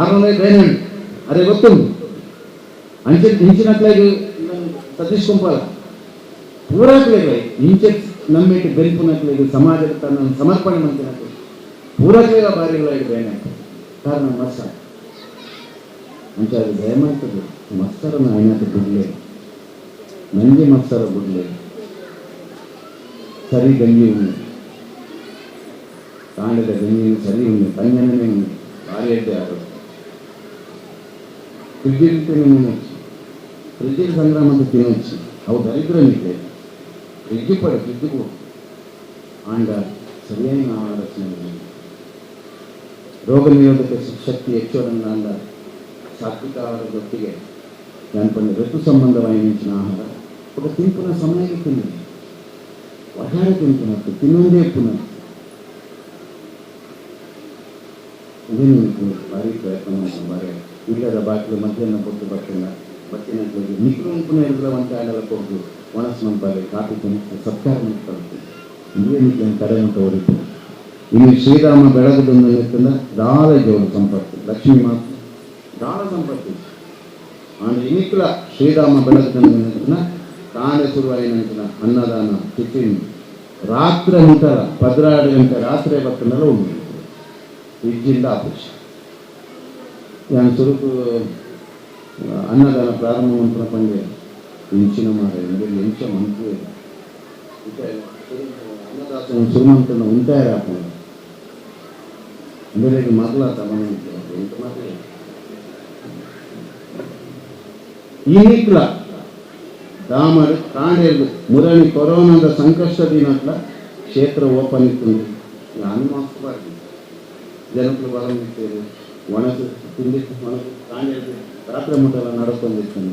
ಆರನೇ ಬೇನಂಡ್ ಅರೆ ಗೊತ್ತುಂಟು ಅಂಚೆ ಹಿಂಚಿನಕ್ಲಾಗಿ ಸತೀಶ್ ಕುಂಪಾಲ ಪೂರಾಕ್ಲೆಗೆ ಇಂಚೆ ನಮ್ಮೇಟು ಬೆಲ್ಪುನಕ್ಲೆಗೆ ಸಮಾಜದ ತನ್ನ ಸಮರ್ಪಣೆ ಮಂತಿನಕ್ಕೆ ಪೂರಾಕ್ಲೆಗ ಬಾರಿಗಳಾಗಿ ಬೇನೆ ಕಾರಣ ಮತ್ಸರ ಅಂಚೆ ಅದು ಭಯ ಮಾಡ್ತದೆ. ಮತ್ಸರನ ಐನಾತ ಬಿಡಲೇ ನಂಗೆ ಮತ್ಸರ ಬಿಡಲೇ ಸರಿ ಗಂಜಿ ಉಂಟು ಕಾಂಡದ ಗಂಜಿ ಸರಿ ಉಂಟು ತಂಗನೇ ಉಂಟು ಭಾರಿ ಅಡ್ಡೆ ಆಗೋದು ಫ್ರಿಜ್ಜಿಗೆ ತಿನ್ನೋಚ್ಚಿ ಫ್ರಿಜ್ಜಿಗೆ ಸಂಗ್ರಾಮದ ತಿನ್ನೋಚ್ಚಿ ಅವು ದರಿದ್ರ ನಿಂತೆ ಫ್ರಿಜ್ಜು ಪಡೆ ಫ್ರಿಜ್ಜಿಗೂ ಆಂಡ ಸರಿಯಾಗಿ ಆಹಾರ ರಚನೆ ರೋಗ ನಿರೋಧಕ ಶಕ್ತಿ ಹೆಚ್ಚೋದನ್ನು ಆಂಡ ಸಾತ್ವಿಕ ಆಹಾರದೊಟ್ಟಿಗೆ ನಾನು ಋತು ಸಂಬಂಧವಾಗಿ ಮಿಂಚಿನ ಆಹಾರ ఒక ತಿಂಪುನ ಸಮಯಕ್ಕೆ ತಿನ್ನೋದು ಒಟ್ಟಾರೆ ತಿಂಪುನತ್ತು ತಿನ್ನೋದೇ ಪುನಃ ಇದೇನು ಭಾರಿ ಪ್ರಯತ್ನ ಮಾಡ್ತೀನಿ ಭಾರಿ ಇಲ್ಲದ ಬಾಕಿಲು ಮಧ್ಯಾಹ್ನ ಕೊಟ್ಟು ಬರ್ತಿಲ್ಲ ಬತ್ತಿನ ನಿಖಲು ಪುನಃ ಇರಲವಂತ ಆಡೆಲ್ಲ ಕೊಟ್ಟು ಒಣಸು ನಂಬಾರಿ ಕಾಫಿ ತಿನ್ನಿಸಿ ಸತ್ಕಾರ ಮಾಡ್ಕೊಳ್ತೀನಿ ಇದೇ ಕಡೆ ಅಂತ ಹೊರಿತು. ಇನ್ನು ಶ್ರೀರಾಮ ಬೆಳಗದೊಂದು ನಿಂತಿಂದ ದಾಳ ಜೋರು ಸಂಪತ್ತು ಲಕ್ಷ್ಮೀ ಮಾತು ದಾಳ ಸಂಪತ್ತು ಆಂಡ ಇನಿಕ್ಲ ಶ್ರೀರಾಮ ಬೆಳಗದೊಂದು ನಿಂತಿನ ತಾನೇ ಶುರುವಾಯಿನ ಅನ್ನದಾನ ಟಿಫಿನ್ ರಾತ್ರಿ ಅಂತರ 12 ಗಂಟೆ ರಾತ್ರಿ ಬರ್ತನೆಲ್ಲ ಉಂಟು ಇಜ್ಜಿಂದ ಆಪೇಕ್ಷ ನಾನು ಸುರುಕು ಅನ್ನದಾನ ಪ್ರಾರಂಭ ಮಂತ್ರ ಪಂಡೆ ಇಂಚಿನ ಮಾರ ಎಂಚ ಮಂತ್ರಿ ಅನ್ನದಾಸನ ಸುರುಮಂತ್ರನ ಉಂಟಾಯ ಹಾಕೋಣ ಬೆಳಗ್ಗೆ ಮಗ್ಲಾತ ಮನೆ ಎಂಟು ಮಾತ್ರ ಈನಿಕ್ಲ ರಾಮರು ಕಾಂಡೇರು ಮುರಣಿ ಕೊರೋನಾದ ಸಂಕಷ್ಟದಿನಟ್ಲ ಕ್ಷೇತ್ರ ಓಪನ್ ಇತ್ತು ನಾನು ಮಾಸ್ಕ್ ಬರ್ತೀನಿ ಜನಗಳು ಬರಂದಿರ್ತೇವೆ ಒಣಸು ತಿಂಡಿ ಒಣಸು ಕಾಂಡೇರು ರಾತ್ರಿ ಮುಟ್ಟೆಲ್ಲ ನಡೆಸ್ಕೊಂಡಿರ್ತಾನೆ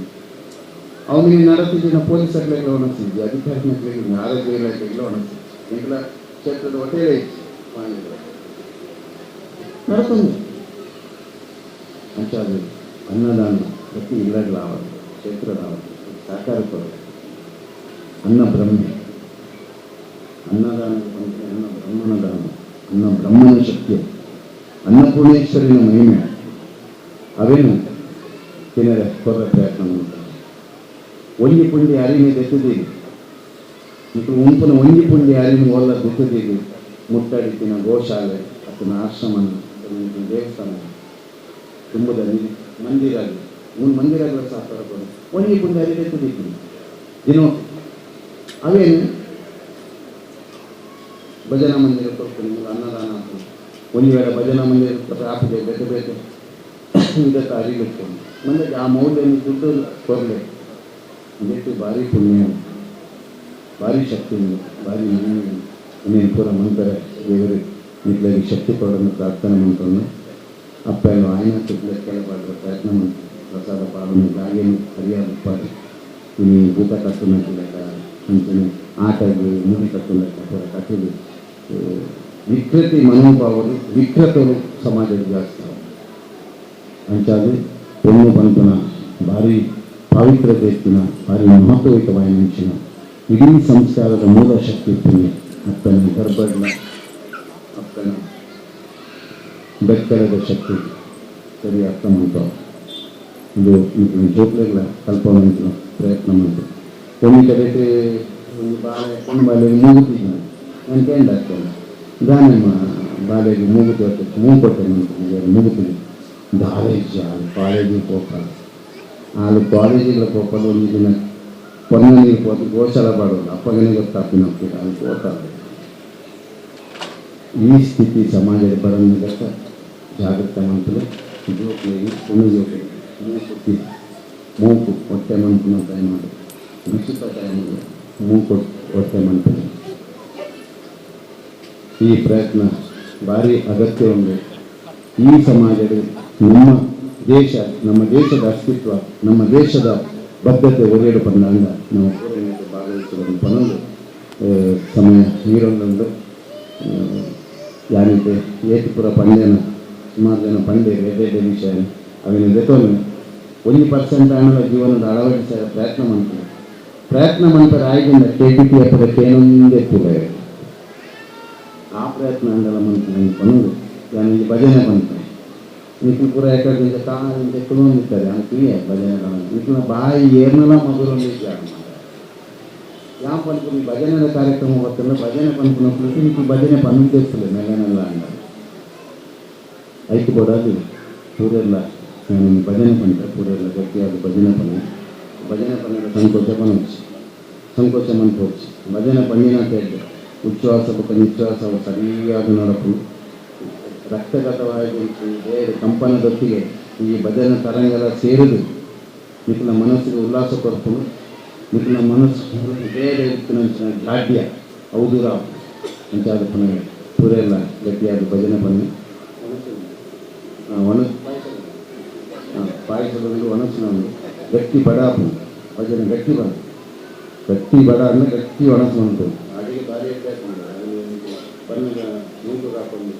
ಅವನಿಗೆ ನಡೆಸಿದ್ದಿನ ಪೊಲೀಸ್ ಅಗ್ಲೆಲ್ಲ ಒಣಸಿದ್ವಿ ಅಧಿಕಾರಿ ಆರೋಗ್ಯ ಇಲಾಖೆಗೆಲ್ಲ ಒಣಸಿ ಎಂಗಳ ಕ್ಷೇತ್ರದ ಹೊಟ್ಟೆಲೇ ಇತ್ತು ನಡೆಸ್ಕೊಂಡು ಅಂಚಾದ ಅನ್ನದಾನ ಪ್ರತಿ ಇಲ್ಲಗಳಾವದು ಕ್ಷೇತ್ರದಾವದು ಸಾಕಾರ ಕೊಡೋದು ಅನ್ನ ಬ್ರಹ್ಮೆ ಅನ್ನದಾನ ಅನ್ನ ಬ್ರಹ್ಮನ ದಾನ ಅನ್ನ ಬ್ರಹ್ಮನ ಶಕ್ತಿ ಅನ್ನಪೂರ್ಣೇಶ್ವರಿನ ಮಹಿಮೆ ಅವೇನು ತಿನ್ನದ ಕೊರ ಪ್ರಯತ್ನ ಮಾಡ್ತಾರೆ. ಒಂಜಿ ಪುಂಡಿ ಅರಿನೇ ದೆತ್ತದೀರಿ ಮತ್ತು ಉಂಪುನ ಒಂಜಿ ಪುಂಡಿ ಅರಿನ ಒಲ್ಲ ದೆತ್ತದೀರಿ ಮುಟ್ಟಡಿತಿನ ಗೋಶಾಲೆ ಅಥವಾ ಆಶ್ರಮನ ದೇವಸ್ಥಾನ ತುಂಬದ ಮಂದಿರಾಗಲಿ 3 ಮಂದಿರಗಳ ಸಾಕಾರ ಕೊಡು ಒಂಜಿ ಪುಂಡಿ ಅರಿ ದೆತ್ತದೀರಿ ದಿನೋ ಅವೇನು ಭಜನಾ ಮಂದಿರ ಕೊಡ್ತೀನಿ ಅನ್ನದಾನ ಆಗ್ತದೆ ಒಂದು ವೇಳೆ ಭಜನಾ ಮಂದಿರ ಆಪಿದೆ ಬೇರೆ ಬೇರೆ ಇದಕ್ಕೆ ಅರಿಬೇಕು ನನಗೆ ಆ ಮೌಲ್ಯವನ್ನು ದುಡ್ಡು ಕೊರಲೆ ಅದಕ್ಕೆ ಭಾರಿ ಪುಣ್ಯ ಭಾರಿ ಶಕ್ತಿ ಭಾರಿ ಇನ್ನೇನು ಪೂರ ಮಂತರ ದೇವರು ನಿಟ್ಲಾಗಿ ಶಕ್ತಿ ಕೊಡೋದು ಪ್ರಾರ್ಥನೆ ಮಾಡ್ಕೊಂಡು ಅಪ್ಪ ಎಲ್ಲ ಆಯ್ನ ತುಟ್ಲೆ ಕೇಳಬಾರ್ದು ಪ್ರಯತ್ನ ಮಾಡ್ತಾರೆ ಪ್ರಸಾದ ಪಾಲನೆ ಗಾಳಿಯನ್ನು ಸರಿಯಾದ ಪಾಡಿ ಇನ್ನು ಊಟ ಕಟ್ಟುನಕ್ಕ ಅಂತಾನೆ ಆಟಗಳು ಮುಡಿ ಕಟ್ಟುನಕ್ಕ ಪೂರ ಕಟ್ಟಲು ವಿಕೃತಿ ಮನೋಭಾವರು ವಿಕೃತರು ಸಮಾಜದ ಜಾಸ್ತಿ ಅಂಚಾದು ಪೆಣ್ಣು ಪಂಪನ ಭಾರಿ ಪಾವಿತ್ರತೆ ಎತ್ತಿನ ಭಾರಿ ಮಹತ್ವಯುತವಾದ ಮುಂಚಿನ ಇಡೀ ಸಂಸ್ಕಾರದ ಮೂಲ ಶಕ್ತಿ ಪುಣ್ಯ ಅಪ್ಪನ ಗರ್ಭಗಳ ಅಪ್ಪನ ಬೆಕ್ಕರದ ಶಕ್ತಿ ಸರಿ ಅರ್ಥ ಮಾಡ್ತಾವೆ ಇದು ಜೋಕ್ಲೆಗಳ ಕಲ್ಪನೆ ಪ್ರಯತ್ನ ಮಾಡ್ತಾರೆ కొన్ని ಕಡೆಗೆ ಒಂದು ಬಾಳೆಗೆ ಮೂಗುತ್ತಿದ್ದ ನಾನು ಕೇಂದ್ರ ಆಗ್ತೇನೆ ದಾನಮ್ಮ ಬಾಳೆಗೆ ಮೂಗುತಿ ಹೊತ್ತು ಮೂಗು ಕೊಟ್ಟೆ ಮೂಗುತ್ತೀನಿ ಕಾಲೇಜ್ ಕಾಲೇಜಿಗೆ ಹೋಗ್ತಾರೆ వాళ్ళు కాలేజీలో పోపలు ఇది పొన్న నీరు పోతే గోశాల పడదు అప్పగానే తప్పినప్పుడు అది పోతారు ఈ స్థితి సమాజ పరంగా జాగ్రత్త మంతులు జోకులు కొన్ని జోకులు మూకు కొట్టేమంటున్న టైమాడు రుచిత టైంలో మూకు కొట్టేమంటుంది ಈ ಪ್ರಯತ್ನ ಭಾರಿ ಅಗತ್ಯ ಉಂಟು ಈ ಸಮಾಜದ ನಮ್ಮ ದೇಶದ ಅಸ್ತಿತ್ವ ನಮ್ಮ ದೇಶದ ಬದ್ಧತೆ ಒರೆಯಲು ಬಂದಾಗ ನಾವು ಭಾಗವಹಿಸುವ ಪನ್ನೊಂದು ಸಮಯ ನೀರೊಂದೊಂದು ಯಾನಿದೆ ಏತಿಪುರ ಪಂಡ್ಯನ ಸುಮಾರು ಜನ ಪಂಡೆ ಎಡೆ ವಿಷಯ ಅವಿನ ಜೊತೆ 1% ಅನ್ನೋ ಜೀವನದ ಅಳವಡಿಸಿದ ಪ್ರಯತ್ನ ಮಾಡ್ತಾರೆ ಆಗಿಂದ KPT ಹಬ್ಬಕ್ಕೆ ಏನೊಂದೇ ಕೂಡ ಆ ಪ್ರಯತ್ನ ಅಂದಲ್ಲ ಮಂತ್ರಿ ಪನ್ನೊಂದು ಯಾನಿಗೆ ಭಜನೆ ಬಂತಾರೆ ನಿಖಿಲ್ ಪೂರ ಯಾಕಂದ್ರೆ ಕಾಲಿಂದ ಕುಲೊಂದಿರ್ತಾರೆ ಅಂತೀವಿ ಭಜನೆ ನಿಖಿಲ್ನ ಬಾಯಿ ಏರ್ನೆಲ್ಲ ಮಗುರೊಂದಿದ್ದಾರೆ ಯಾವ ಪಂಪು ಭಜನೆ ಕಾರ್ಯಕ್ರಮ ಬರ್ತಲ್ಲ ಭಜನೆ ಪಂಪು ನಿಖಿಲ್ ಭಜನೆ ಪನ್ನಿರ್ತಿಲ್ಲ ನೆಲೆನೆಲ್ಲ ಅಂದ ಐದು ಕೊಡೋದು ಪೂರೆಲ್ಲ ಭಜನೆ ಪಂಡ ಪೂರೆಲ್ಲ ಗಟ್ಟಿಯಾದ ಭಜನೆ ಪನ್ನದ ಸಂಕೋಚ ಮನ್ಪೋಚಿ ಭಜನೆ ಪಣ್ಣಿನ ಕೇಳಿದೆ ಉಚ್ಛ್ವಾಸ ಮತ್ತು ನಿಶ್ವಾಸ ಸರಿಯಾದ ನಡಪು ರಕ್ತಗತವಾಗಿ ಬೇರೆ ಕಂಪನದೊತ್ತಿಗೆ ಈ ಭಜನೆ ತರಂಗೆಲ್ಲ ಸೇರಿದು ನಿಖಿಲ ಮನಸ್ಸಿಗೆ ಉಲ್ಲಾಸ ಕೊಡ್ತು ನಿಖಿಲ ಮನಸ್ಸು ಬೇರೆ ಇರ್ತಿನ ಗಾಡ್ಯ ಹೌದು ರಾವ್ ಅಂಚಾದ ಪುನಃ ಪೂರೆಲ್ಲ ಗಟ್ಟಿಯಾದ ಭಜನೆ ಪನ್ನಿ ಪಾಯಸದಲ್ಲಿ ಒಣಸಿನ ಗಟ್ಟಿ ಬಡಾಪು ಭಜನೆ ಗಟ್ಟಿ ಬಡ ಅಂದರೆ ಗಟ್ಟಿ ಒಣಸು ಉಂಟು ಅಡಿಗೆ ಭಾರಿ ಬಣ್ಣ ಮೂಗು ಹಾಕೊಂಡು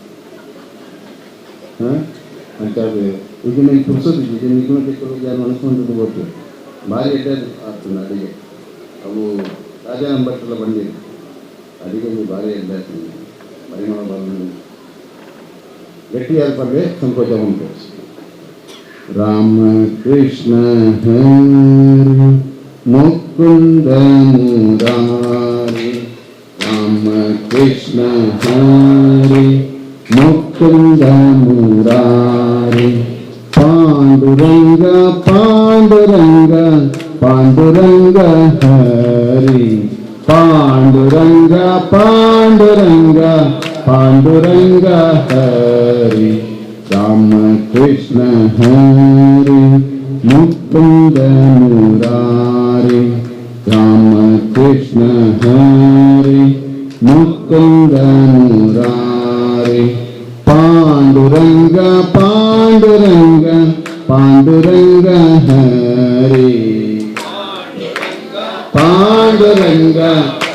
ಅಂತಾದ್ರೆ ಇದನ್ನ ಪುರ್ಸೋದಿದ್ದು ಇದನ್ನ ನಿಖಿಲ ಯಾರು ಅನಿಸ್ಕೊಂಡು ಗೊತ್ತು ಭಾರಿ ಎಡ್ಡೆ ಆಗ್ತದೆ ಅಡಿಗೆ ಅವು ರಾಜಾರಾಮ್ ಭಟ್ರೆಲ್ಲ ಬಂದಿದೆ ಅಡಿಗೆ ಭಾರಿ ಎಡ್ಡೆ ಆಗ್ತದೆ ಪರಿಮಳ ಬರೋದು ಗಟ್ಟಿಯಾದ ಪಲ್ಲೆ ಸಂಕೋಚ ಉಂಟು ರಾಮ ಕೃಷ್ಣ ಹರಿ ಮುಕುಂದ ಮುರಾರಿ ರಾಮ ಕೃಷ್ಣ ಹರಿ ಮುಕುಂದ ಮುರಾರಿ ಪಾಂಡುರಂಗ ಪಾಂಡುರಂಗ ಪಾಂಡುರಂಗ ಹರಿ ಪಾಂಡುರಂಗ ಪಾಂಡುರಂಗ ಪಾಂಡುರಂಗ ಹರಿ ರಾಮ ಕೃಷ್ಣ ಹರಿ ಮುಕುಂದ ಮುರಾರಿ ರಾಮ ಕೃಷ್ಣ ಹರಿ ಮುಕುಂದ ಮುರಾರಿ ಪಾಂಡುರಂಗ ಪಾಂಡುರಂಗ ಪಾಂಡುರಂಗ ಹರಿ ಪಾಂಡುರಂಗ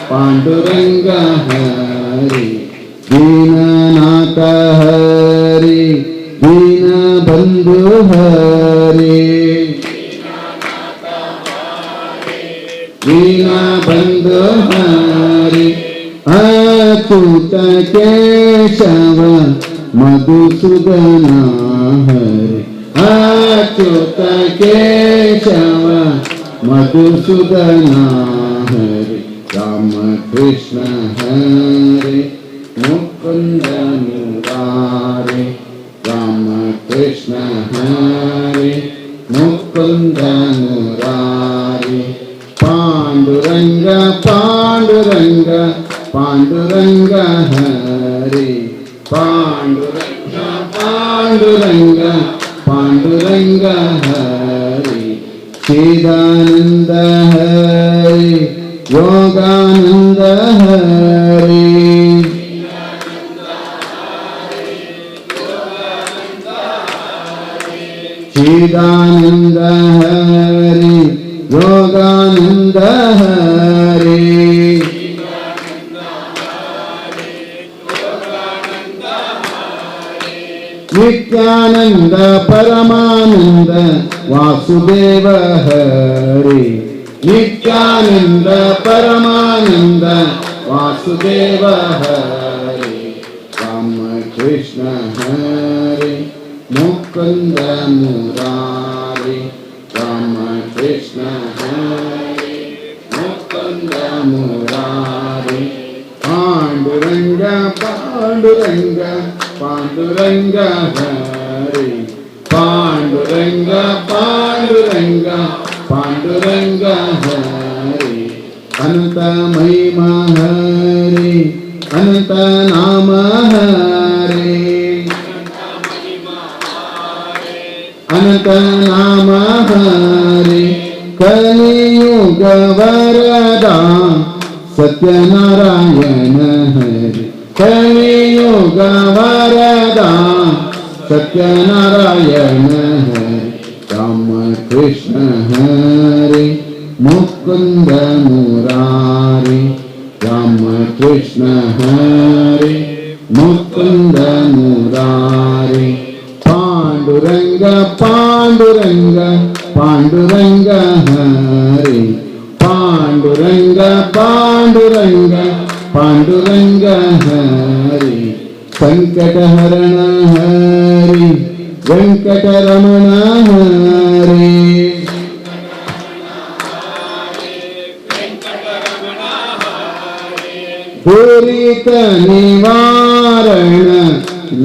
ಪಾಂಡುರಂಗ ಹರಿ ದೀನನಾಥ ಹರಿ ದೀನ ಬಂಧು ಹರಿ ದೀನ ಬಂಧು ಹರಿ ಅಚ್ಯುತ ಕೇಶವ ಮಧುಸೂದನ ಹರಿ ಅಚ್ಯುತ ಕೇಶವ ಮಧುಸೂದನ ಹರಿ ರಾಮ ಕೃಷ್ಣ ಹರಿ ಮುಕುಂದ ಮುರಾರಿ ರಾಮ ಕೃಷ್ಣ ಹರಿ ಮುಕುಂದ ಮುರಾರಿ ಪಾಂಡುರಂಗ ಪಾಂಡುರಂಗ ಪಾಂಡುರಂಗ ಹರಿ ಪಾಂಡುರಂಗ ಪಾಂಡುರಂಗ पांडुरंग हरि चिदानंद हरि योगानंद हरि चिदानंद हरि योगानंद हरि नित्यानंद परमानंद वासुदेव हरि नित्यानंद परमानंद वासुदेव हरि राम कृष्ण हरि मुकुंद मुरारी राम कृष्ण हरि मुकुंद मुरारी पांडुरंग पांडुरंग पांडुरंग हरि पांडुरंग पांडुरंग पांडुरंग हरि अनंत महिमा हरि अनंत नाम हरि अनंत नाम हरि कलियुग वरदा सत्यनारायण हरि कलियुग वरदा सत्यनारायण हरि राम कृष्ण हरि मुकुंद मुरारी राम कृष्ण हरि मुकुंद मुरारी पांडुरंग पांडुरंग पांडुरंग हरि पांडुरंग पांडुरंग पांडुरंग हरि संकटहरण हरि वेंकटरमण हरि दुरित निवारण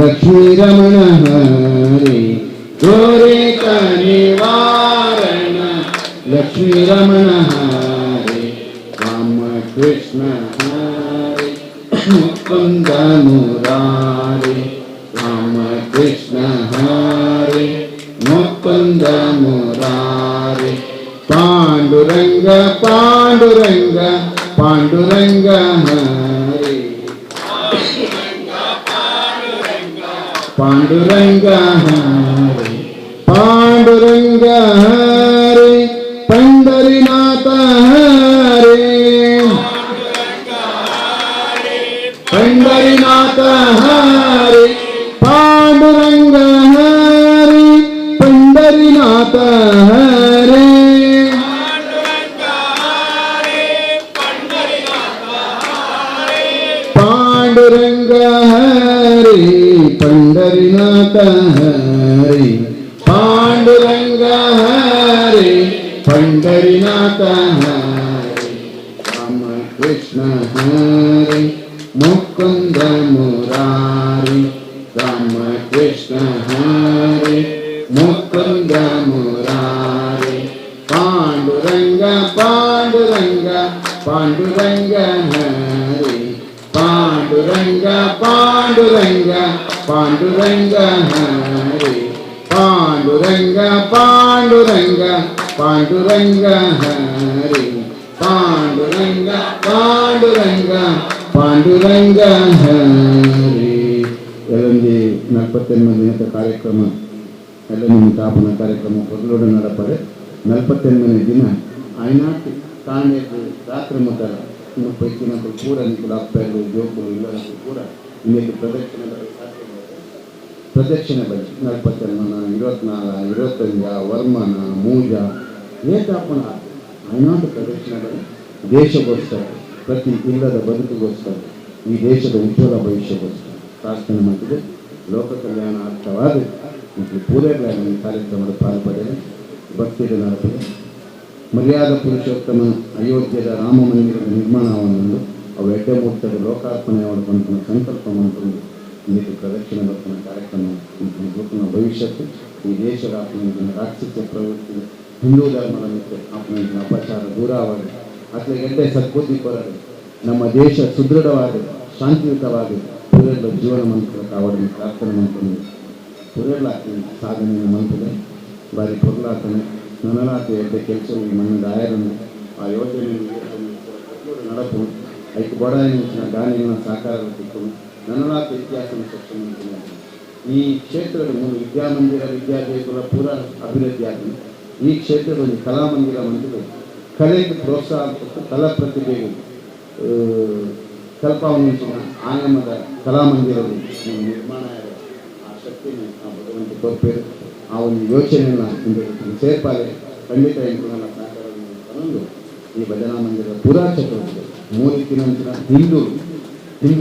लक्ष्मी रमण हरि दुरित निवारण लक्ष्मी रमण हरि राम कृष्ण हरि मुकुंद मुरारी राम कृष्ण हरि मुकुंद मुरारी पांडुरंग पांडुरंग पांडुरंग हरि पांडुरंग हरि पांडुरंग हरि पंढरीनाथ हरि पंढरीनाथ हरि पांडुरंग हरि पंढरीनाथ हरि पांडुरंग हरि पंढरीनाथ हरि पांडुरंग हरि पंढरीनाथ हरि राम कृष्ण हरि मुकुंद मुरारी राम कृष्ण हरि मुकुंद मुरारी पांडुरंग पांडुरंग पांडुरंग हरि पांडुरंग पांडुरंग पांडुरंग हरि पांडुरंग पांडुरंग पांडुरंग हरि पांडुरंग पांडुरंग पांडुरंग हरि ಎಲ್ಲಂದಿ 48ನೇ ಕಾರ್ಯಕ್ರಮ ಎಲ್ಲನಿಗೆ ತಾಪನ ಕಾರ್ಯಕ್ರಮ ಮೊದಲೋಡು ನಡಪಡೆ 48ನೇ ದಿನ ಆಯ್ನಾಟ್ ಕಾಣೆದು ರಾತ್ರಿ ಮೊದಲ ಇನ್ನು ಪೈಕಿನ ಪೂರ ನಿಕುಲ ಅಪ್ಪೆಲು ಜೋಕುಲು ಇಲ್ಲದಕ್ಕೂ ಕೂಡ ಇನ್ನೇನು ಪ್ರದಕ್ಷಿಣೆ ಬಳಿ 48 24 25 ವರ್ಮನ ಮೂಜ ಏತಾಪನ ಆಯ್ನಾಟ್ ಪ್ರದಕ್ಷಿಣೆ ಬಳಿ ದೇಶಗೋಸ್ಕರ ಪ್ರತಿ ಇಲ್ಲದ ಬದುಕಿಗೋಸ್ಕರ ಈ ದೇಶದ ಉಜ್ವಲ ಭವಿಷ್ಯಕ್ಕೋಸ್ಕರ ಪ್ರಾರ್ಥನೆ ಮಾಡಿದೆ. ಲೋಕ ಕಲ್ಯಾಣಾರ್ಥವಾದ ಮತ್ತು ಪೂರೈಗಳ ಕಾರ್ಯಕ್ರಮದ ಪಾಲ್ಪಡೆದು ಭಕ್ತಿಗೆ ನಡೆಸಿದೆ. ಮರ್ಯಾದ ಪುರುಷೋತ್ತಮ ಅಯೋಧ್ಯದ ರಾಮ ಮಂದಿರದ ನಿರ್ಮಾಣವನ್ನು ಅವು ಎಡ್ಡೆಮೂರ್ತದ ಲೋಕಾರ್ಪಣೆ ಮಾಡಿಕೊಂಡು ಸಂಕಲ್ಪ ಮಾಡಿಕೊಂಡು ಇಂದಿಗೆ ಪ್ರದಕ್ಷಿಣೆ ಬರ್ತಾನೆ ಕಾರ್ಯಕ್ರಮ ಲೋಕನ ಭವಿಷ್ಯಕ್ಕೆ ಈ ದೇಶದ ಆತ್ಮೀಯ ರಾಕ್ಷಸ ಪ್ರವೃತ್ತಿ ಹಿಂದೂ ಧರ್ಮದ ಮಿತ್ರ ಆತ್ಮೀಯ ಅಪಚಾರ ದೂರವಾಗಿ ಅಥವಾ ಗೆಡ್ಡೆ ಸದ್ಬುದ್ಧಿ ಕೊರಲು ನಮ್ಮ ದೇಶ ಸುದೃಢವಾದ ಶಾಂತಿಯುತವಾಗಿ ಪೂರೈಗಳ ಜೀವನ ಮಂತ್ರ ಕಾವಡನ್ನು ಪ್ರಾರ್ಥನೆ ಮಾಡಿಕೊಂಡು ಪುರೆಲ್ಲ ಸಾಧನೆಯನ್ನು ಮಲ್ಪದೆ ಬಾರಿ ಪೊರ್ಲಾತನೆ ನನಲಾತ ಎಡ್ಡೆ ಕೆಲಸ ಮಣ್ಣದ ಆಯರನ್ನು ಆ ಯೋಜನೆಯನ್ನು ನಡಪು ಐದು ಬಡಾಯಿನ ಗಾನಿನ ಸಾಕಾರ ತಿಕ್ಕೊಂಡು ನನಲಾತ ಇತಿಹಾಸನ ಸಕ್ಷಮ ಈ ಕ್ಷೇತ್ರದ ಮೂಲ ವಿದ್ಯಾಮಂದಿರ ವಿದ್ಯಾದೇಗುಲ ಪೂರ ಅಭಿವೃದ್ಧಿ ಆಗಿದೆ. ಈ ಕ್ಷೇತ್ರದ ಒಂದು ಕಲಾಮಂದಿರ ಮಂದಿರ ಕಲೆಗೆ ಪ್ರೋತ್ಸಾಹ ಕೊಟ್ಟು ಕಲಾ ಪ್ರತಿಭೆಗೆ ಕಲ್ಪಾವನಿಂಚಿನ ಆಯಾಮದ ಕಲಾಮಂದಿರದ ನಿರ್ಮಾಣ ಆ ಶಕ್ತಿಯನ್ನು ಆ ಭಗವಂತ ತೋರ್ಪೇರು ಆ ಒಂದು ಯೋಚನೆಯನ್ನು ಸೇರ್ಪಾಲೆ ಖಂಡಿತ ಎಂಟುಗಳ ಸಹಕಾರವನ್ನು ತಂದು ಈ ಭಜನಾ ಮಂದಿರದ ಪೂರಾ ಚಟುವಟಿಕೆ ಮೂಲಿಕ್ಕಿನಂಚಿನ ಹಿಂದೂ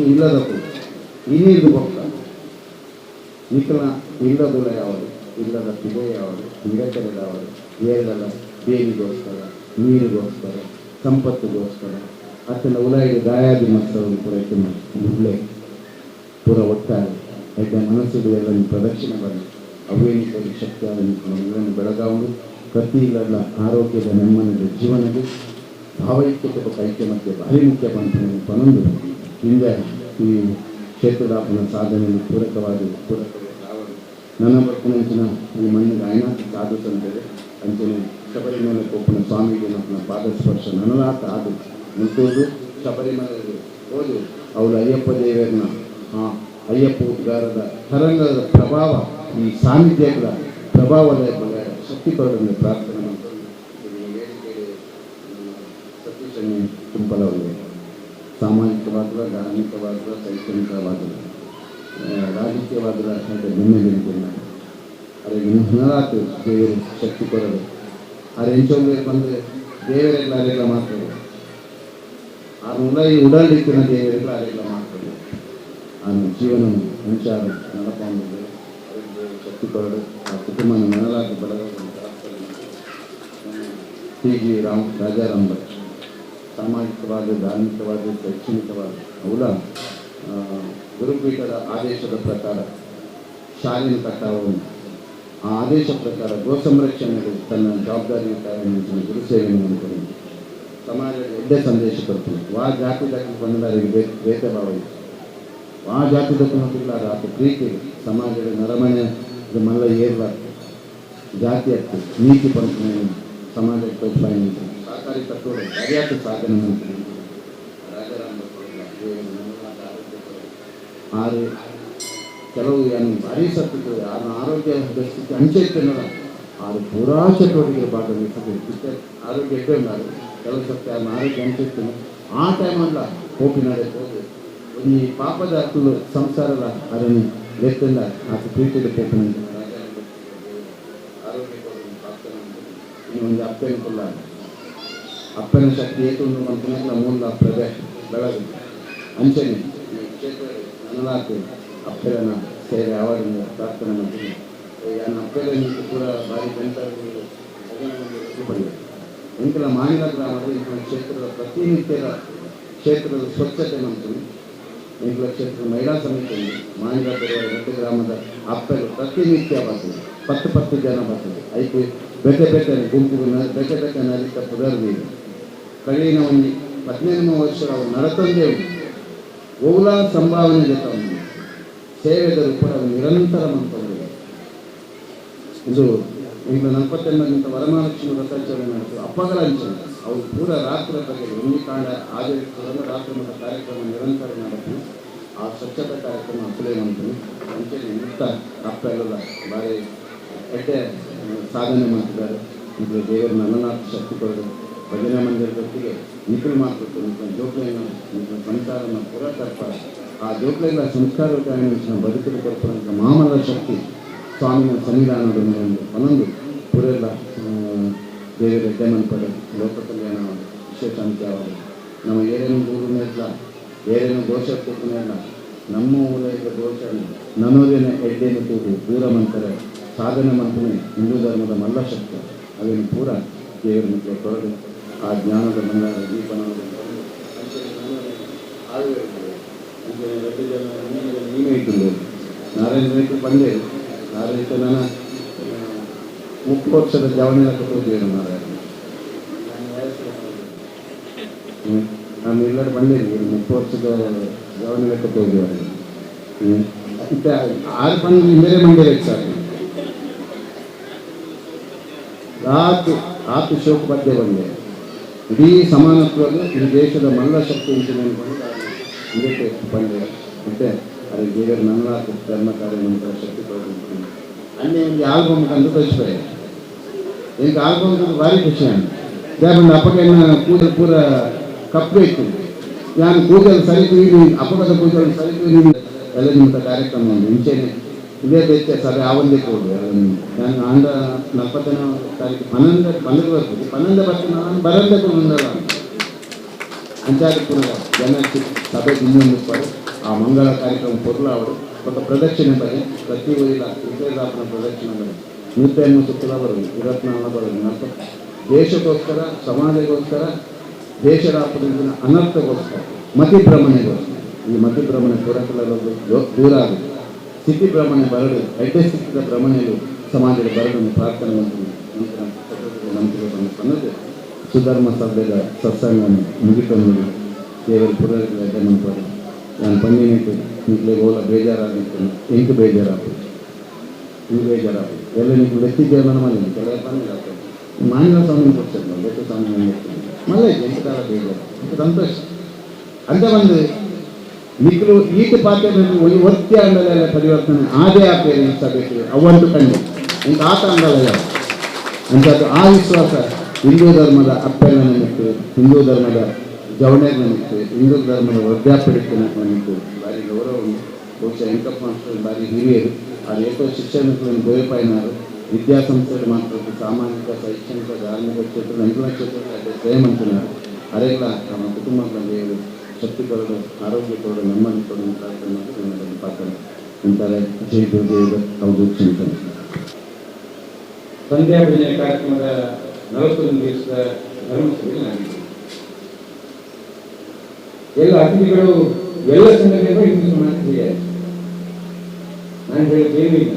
ಇಲ್ಲದ ಇನ್ನಿದು ಹೋಗ್ತಾ ಈಕಲ ಇಲ್ಲದುಲ ಯಾವುದು ಇಲ್ಲದ ಪಿದೆ ಯಾವುದು ನಿರತನ ಯಾವುದು ಏಳದ ಬೇವಿಗೋಸ್ಕರ ನೀರಿಗೋಸ್ಕರ ಸಂಪತ್ತಿಗೋಸ್ಕರ ಅತ್ತನ ಉಲಾಯಿಗೆ ಗಾಯಾದಿ ಮಸ್ತವನ್ನು ಪೂರೈಕೆ ಮುಳ್ಳೆ ಪೂರ ಒಟ್ಟಾರೆ ಯಾಕೆ ಮನಸ್ಸಿಗೆ ಎಲ್ಲ ಪ್ರದಕ್ಷಿಣೆ ಬರಲಿ ಅವೇನಿಕಲಿ ಶಕ್ತಿಯಾದ ಬೆಳಗಾವುದು ಪ್ರತಿ ಇಲ್ಲದ ಆರೋಗ್ಯದ ನೆಮ್ಮದಿಯ ಜೀವನಕ್ಕೆ ಭಾವೈಕ್ಯತೆ ಮತ್ತು ಐಕ್ಯಮತ್ಯ ಭಾರಿ ಮುಖ್ಯ ಪನ್ನೊಂದು ಹಿಂದೆ ಈ ಕ್ಷೇತ್ರದ ಸಾಧನೆಯನ್ನು ಪೂರಕವಾಗಿ ನನ್ನ ಬರ್ತಿನ ಈ ಮಣ್ಣಿಗೆ ಆಯ್ನಾತಿ ಸಾಧು ಅಂತೇಳಿ ಅಂಚನೆ ಶಬರಿಮಲೆ ಕೊಪ್ಪನ ಸ್ವಾಮಿಗೆ ನಮ್ಮ ಪಾದಸ್ಪರ್ಶ ನನಲಾತ ಅದು ಮುಟ್ಟೋದು ಶಬರಿಮಲೆಯಲ್ಲಿ ಹೋದು ಅವಳು ಅಯ್ಯಪ್ಪ ದೇವರನ್ನ ಅಯ್ಯಪ್ಪ ಉದ್ಗಾರದ ತರಂಗದ ಪ್ರಭಾವ ಈ ಸಾನ್ನಿಧ್ಯಗಳ ಪ್ರಭಾವದ ಶಕ್ತಿ ಕೊಡೋದನ್ನು ಪ್ರಾರ್ಥನೆ ಮಾಡ್ಕೊಂಡು ಸತೀಶನೇ ತುಂಬಲವರಿಗೆ ಸಾಮಾಜಿಕವಾದ ಧಾರ್ಮಿಕವಾದ ಶೈಕ್ಷಣಿಕವಾದ ರಾಜಕೀಯವಾದ ಬೆನ್ನೆಲುಬಿನ ಅದೇ ಹುನರಾತು ದೇವರು ಶಕ್ತಿ ಕೊಡೋದು ಅದು ಎಂಚೊಂದು ಬಂದರೆ ದೇವರೆಲ್ಲ ಅರೆಲ್ಲ ಮಾಡ್ತಾರೆ ಆ ಉಡಾಯಿ ಉಡಾಳಿಕ್ಕಿನ ದೇವರೆಲ್ಲ ಅರೆಲ್ಲ ಮಾಡ್ತಾರೆ ಆ ಜೀವನ ಸಂಚಾರ ನಡಪಂದು ಶಕ್ತಿ ಕೊಡೋದು ಆ ಕುಟುಂಬನ ನನಲಾಗಿ ಬಡವರು ಟಿ.ಜಿ. ರಾಜಾರಾಮ್ ಭಟ್ ಸಾಮಾಜಿಕವಾದ ಧಾರ್ಮಿಕವಾದ ಶೈಕ್ಷಣಿಕವಾದ ಅವಳ ಗುರುಪೀಠದ ಆದೇಶದ ಪ್ರಕಾರ ಶಾಲೆಯನ್ನು ಕಟ್ಟಾವನ್ನು ಆ ಆದೇಶ ಪ್ರಕಾರ ಗೋ ಸಂರಕ್ಷಣೆಗೆ ತನ್ನ ಜವಾಬ್ದಾರಿಯ ಕಾರ್ಯನಿರ್ವಹಿಸಿದ ಗುರುಸೇವೆಯನ್ನು ಮಾಡಿಕೊಂಡು ಸಮಾಜದ ಎಡ್ಡೆ ಸಂದೇಶ ಕೊಡ್ತೀನಿ ವಾ ಜಾತಿ ದಕ್ಕಲು ಬಂದವರಿಗೆ ಭೇದ ಭಾವ ಇದೆ ಆ ಜಾತಿ ದಕ್ಕಲಿಲ್ಲ ಆತ ಪ್ರೀತಿ ಸಮಾಜದ ನರಮನೆ ಮಲ್ಲ ಏರ್ಬಾರ್ದು ಜಾತಿ ಹತ್ತು ನೀತಿ ಪಂಚನೆ ಸಮಾಜಕ್ಕೆ ಪ್ರೋತ್ಸಾಹ ಸಹಕಾರಿ ತತ್ವಗಳು ಕಾರ್ಯಾತ ಸಾಧನೆ ಮಾಡ್ತೀನಿ ರಾಜಾರಾಮ್ ಆರು ಕೆಲವು ಏನು ಭಾರಿ ಸತ್ತು ಯಾರು ಆರೋಗ್ಯ ಸ್ಥಿತಿ ಅಂಚೆತ್ತನಲ್ಲ ಆರು ಪೂರಾ ಚಟುವಟಿಕೆ ಭಾಗವಹಿಸಬೇಕು ಆರೋಗ್ಯ ಎಡ್ಡೆ ಉಂಟಾರು ಕೆಲವು ಸತ್ಯ ಯಾರು ಆರೋಗ್ಯ ಅಂಚೆತ್ತನು ಆ ಟೈಮಲ್ಲ ಹೋಗಿನಾಡೆ ಹೋಗಿ ಈ ಪಾಪದ ಹಕ್ಕಲು ಸಂಸಾರದ ಅದನ್ನು ಲೆಕ್ಕಲ್ಲ ಆತ ಪ್ರೀತಿದ ಪೋಪಿನ ಆರೋಗ್ಯ ಇನ್ನೊಂದು ಅಪ್ಪನ ಕೊಲ್ಲ ಅಪ್ಪನ ಶಕ್ತಿ ಏತೊಂದು ಮಂತ್ರಿಗಳ ಮೂಲ ಪ್ರದೇಶ ಬೆಳಗ್ಗೆ ಅಂಚನೆ ಕ್ಷೇತ್ರ ನನಲಾಗ್ತದೆ ಅಪ್ಪನ ಸೇವೆ ಆವಾಗಿಂದ ಪ್ರಾರ್ಥನೆ ಮಾಡ್ತೀನಿ ನನ್ನ ಅಪ್ಪನ ಕೂಡ ಭಾರಿ ಪಡೆಯುತ್ತೆ ಇಂಕಲ ಮಾನಿಲ ಗ್ರಾಮದ ಇಂಕಲ ಕ್ಷೇತ್ರದ ಪ್ರತಿನಿತ್ಯದ ಕ್ಷೇತ್ರದ ಸ್ವಚ್ಛತೆ ಮಾಡ್ತೀನಿ ಇಂಕಲ ಕ್ಷೇತ್ರದ ಮಹಿಳಾ ಸಮಿತಿಯಲ್ಲಿ ಮಾನಿಲ ದೊಡ್ಡ ಗ್ರಾಮದ ಅಪ್ಪರು ಪ್ರತಿನಿತ್ಯ ಬರ್ತದೆ 10 ಜನ ಬರ್ತದೆ ಐದು ಬೇಟೆ ಗುಂಪು ಬೇಟೆ ನಲಿತ ಪುದರ್ವಿ ಕಳೆಯಿನ ಒಂದು 15 ವರ್ಷ ಅವರು ನಡತಂದೇ ಓಲಾ ಸಂಭಾವನೆ ಜೊತೆ ಸೇವೆದ ರೂಪ ನಿರಂತರ ಮಂತ್ರಿದೆ ಇದು ಈಗ 48 ವರಮಹಾಲಕ್ಷ್ಮಿ ವ್ರತಾಚರಣೆ ನಡೆದು ಅಪ್ಪಗಳ ಅಂಚನೆ ಅವರು ಪೂರ ರಾತ್ರಿ ಬಗ್ಗೆ ಒಂದು ಕಾಂಡ ಆಚರಿಸಿದ ರಾತ್ರಿ ಮಟ್ಟ ಕಾರ್ಯಕ್ರಮ ನಿರಂತರ ನಡೆಸಿ ಆ ಸ್ವಚ್ಛತಾ ಕಾರ್ಯಕ್ರಮ ಅಪ್ಲೈ ಮಾಡ್ತೀನಿ ಅಂಚನೆ ಮುಕ್ತ ಅಪ್ಪ ಎಲ್ಲ ಭಾರಿ ಎಡ್ಡೆ ಸಾಧನೆ ಮಾಡ್ತಿದ್ದಾರೆ ಇದು ದೇವರ ನನನಾಥ ಶಕ್ತಿ ಕೊಡೋದು ಭಜನಾ ಮಂದಿರದೊಟ್ಟಿಗೆ ನಿಖಿಲ್ ಮಾಡ್ಕೊಟ್ಟು ಜೋಕ್ಲೆಯನ್ನು ಸಂಸಾರನ ಪೂರ ತರ್ತಾರೆ ಆ ಜೋಕ್ಲೆಲ್ಲ ಸಂಸ್ಕಾರಕ್ಕೆ ಬದುಕಲು ಕೊಡ್ತಾರಂಥ ಮಾಮಲ ಶಕ್ತಿ ಸ್ವಾಮಿನ ಸನ್ನಿಧಾನದ ಒಂದೊಂದು ಪೂರೆಲ್ಲ ದೇವರ ಎಡ್ಡೆಮನ್ಪಡ ಲೋಕ ಕಲ್ಯಾಣ ವಿಶೇಷ ಅಂತ್ಯವಾದ ನಮ್ಮ ಏನೇನು ಊರಿನ ಇಲ್ಲ ಏನೇನು ದೋಷ ಇಲ್ಲ ನಮ್ಮ ಊರಿನ ದೋಷ ನನ್ನೋದೇನೆ ಎಡ್ಡೆಯನ್ನು ಕೂಡಿ ದೂರ ಮಂತಾರೆ ಸಾಧನೆ ಮಂತ್ರನೇ ಹಿಂದೂ ಧರ್ಮದ ಮಲ್ಲ ಶಕ್ತಿ ಅವೇನು ಪೂರ ದೇವರ ಮಕ್ಕಳು ತೊಳೆದು ಆ ಜ್ಞಾನದ ಮಂಗಳ ದೀಪನವನ್ನು ನೀವೇ ಇಟ್ಟಿಲ್ಲ ನಾರಾಯಣ ರೈತರು ಬಂದೆ ನಾರಾಯಣ ನಾನು 30 ವರ್ಷದ ಜವನೆಲ್ಲ ಕೊಟ್ಟಿದ್ದೇನೆ ನಾರಾಯಣ ನಾನು ಎಲ್ಲರೂ ಬಂದೇನೆ 30 ವರ್ಷದ ಜವನೆಲ್ಲ ಕೊಟ್ಟಿದ್ದೇವೆ ಮತ್ತೆ 6 ಬಂದು ಬೇರೆ ಮಂಡ್ಯ ವೆಚ್ಚಾಗಿ ಆತು ಶೋಕ ಪದ್ಯ ಬಂದೆ ಇಡೀ ಸಮಾನತ್ವಗಳು ಈ ದೇಶದ ಮಲ್ಲ ಶಕ್ತಿ ಇದಕ್ಕೆ ಬಂದೆ ಮತ್ತೆ ಅದಕ್ಕೆ ಬೇರೆ ನನ್ನ ಧರ್ಮ ಕಾರ್ಯ ನಂತರ ಶಕ್ತಿ ತಗೊಂಡು ಅನ್ನೇ ಒಂದು ಆಲ್ಬಮ್ ಕಂಡು ತೋರಿಸ್ತಾರೆ ಈಗ ಆಲ್ಬಮ್ ಭಾರಿ ಖುಷಿ ಅಂತ ಅಪ್ಪಗೆಲ್ಲ ಕೂದಲು ಪೂರ ಕಪ್ಪು ಇತ್ತು ನಾನು ಕೂದಲು ಸರಿತು ಅಪ್ಪಗದ ಕೂದಲು ಸರಿತು ಎಲ್ಲ ನಿಮ್ಮಂಥ ಕಾರ್ಯಕ್ರಮ ಒಂದು ಮುಂಚೆನೆ ಇದೇ ಬೆಚ್ಚ ಸಭೆ ಆವಂದೇ ಕೊಡು ನಾನು ಆಂಧ್ರ 40ನೇ ತಾರೀಕು 12 ಬರ್ತದೆ 12 ಬರ್ತೀನಿ ನಾನು ಬರಬೇಕು ಮುಂದಲ್ಲ ಅಂಚಾದಿಪುರ ಜನ ಸಭೆ ಇನ್ನೊಂದು ಆ ಮಂಗಳ ಕಾರ್ಯಕ್ರಮ ಕೊಡಲ ಅವರು ఒక ಪ್ರದಕ್ಷಿಣೆ ಬರೀ ಪ್ರತಿ ಊರಿನ ವಿಜಯದಾಪನ ಪ್ರದಕ್ಷಿಣೆ ಬರೀ 150 ಸುತ್ತಲ ಬರೋದು 24 ಬರೋದು ದೇಶಕ್ಕೋಸ್ಕರ ಸಮಾಜಕ್ಕೋಸ್ಕರ ದೇಶದ ಅನರ್ಥಗೋಸ್ಕರ ಮತಿಭ್ರಮಣೆಗೋಸ್ಕರ ಈ ಮತಿಭ್ರಮಣೆ ದೂರ ಆಗುತ್ತೆ ಸ್ಥಿತಿ ಭ್ರಮಣೆ ಬರಡು ಎಡ್ಡೆ ಸ್ಥಿತಿಯ ಭ್ರಮಣೆಯು ಸಮಾಜದ ಬರಡನ್ನು ಪ್ರಾರ್ಥನೆ ಅನ್ನೋದು ಸುಧರ್ಮ ಸಭ್ಯದ ಸತ್ಸಂಗವನ್ನು ಮುಗಿಕೊಂಡು ದೇವರ ಪುರಾಣಗಳ ಎಡ್ಡೆ ಮಾಡ್ತಾರೆ ನಾನು ಪಂಡಿನಿಟ್ಟು ನಿಂತಲೇ ಹೋಲ ಬೇಜಾರಾಗಿರ್ತೇನೆ ಎಂಟು ಬೇಜಾರಾಗ್ತದೆ ನೀವು ಬೇಜಾರಾಗ್ತದೆ ಎಲ್ಲ ನೀವು ವ್ಯಕ್ತಿಗೆ ನನ್ನ ಮನೆ ಕೆಲವು ಆಗ್ತದೆ ಮಾನ್ಯ ಸ್ವಾಮಿ ಕೊಡ್ತಾರೆ ನಾವು ಬೇಕು ಸ್ವಾಮಿ ಮಲ್ಲ ಎಂಟು ಕಾಲ ಬೇಜಾರು ಸಂತೋಷ ಅಂತ ಒಂದು ನಿಖಲು ಈತ ಪಾತ್ರೆಗಳನ್ನು ಒತ್ತಿ ಅಂಡಲೆಲ್ಲ ಪರಿವರ್ತನೆ ಆದೇ ಆಪೇರಿ ಸಭೆಗೆ ಅವಂತೂ ಕಂಡು ಇಂಥ ಆತ ಅಂಡಲ ಅಂಥದ್ದು ಆ ವಿಶ್ವಾಸ ಹಿಂದೂ ಧರ್ಮದ ಅಪ್ಪೆಲ್ಲನಿತ್ತು ಹಿಂದೂ ಧರ್ಮದ ಜವಣೆಗಳಿತ್ತು ಹಿಂದೂ ಧರ್ಮದ ವೃದ್ಧಾಪಡಿತನಿತ್ತು ಭಾರಿ ಗೌರವ ಬಹುಶಃ ಎಂಕಪ್ಪ ಮಾಸ್ಟರ್ ಭಾರಿ ಹಿರಿಯರು ಆ ಏಕೋ ಶಿಕ್ಷಣಗಳನ್ನು ಗೋಯಪಾಯಿನಾರು ವಿದ್ಯಾಸಂಸ್ಥೆಗಳು ಮಾತ್ರ ಸಾಮಾಜಿಕ ಶೈಕ್ಷಣಿಕ ಧಾರ್ಮಿಕ ಕ್ಷೇತ್ರ ಅಂತಿಮ ಕ್ಷೇತ್ರದಲ್ಲಿ ಶ್ರೇಮಂತನಾರು ಅರೆಲ್ಲ ನಮ್ಮ ಕುಟುಂಬಗಳಲ್ಲಿ ಶಕ್ತಿ ಕೊಡಲು ಆರೋಗ್ಯ ಕೊಡಲು ನೆಮ್ಮದಿ ಕೊಡಲು ಕಾರ್ಯಕ್ರಮ ಪಾತ್ರ ಅಂತಾರೆ ಜೈ ಗುರುದೇವ ಅವರು ಚಿಂತನೆ ಸಂಧ್ಯಾ ಭಜನೆ ಕಾರ್ಯಕ್ರಮದ 41 ದಿವಸದ ಧರ್ಮಸಭೆಯಲ್ಲಿ ನಾನಿದ್ದೆ. ಎಲ್ಲ ಅತಿಥಿಗಳು ಎಲ್ಲ ಸಂಗತಿಯನ್ನು ಹಿಂದೂ ಸಮಾಜ ತಿಳಿಯಾಯಿತು. ನಾನು ಹೇಳೋದೇನೂ ಇಲ್ಲ.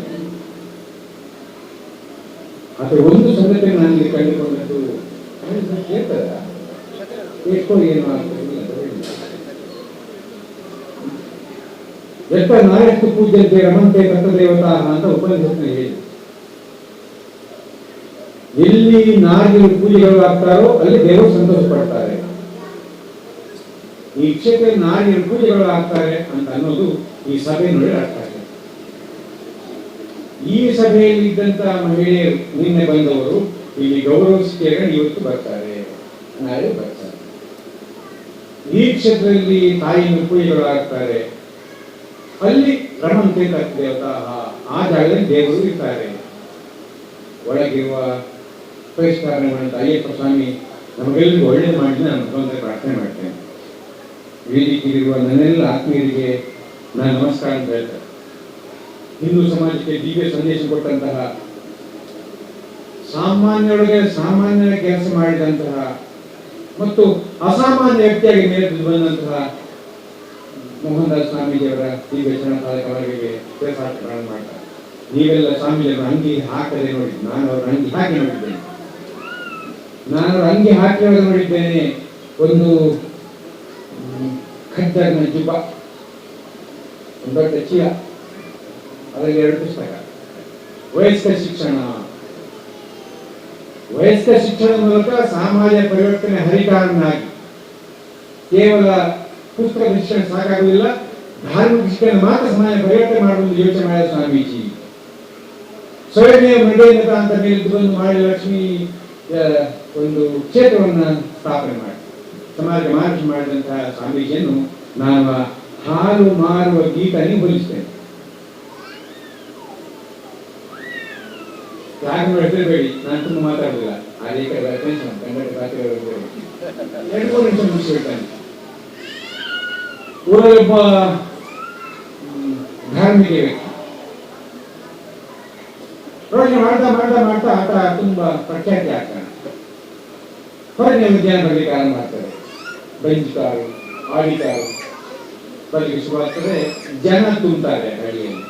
ಆದರೆ ಒಂದು ಸಂಗತಿಯನ್ನು ನಾನು ಇಲ್ಲಿ ಕಂಡುಕೊಂಡದ್ದು ಕೇಳ್ತದ ಕೇಳ್ಕೊಂಡು ಏನು ಆಗ್ತದೆ ಎತ್ತ ನಾಯಕ ಪೂಜ್ಯಂತೆ ರಮಂತೆ ತತ್ವದೇವತಾ ಅಂತ ಉಪನಿಷತ್ನಲ್ಲಿ ಹೇಳಿ ಎಲ್ಲಿ ನಾರಿಗಳು ಪೂಜೆಗಳು ಆಗ್ತಾರೋ ಅಲ್ಲಿ ದೇವರು ಸಂತೋಷ ಪಡ್ತಾರೆ. ಈ ಕ್ಷೇತ್ರದಲ್ಲಿ ನಾರಿಗಳು ಪೂಜೆಗಳು ಆಗ್ತಾರೆ ಅಂತ ಅನ್ನೋದು ಈ ಸಭೆಯಲ್ಲಿ ಅರ್ಥ ಆಗಿದೆ. ಈ ಸಭೆಯಲ್ಲಿ ಇದ್ದಂತ ಮಹಿಳೆಯರು ನಿನ್ನೆ ಬಂದವರು ಇಲ್ಲಿ ಗೌರವಿಸಿಕೆಗಳು ಇವತ್ತು ಬರ್ತಾರೆ, ನಾಳೆ ಬರ್ತಾರೆ. ಈ ಕ್ಷೇತ್ರದಲ್ಲಿ ತಾಯಿಯ ಪೂಜೆಗಳು ಆಗ್ತಾರೆ, ಅಲ್ಲಿ ರಮಂತೆ ತತ್ವದೇವತಾ ಆ ಜಾಗದಲ್ಲಿ ದೇವರು ಇರ್ತಾರೆ. ಒಳಗಿರುವ ಪರಿಷ್ಕಾರಗಳಂತ ಅಯ್ಯಪ್ಪ ಸ್ವಾಮಿ ನಮಗೆಲ್ಲರಿಗೂ ಒಳ್ಳೇದು ಮಾಡಿ ನಾನು ತೊಂದರೆ ಪ್ರಾರ್ಥನೆ ಮಾಡ್ತೇನೆ. ವೇದಿಕೆಯಲ್ಲಿರುವ ನನ್ನೆಲ್ಲ ಆತ್ಮೀಯರಿಗೆ ನಾನು ನಮಸ್ಕಾರ ಅಂತ ಹೇಳ್ತೇನೆ. ಹಿಂದೂ ಸಮಾಜಕ್ಕೆ ದಿವ್ಯ ಸಂದೇಶ ಕೊಟ್ಟಂತಹ ಸಾಮಾನ್ಯರೊಳಗೆ ಸಾಮಾನ್ಯ ಕೆಲಸ ಮಾಡಿದಂತಹ ಮತ್ತು ಅಸಾಮಾನ್ಯ ವ್ಯಕ್ತಿಯಾಗಿ ಮೇಲೆ ಬಂದಂತಹ ಮೋಹನ್ ದಾಸ್ ಸ್ವಾಮೀಜಿಯವರ ದಿವ್ಯ ಅವರಿಗೆ ಪ್ರಾರ್ಥನೆ ಮಾಡ್ತಾರೆ. ನೀವೆಲ್ಲ ಸ್ವಾಮೀಜಿಯವರ ಅಂಗಿ ಹಾಕದೆ ನೋಡಿ, ನಾನು ಅವರ ಅಂಗಿ ಹಾಕಿ ನೋಡಿದ್ದೇನೆ. ನಾನು ಅವರ ಅಂಗಿ ಹಾಕಿರೋದು ನೋಡಿದ್ದೇನೆ. ಒಂದು ಖದ್ದರ್ನ ಜುಬ್ಬ, ಒಂದು ದೊಡ್ಡ ಚೀಲ, ಅದರಲ್ಲಿ 2 ಪುಸ್ತಕ. ವಯಸ್ಕ ಶಿಕ್ಷಣ. ವಯಸ್ಕ ಶಿಕ್ಷಣ ಮೂಲಕ ಸಮಾಜ ಪರಿವರ್ತನೆ ಹರಿಕಾರನಾಗಿ ಕೇವಲ ಪುಸ್ತಕ ಶಿಕ್ಷಣ ಸಾಕಾಗುವುದಿಲ್ಲ, ಧಾರ್ಮಿಕ ಶಿಕ್ಷಣ ಮಾತ್ರ ಸಮಾಜ ಪರಿವರ್ತನೆ ಮಾಡುವುದು ಯೋಚನೆ ಮಾಡಿದ ಸ್ವಾಮೀಜಿ. ಸ್ವಯಂ ಮಂಡೇಂದ್ರ ಅಂತ ಮೇಲೆ ಬಂದು ಮಾಡಿ ಲಕ್ಷ್ಮಿ ಒಂದು ಕ್ಷೇತ್ರವನ್ನು ಸ್ಥಾಪನೆ ಮಾಡಿ ಸಮಾಜ ಮಾರ್ಗ ಮಾಡಿದಂತಹ ಸ್ವಾಮೀಜಿಯನ್ನು ನಾನು ಹಾಲು ಮಾರುವ ಗೀತನೇ ಹೋಲಿಸ್ತೇನೆ. ಯಾಕೆ ಹೇಳ್ತಿರ್ಬೇಡಿ, ನಾನು ತುಂಬ ಮಾತಾಡುದಿಲ್ಲ. ಅದೇ ಕಡೆ 2-3 ನಿಮಿಷ ಮುಗಿಸಿಬಿಡ್ತಾನೆ. ಊರಲ್ಲೊಬ್ಬ ಧಾರ್ಮಿಕ ವ್ಯಕ್ತಿ ಪ್ರವಚನ ಮಾಡ್ತಾ ಮಾಡ್ತಾ ಮಾಡ್ತಾ ಆಟ ತುಂಬಾ ಪ್ರಖ್ಯಾತಿ ಆಗ್ತಾನೆ. ಹೊರಗೆ ವಿಜ್ಞಾನ ಬರಲಿಕ್ಕೆ ಆರಂಭ ಆಗ್ತದೆ. ಬೆಂಚ್ ಕಾರು, ಆಡಿ ಕಾರು ಬರಲಿಕ್ಕೆ ಶುರುವಾಗ್ತದೆ. ಜನ ತುಂಬ್ತಾರೆ ಹಳ್ಳಿಯಲ್ಲಿ.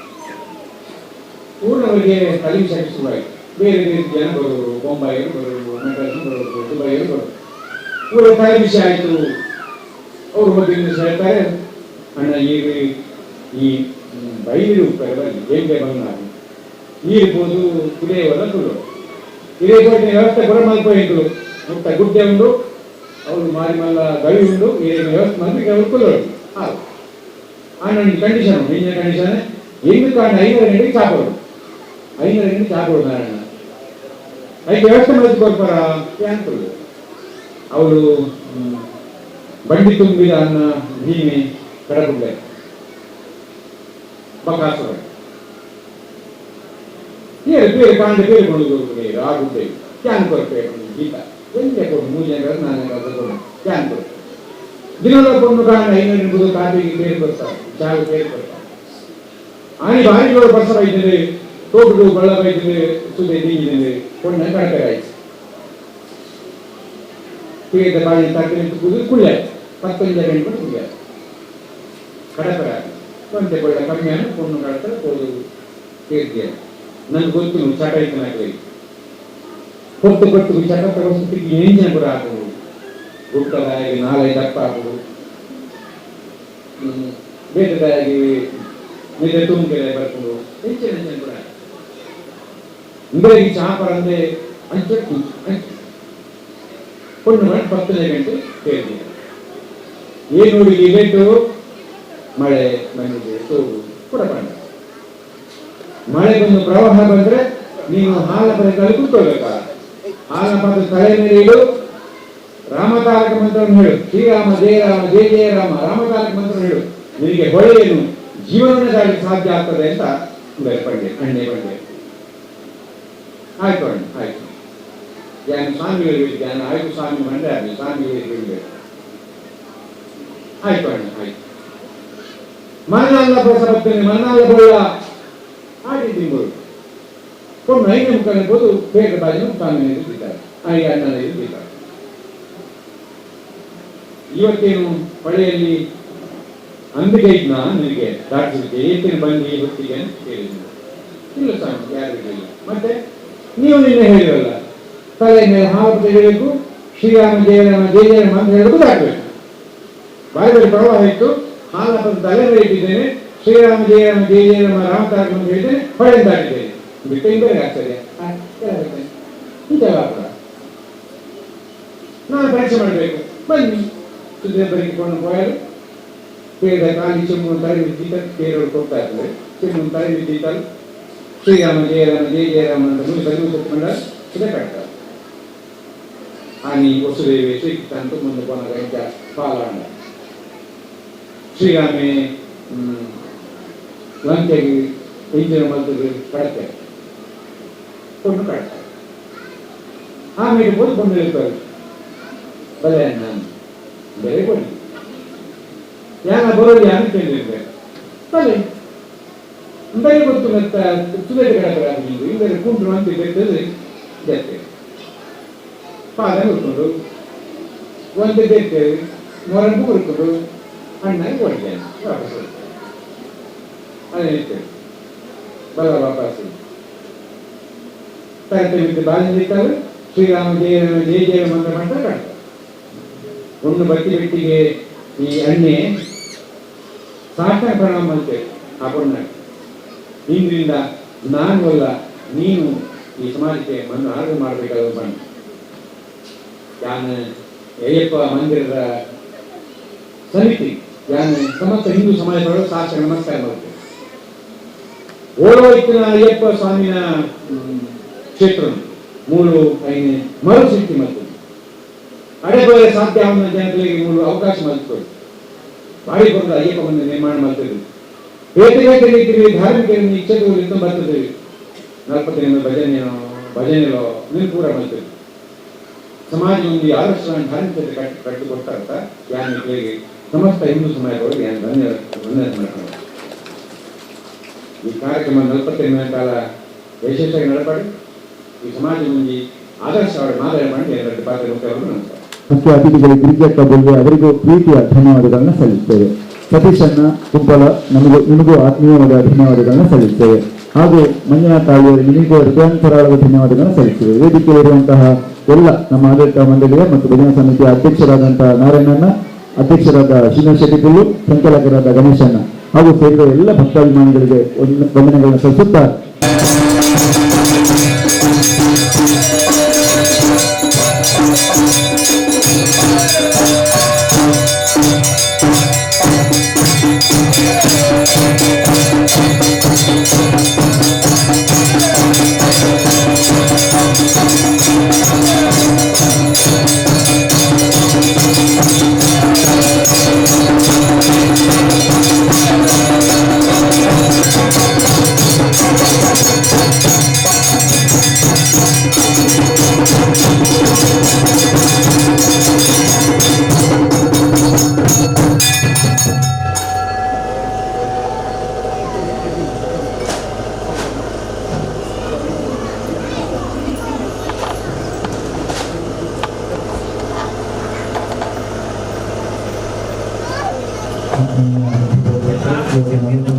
ಊರಿನವರಿಗೆ ತಲೆಬಿಸಿ ಶುರುವಾಯಿತು. ಬೇರೆ ಬೇರೆ ಜನ ಬರೋರು, ಬೊಂಬಾಯಿಯರು ಬರೋರು, ಮೆಡ್ರಾಸ್ ಬರೋರು, ದುಬೈಯರು ಬರೋರು. ಊರ ತಲೆಬಿಸಿ ಆಯಿತು. ಅವರು ಹೋಗಿ ಹೇಳ್ತಾರೆ, ಅಣ್ಣ ಈಗ ಈ ಬೈಲು ಬರಲಿ ಹೇಗೆ ಬಂದು ಈರ್ಬೋದು ಕುಡಿಯುವಲ್ಲ ತುಳು ಹಿರಿಯ ವ್ಯವಸ್ಥೆ ಕೂಡ ಮಲ್ಪೋಯಿದ್ರು ಮುಕ್ತ ಗುಡ್ಡೆ ಉಂಡು ಅವರು ಮಾರಿ ಮಲ್ಲ ಗವಿ ಉಂಡು ನೀರಿನ ವ್ಯವಸ್ಥೆ ಮಲ್ಪಿಗೆ ಅವರು ಕುಲ್ಲೋಡು ಹಾಂ ಆನೊಂದು ಕಂಡೀಷನ್ ಉಂಟು ಇಂಜಿನ ಕಂಡೀಷನ್ ಹೆಂಗೆ ಕಾರಣ 5 ಗಂಟೆಗೆ ಚಾಪೋಡು 5 ಗಂಟೆಗೆ ಚಾಪೋಡು ನಾರಾಯಣ ಅದಕ್ಕೆ ವ್ಯವಸ್ಥೆ ಮಲ್ಕೊಡ್ಪಾರ ಅನ್ಕೊಳ್ಳೋದು ಅವರು ಬಂಡಿ ತುಂಬಿದ ಅನ್ನ ಭೀಮೆ ಕಡಗುಡ್ಡೆ ಬಕಾಸುರ ಬೇರೆ ಕಾಂಡ ಬೇರೆ ಕೊಡುವುದು ಆಗುತ್ತೆ ಕ್ಯಾನ್ ಕೊಡ್ಬೇಕು ಗೀತ ಎಂತೆ ಕೊಡು 3 ಜನ 4 ಜನ ಕ್ಯಾನ್ ಕೊಡು ದಿನದ ಕೊಂಡು ಕಾಂಡ 5 ಎಂಬುದು ಕಾಫಿಗೆ ಬೇರೆ ಕೊಡ್ತಾರೆ ಚಾವು ಬೇರೆ ಕೊಡ್ತಾರೆ ಆನೆ ಬಾರಿಗಳು ಬಸರ ಇದ್ದರೆ ತೋಟು ಬಳ್ಳ ಬೈದಿದೆ ಸುದೆ ನೀಗಿದೆ ಕೊಂಡ ಕಡಕೆ ಆಯ್ತು ಹೀಗೆ ಬಾಯಿ ತಟ್ಟೆ ಕುದು ಕುಳ್ಳೆ 15 ಗಂಟೆ ಕುಳ್ಳೆ ಕಡಪರ ಕೊಂಡೆ ಬಳ್ಳ ಕಮ್ಮಿಯನ್ನು ಕೊಂಡು ಕಡತಾರೆ ಕೋದು ಕೇಳ್ತೀಯ ನನ್ಗೆ ಗೊತ್ತು ಚಟ ಇತ್ತು ಕೊಟ್ಟು ಚಟ ತಗೊಂಡು ಎಂಜಿನ ಕೂಡ ಹಾಕೋದು ಗುಟ್ಟದಾಗಿ 4-5 ದಪ್ಪ ಹಾಕೋದು ಬೇಟದಾಗಿ ನಿಜ ತುಂಬಿಗೆ ಬರ್ಕೊಂಡು ಹೆಚ್ಚಿನ ಕೂಡ ಇಂದ್ರಾಗಿ ಚಾಪರ ಅಂದ್ರೆ ಅಂಚಟ್ಟು ಕೊಂಡು ಮಾಡಿ 15 ಗಂಟೆ ಕೇಳ್ತೀವಿ ಏನು ನೋಡಿ ಇವೆಂಟು ಮಳೆ ಬಂದಿದೆ ಸೋಗು ಕೂಡ ಬಂದ ಮಳೆಗೊಂದು ಪ್ರವಾಹ ಬಂದ್ರೆ ನೀನು ಹಾಲಪದಲ್ಲಿ ಕೂತ್ಕೊಳ್ಬೇಕ ಹಾಲಪದ ತಲೆ ಮೇಲೆ ಇಡು ರಾಮತಾರಕ ಮಂತ್ರವನ್ನು ಹೇಳು ಶ್ರೀರಾಮ ಜಯರಾಮ ಜಯ ಜಯ ರಾಮ ರಾಮತಾರಕ ಮಂತ್ರ ಹೇಳು ನಿನಗೆ ಹೊಳೆಯನ್ನು ಜೀವನವನ್ನೇ ದಾಟಲಿಕ್ಕೆ ಸಾಧ್ಯ ಆಗ್ತದೆ ಅಂತ ಪಂಡೆ ಅಣ್ಣೆ ಪಂಡೆ ಆಯ್ತು ಅಣ್ಣ ಆಯ್ತು ಜ್ಞಾನ ಸ್ವಾಮಿಗಳಿಗೆ ಜ್ಞಾನ ಆಯ್ತು ಸ್ವಾಮಿ ಮಂಡೆ ಆಗಲಿ ಸ್ವಾಮಿಗಳಿಗೆ ಹೇಳಬೇಕು ಆಯ್ತು ಅಣ್ಣ ಆಯ್ತು ಮನ್ನಾಲ ಬರ್ತೇನೆ ಮನ್ನಾಲ ಬಳ್ಳ ಆಡಿ ತಿಂಗಳು ಕೊಂಡು 5 ಮುಖಾನೆ ಬೋದು ಬೇಗ ಬಾಜಿನ ಸ್ವಾಮಿ ಇದ್ದಾರೆ ಆಗಿ ಅಣ್ಣನ ಇದ್ದಾರೆ ಇವತ್ತೇನು ಹೊಳೆಯಲ್ಲಿ ಅಂಬಿಗೆ ಇದ್ನ ನಿನಗೆ ದಾಟಿಸಲಿಕ್ಕೆ ಏತೇನು ಬಂದು ಹೊತ್ತಿಗೆ ಅಂತ ಕೇಳಿದ್ರು ಇಲ್ಲ ಸ್ವಾಮಿ ಯಾರಿಗೂ ಇಲ್ಲ ಮತ್ತೆ ನೀವು ನಿನ್ನೆ ಹೇಳಿರಲ್ಲ ತಲೆ ಮೇಲೆ ಹಾಲು ತೆಗೆಯಬೇಕು ಶ್ರೀರಾಮ ಜಯರಾಮ ಜಯ ಜಯರಾಮ ಅಂತ ಹೇಳಬೇಕು ದಾಟಬೇಕು ಬಾಯಿದಲ್ಲಿ ಪ್ರವಾಹ ಇತ್ತು ಹಾಲು ತಲೆ ಮೇಲೆ ಇಟ್ಟಿದ್ದೇನೆ ಶ್ರೀರಾಮ ಜಯರಾಮ ಜಯ ಜಯರಾಮ ರಾಮತಾರಕ ಅಂತ ಹೇಳಿದ್ದೇನೆ ಹೊಳೆ ದಾಟಿದ್ದೇನೆ ಬಿಟ್ಟು ಬೇರೆ ಆಗ್ತದೆ ನಾನು ಪರೀಕ್ಷೆ ಮಾಡಬೇಕು ಬನ್ನಿ ಸುದ್ದಿ ಬರೀಕೊಂಡು ಹೋಯಲು ಬೇಡ ಕಾಲಿ ಚೆಮ್ಮು ತಲೆ ಬಿದ್ದಿದ್ದ ಬೇರೆಯವರು ಕೊಡ್ತಾ ಇರ್ತಾರೆ ಚೆಮ್ಮು ತಲೆ ಬಿದ್ದಿದ್ದಲ್ಲ ಶ್ರೀರಾಮ ಜಯರಾಮ ಜಯ ಜಯರಾಮ ಅಂತ ಬರೀ ಕೊಟ್ಕೊಂಡ ಸುದ್ದಿ ಕಟ್ತಾರೆ ಆನಿ ವಸುದೇವಿ ಶ್ರೀಕೃಷ್ಣ ಅಂತ ಮುಂದೆ ಕೊನ ಗಂಟ ಪಾಲಾಂಡ ಶ್ರೀರಾಮೆ ಲಂಕೆಗೆ ಇಂಜಿನ ಮಲ್ತದೆ ಕಡತೆ ಕೊಂಡು ಕಟ್ತಾರೆ ಆಮೇಲೆ ಓದ್ಕೊಂಡು ಹೇಳ್ತಾರೆ ಬಲೆ ನಾನು ಬೆಲೆ ಕೊಡಿ ಯಾನ ಬರೋದು ಯಾರು ಕೇಳಿರ್ಬೇಕು ಬಲೆ ಬೆಲೆ ಗೊತ್ತು ಮತ್ತೆ ಸುದೇಶ ಕಡಪರ ಇಲ್ಲದೆ ಕುಂಟ್ರು ಅಂತ ಗೆದ್ದದೆ ಗೆದ್ದೆ ಪಾದ ಹುಡ್ಕೊಂಡು ಒಂದು ಗೆದ್ದೇವೆ ಮೊರಂಬು ಹುಡ್ಕೊಂಡು ಅಣ್ಣಗೆ ಹೊಡಿದ್ದೇನೆ ವಾಪಸ್ ಅದೇ ಹೇಳ್ತೇವೆ ಬಲ ವಾಪಸ್ ತರತೆ ಬಿಟ್ಟು ಬಾಲಿಂದಿರ್ತಾರೆ ಶ್ರೀರಾಮ ಜಯ ಜಯ ಜಯ ಮಂತ್ರ ಮಾಡ್ತಾ ಕಾಣ್ತಾರೆ ಒಂದು ಬಟ್ಟಿ ಬೆಟ್ಟಿಗೆ ಈ ಎಣ್ಣೆ ಸಾಕಣೆ ಪ್ರಣಾಮ ಅಂತೇವೆ ಆ ಪುಣ್ಯ ಇಂದ್ರಿಂದ ನಾನು ಅಲ್ಲ ನೀನು ಈ ಸಮಾಜಕ್ಕೆ ಮಣ್ಣು ಆರ್ಡರ್ ಮಾಡಬೇಕಾದ ಬಣ್ಣ ಯಾನು ಅಯ್ಯಪ್ಪ ಮಂದಿರದ ಸಮಿತಿ ಯಾನು ಸಮಸ್ತ ಹಿಂದೂ ಸಮಾಜದೊಳಗೆ ಸಾಕ್ಷಿ ನಮಸ್ಕಾರ ಮಾಡ್ತೇವೆ ಓಡೋಯ್ತಿನ ಅಯ್ಯಪ್ಪ ಸ್ವಾಮಿಯ ಕ್ಷೇತ್ರ ಮೂರು ಮರು ಸೃಷ್ಟಿ ಮತ್ತು ಅಡೆಬರೆ ಸಾಧ್ಯ ಅವನ ಜನಗಳಿಗೆ ಮೂರು ಅವಕಾಶ ಮಲ್ಕೊಳ್ಳಿ ಬಾಡಿ ಬರೆದ ಅಯ್ಯಪ್ಪ ಮಂದಿರ ನಿರ್ಮಾಣ ಮಾಡ್ತಿದ್ವಿ ಬೇಟೆಗಾಟಲಿದ್ದೀವಿ ಧಾರ್ಮಿಕ ಇಚ್ಛೆಗಳಿಂದ ಬರ್ತಿದ್ದೀವಿ 40 ದಿನ ಭಜನೆಯೋ ನೀವು ಕೂಡ ಮಾಡ್ತೀವಿ ಸಮಾಜ ಒಂದು ಆದರ್ಶ ಧಾರ್ಮಿಕತೆ ಕಟ್ಟಿಕೊಡ್ತಾರಂತ ಯಾನ್ ಮಕ್ಕಳಿಗೆ ಸಮಸ್ತ ಹಿಂದೂ ಸಮಾಜದೊಳಗೆ ಯಾನ್ ಧನ್ಯವಾದ ಮಾಡ್ತಾರೆ ಈ ಕಾರ್ಯಕ್ರಮ 40 ದಿನಗಳ ಕಾಲ ಯಶಸ್ವಿಯಾಗಿ ನಡೆಪಾಡಿ ಈ ಸಮಾಜ ಮುಂದೆ ಆದರ್ಶ ಮಾದರಿ ಮಾಡಿ ಎಲ್ಲರ ಪಾತ್ರ ಮುಖ್ಯವನ್ನು ನಮಸ್ಕಾರ. ಮುಖ್ಯ ಅತಿಥಿಗಳು ಗಿರಿಜಕ್ಕ ಬೊಲ್ವೆ ಅವರಿಗೂ ಪ್ರೀತಿಯ ಧನ್ಯವಾದಗಳನ್ನ ಸಲ್ಲಿಸ್ತೇವೆ. ಸತೀಶ್ ಅಣ್ಣ ಕುಂಪಲ ನಿಮಗೂ ಆತ್ಮೀಯವಾದ ಧನ್ಯವಾದಗಳನ್ನ ಸಲ್ಲಿಸ್ತೇವೆ. ಹಾಗೂ ಮಂಜುನಾಥ ಆಳ್ವರು ನಿಮಗೂ ಹೃದಯಾಂತರಾಳದ ಧನ್ಯವಾದಗಳನ್ನು ಸಲ್ಲಿಸ್ತೇವೆ. ವೇದಿಕೆಯಲ್ಲಿರುವಂತಹ ಎಲ್ಲ ನಮ್ಮ ಆಡಳಿತ ಮಂಡಳಿಯ ಮತ್ತು ಭಜನಾ ಸಮಿತಿಯ ಅಧ್ಯಕ್ಷರಾದಂತಹ ನಾರಾಯಣಣ್ಣ, ಅಧ್ಯಕ್ಷರಾದ ಶ್ರೀನಿವಾಸ ಶೆಟ್ಟಿ, ಸಂಚಾಲಕರಾದ ಗಣೇಶಣ್ಣ ಹಾಗೂ ಸೇರಿದ ಎಲ್ಲ ಭಕ್ತಾಭಿಮಾನಿಗಳಿಗೆ ವಂದನೆಗಳನ್ನು ಸಲ್ಲಿಸುತ್ತಾ ಆತ್ಮೀಯ